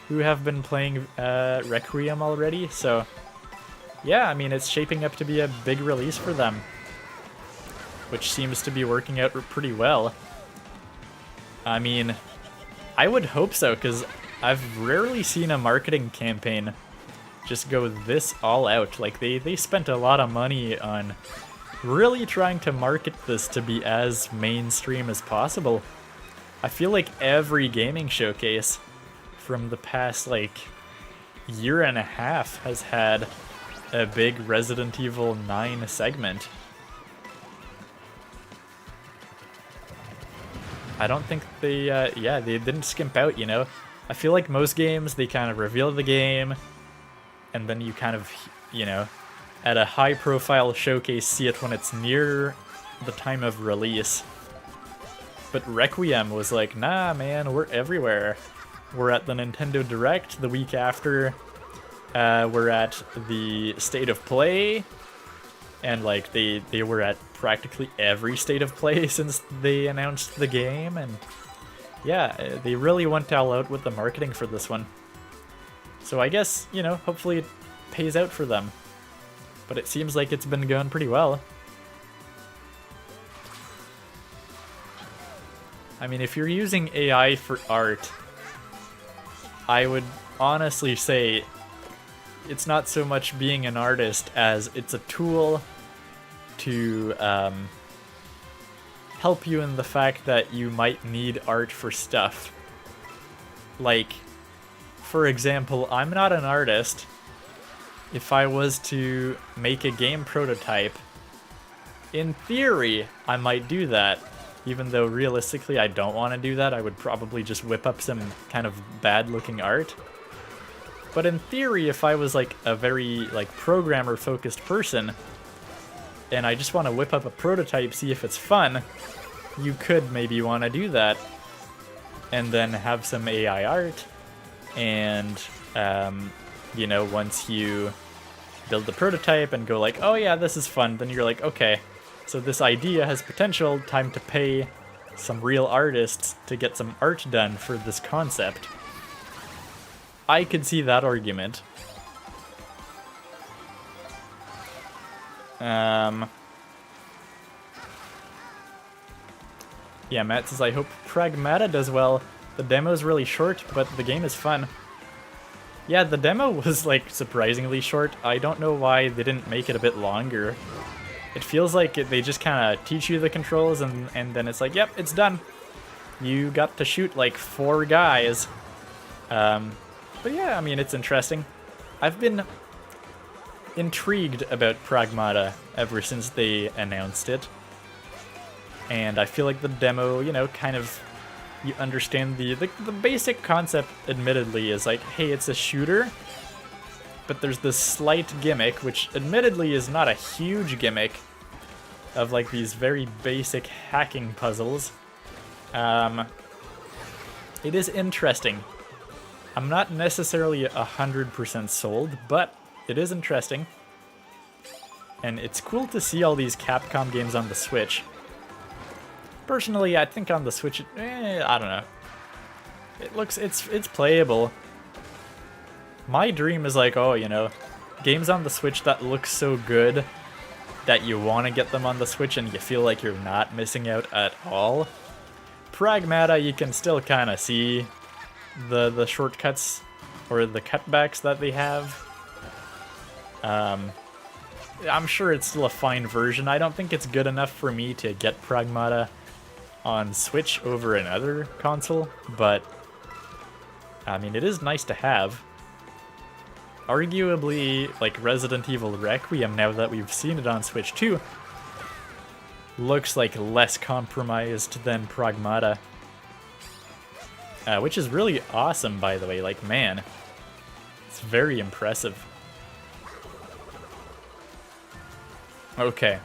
who have been playing Requiem already, so yeah, I mean, it's shaping up to be a big release for them, which seems to be working out pretty well. I mean, I would hope so, because I've rarely seen a marketing campaign just go this all out. Like, they spent a lot of money on really trying to market this to be as mainstream as possible. I feel like every gaming showcase from the past, like, year and a half has had a big Resident Evil 9 segment. I don't think they, yeah, they didn't skimp out, you know? I feel like most games, they kind of reveal the game, and then you kind of, you know, at a high-profile showcase, see it when it's near the time of release. But Requiem was like, nah, man, we're everywhere. We're at the Nintendo Direct the week after. We're at the State of Play, and like they were at practically every State of Play since they announced the game, and yeah, they really went all out with the marketing for this one. So I guess, you know, hopefully it pays out for them. But it seems like it's been going pretty well. I mean, if you're using AI for art, I would honestly say it's not so much being an artist as it's a tool to help you in the fact that you might need art for stuff. Like, for example, I'm not an artist. If I was to make a game prototype, in theory, I might do that. Even though realistically I don't want to do that, I would probably just whip up some kind of bad-looking art. But in theory, if I was like a very like programmer-focused person, and I just want to whip up a prototype, see if it's fun, you could maybe want to do that, and then have some AI art, and you know, once you build the prototype and go like, oh yeah, this is fun, then you're like, okay, so this idea has potential, time to pay some real artists to get some art done for this concept. I could see that argument. Yeah, Matt says, I hope Pragmata does well. The demo is really short, but the game is fun. Yeah, the demo was like surprisingly short. I don't know why they didn't make it a bit longer. It feels like they just kind of teach you the controls and then it's like, yep, it's done. You got to shoot like 4 guys. But yeah, I mean, it's interesting. I've been intrigued about Pragmata ever since they announced it. And I feel like the demo, you know, kind of, you understand the basic concept, admittedly, is like, hey, it's a shooter, but there's this slight gimmick, which admittedly is not a huge gimmick, of like these very basic hacking puzzles. It is interesting. I'm not necessarily 100% sold, but it is interesting. And it's cool to see all these Capcom games on the Switch. Personally, I think on the Switch, I don't know. It looks, it's playable. My dream is like, oh, you know, games on the Switch that look so good that you want to get them on the Switch and you feel like you're not missing out at all. Pragmata, you can still kind of see the shortcuts or the cutbacks that they have. I'm sure it's still a fine version. I don't think it's good enough for me to get Pragmata on Switch over another console, but I mean, it is nice to have. Arguably, like Resident Evil Requiem, now that we've seen it on Switch too, looks like less compromised than Pragmata. Which is really awesome, by the way. Like, man, it's very impressive. Okay.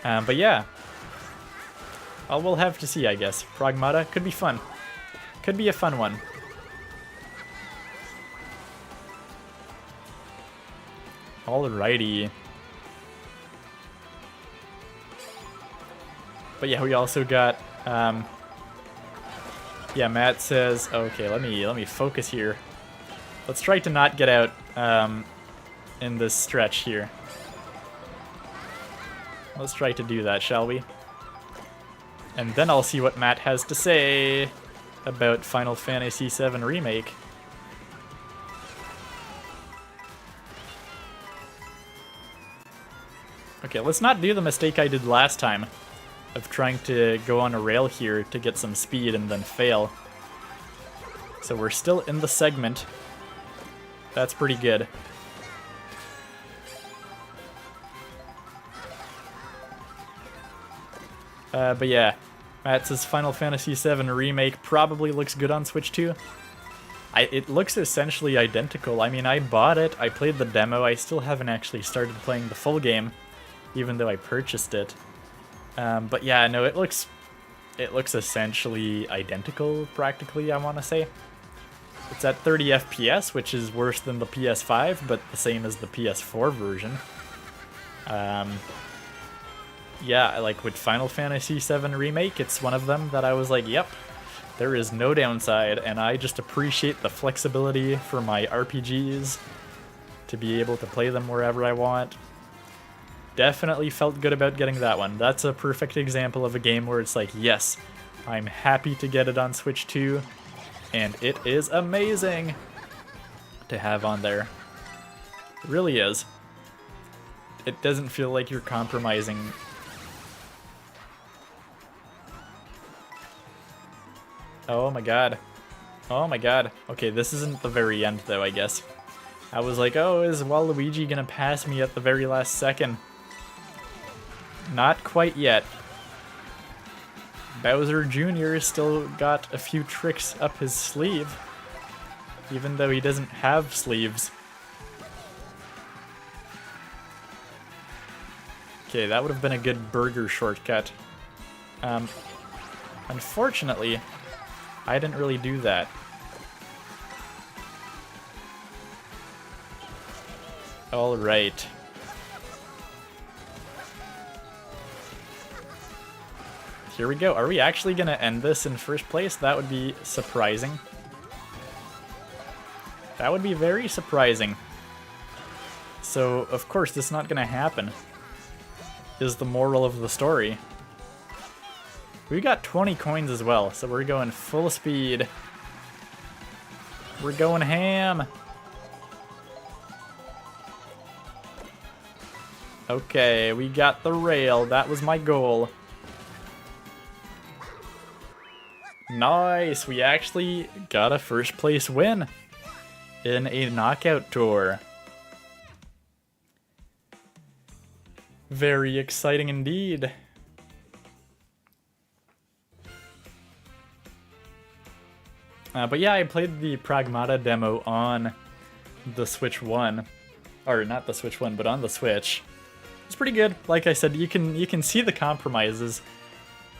But yeah. We'll have to see, I guess. Pragmata could be fun. Could be a fun one. Alrighty. But yeah, we also got, yeah, Matt says, okay, let me focus here. Let's try to not get out, in this stretch here. Let's try to do that, shall we? And then I'll see what Matt has to say about Final Fantasy VII Remake. Okay, let's not do the mistake I did last time of trying to go on a rail here to get some speed and then fail. So we're still in the segment. That's pretty good. But yeah, Matt says Final Fantasy VII Remake probably looks good on Switch too. It looks essentially identical. I mean, I bought it, I played the demo, I still haven't actually started playing the full game, even though I purchased it. But yeah, no, it looks essentially identical, practically, I want to say. It's at 30 FPS, which is worse than the PS5, but the same as the PS4 version. Yeah, like with Final Fantasy VII Remake, it's one of them that I was like, yep, there is no downside, and I just appreciate the flexibility for my RPGs to be able to play them wherever I want. Definitely felt good about getting that one. That's a perfect example of a game where it's like, yes, I'm happy to get it on Switch 2, and it is amazing to have on there. It really is. It doesn't feel like you're compromising. Oh my god. Oh my god. Okay, this isn't the very end though, I guess. I was like, oh, is Waluigi gonna pass me at the very last second? Not quite yet. Bowser Jr. still got a few tricks up his sleeve, even though he doesn't have sleeves. Okay, that would have been a good burger shortcut. Unfortunately, I didn't really do that. Alright. Here we go. Are we actually gonna end this in first place? That would be surprising. That would be very surprising. So, of course, this is not gonna happen, is the moral of the story. We got 20 coins as well, so we're going full speed. We're going ham. Okay, we got the rail. That was my goal. Nice, we actually got a first place win in a knockout tour. Very exciting indeed. But yeah, I played the Pragmata demo on the Switch 1. Or not the Switch 1, but on the Switch. It's pretty good. Like I said, you can see the compromises.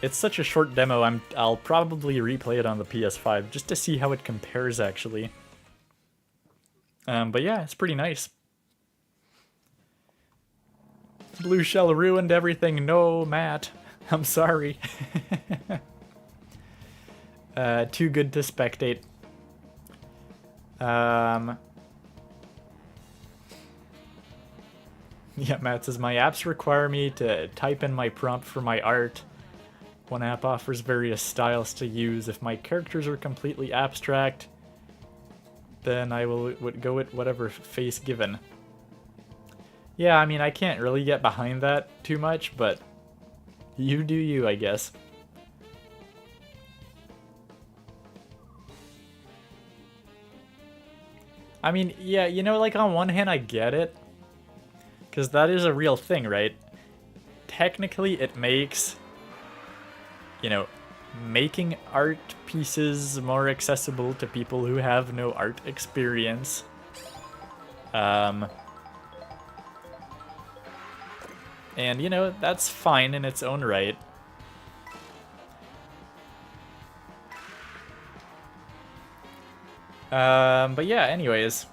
It's such a short demo, I'll probably replay it on the PS5 just to see how it compares actually. But yeah, it's pretty nice. Blue Shell ruined everything. No, Matt. I'm sorry. Too good to spectate. Yeah, Matt says, my apps require me to type in my prompt for my art. One app offers various styles to use. If my characters are completely abstract, then I would go with whatever face given. Yeah, I mean, I can't really get behind that too much, but you do you, I guess. I mean, yeah, you know, like on one hand I get it, because that is a real thing, right? Technically it makes, you know, making art pieces more accessible to people who have no art experience. And, you know, that's fine in its own right. But yeah, anyways.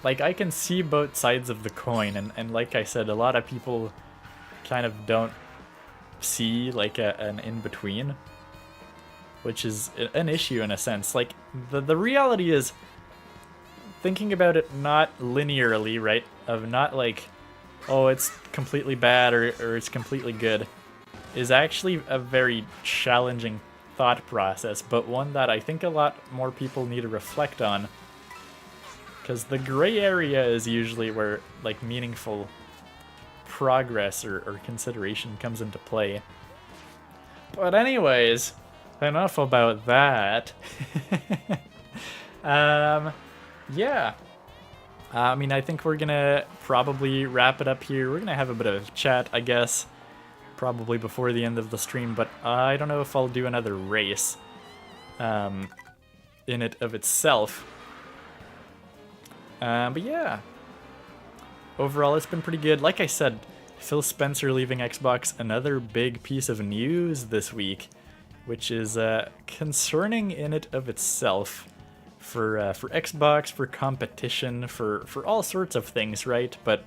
Like, I can see both sides of the coin, and like I said, a lot of people kind of don't see, like, an in-between, which is an issue in a sense. Like, the reality is, thinking about it not linearly, right, of not like, oh, it's completely bad or it's completely good, is actually a very challenging thought process, but one that I think a lot more people need to reflect on. Because the gray area is usually where, like, meaningful progress or consideration comes into play. But anyways, enough about that. Yeah. I mean, I think we're gonna probably wrap it up here. We're gonna have a bit of a chat, I guess, probably before the end of the stream, but I don't know if I'll do another race in it of itself. But yeah, overall it's been pretty good. Like I said, Phil Spencer leaving Xbox, another big piece of news this week, which is concerning in it of itself for Xbox, for competition, for all sorts of things, right? But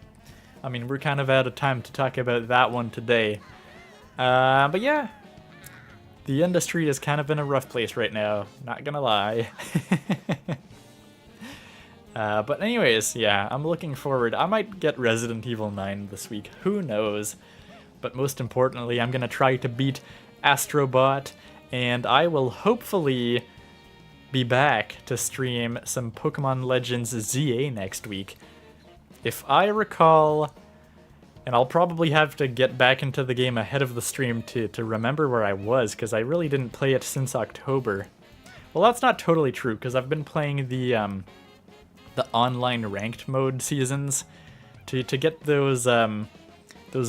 I mean, we're kind of out of time to talk about that one today. But yeah, the industry is kind of in a rough place right now, not gonna lie. But anyways, yeah, I'm looking forward. I might get Resident Evil 9 this week, who knows? But most importantly, I'm gonna try to beat Astrobot, and I will hopefully be back to stream some Pokemon Legends ZA next week. If I recall, and I'll probably have to get back into the game ahead of the stream to remember where I was, because I really didn't play it since October. Well, that's not totally true, because I've been playing the online ranked mode seasons to get those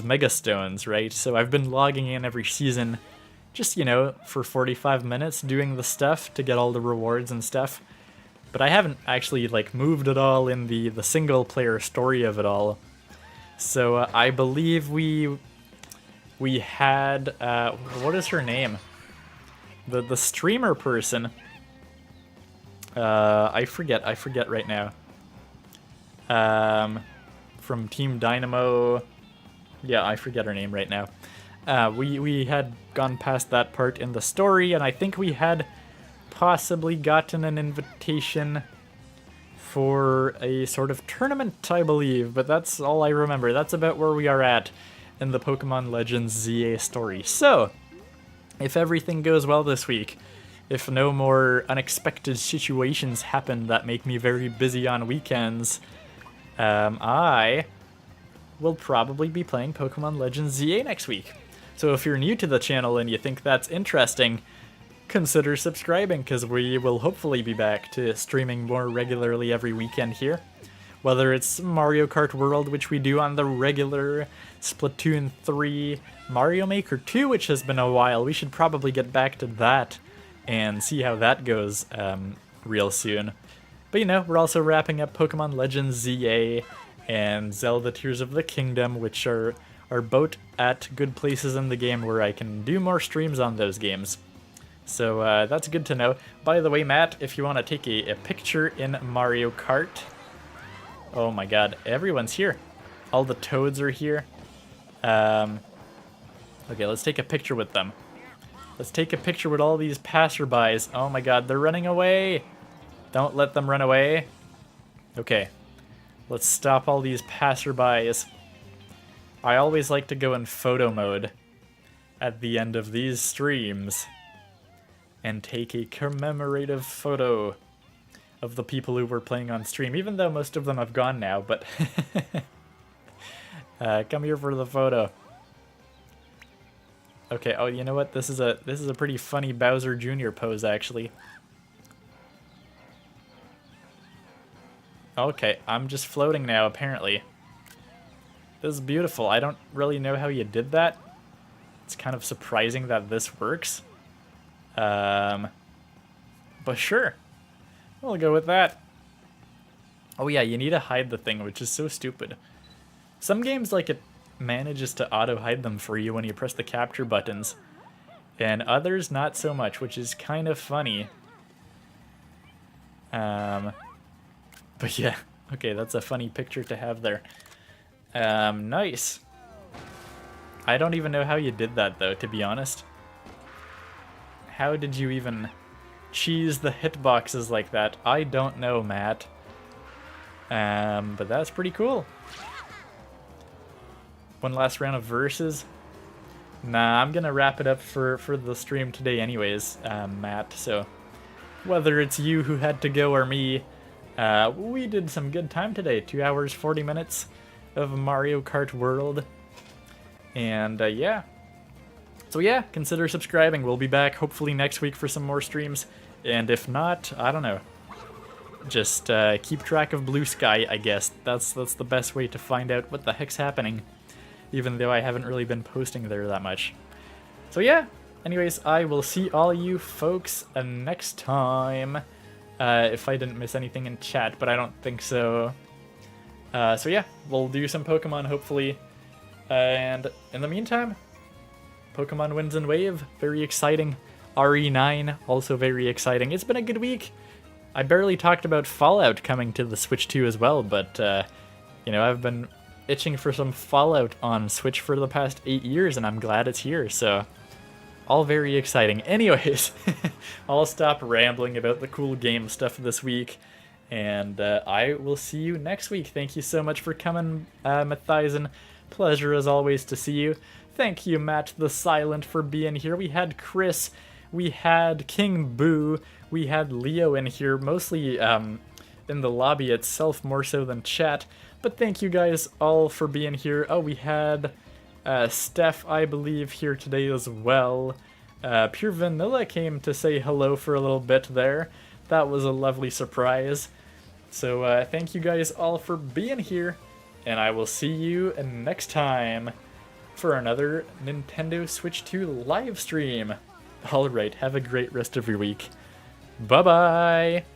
Mega Stones, right? So I've been logging in every season, just, you know, for 45 minutes doing the stuff to get all the rewards and stuff. But I haven't actually, like, moved at all in the single player story of it all. So I believe we had what is her name? The streamer person. I forget right now. From Team Dynamo. Yeah, I forget her name right now. We had gone past that part in the story, and I think we had possibly gotten an invitation for a sort of tournament, I believe, but that's all I remember. That's about where we are at in the Pokemon Legends ZA story. So, if everything goes well this week, if no more unexpected situations happen that make me very busy on weekends, I will probably be playing Pokemon Legends ZA next week. So if you're new to the channel and you think that's interesting, consider subscribing, because we will hopefully be back to streaming more regularly every weekend here. Whether it's Mario Kart World, which we do on the regular, Splatoon 3, Mario Maker 2, which has been a while. We should probably get back to that and see how that goes real soon. But you know, we're also wrapping up Pokemon Legends ZA and Zelda Tears of the Kingdom, which are both at good places in the game where I can do more streams on those games. So that's good to know. By the way, Matt, if you want to take a picture in Mario Kart... Oh my god, everyone's here. All the toads are here. Okay, let's take a picture with them. Let's take a picture with all these passerbys. Oh my god, they're running away. Don't let them run away. Okay, let's stop all these passerbys. I always like to go in photo mode at the end of these streams and take a commemorative photo of the people who were playing on stream, even though most of them have gone now, but come here for the photo. Okay, oh, you know what? This is a pretty funny Bowser Jr. pose, actually. Okay, I'm just floating now, apparently. This is beautiful. I don't really know how you did that. It's kind of surprising that this works. But sure. We'll go with that. Oh yeah, you need to hide the thing, which is so stupid. Some games, like, manages to auto-hide them for you when you press the capture buttons. And others not so much, which is kind of funny. But yeah, okay, that's a funny picture to have there. Nice. I don't even know how you did that, though, to be honest. How did you even cheese the hitboxes like that? I don't know, Matt. But that's pretty cool. One last round of verses. Nah, I'm gonna wrap it up for the stream today anyways, Matt. So whether it's you who had to go or me, we did some good time today. 2 hours, 40 minutes of Mario Kart World. And yeah. So yeah, consider subscribing. We'll be back hopefully next week for some more streams. And if not, I don't know. Just keep track of Blue Sky, I guess. That's the best way to find out what the heck's happening. Even though I haven't really been posting there that much. So yeah, anyways, I will see all you folks next time. If I didn't miss anything in chat, but I don't think so. So yeah, we'll do some Pokemon hopefully. And in the meantime, Pokemon Winds and Wave, very exciting. RE9, also very exciting. It's been a good week. I barely talked about Fallout coming to the Switch 2 as well, but you know, I've been itching for some Fallout on Switch for the past 8 years, and I'm glad it's here, so all very exciting. Anyways, I'll stop rambling about the cool game stuff this week, and I will see you next week. Thank you so much for coming, Mathizen. Pleasure as always to see you. Thank you, Matt the Silent, for being here. We had Chris, we had King Boo, we had Leo in here, mostly in the lobby itself more so than chat. But thank you guys all for being here. Oh, we had Steph, I believe, here today as well. Pure Vanilla came to say hello for a little bit there. That was a lovely surprise. So thank you guys all for being here. And I will see you next time for another Nintendo Switch 2 live stream. Alright, have a great rest of your week. Bye-bye!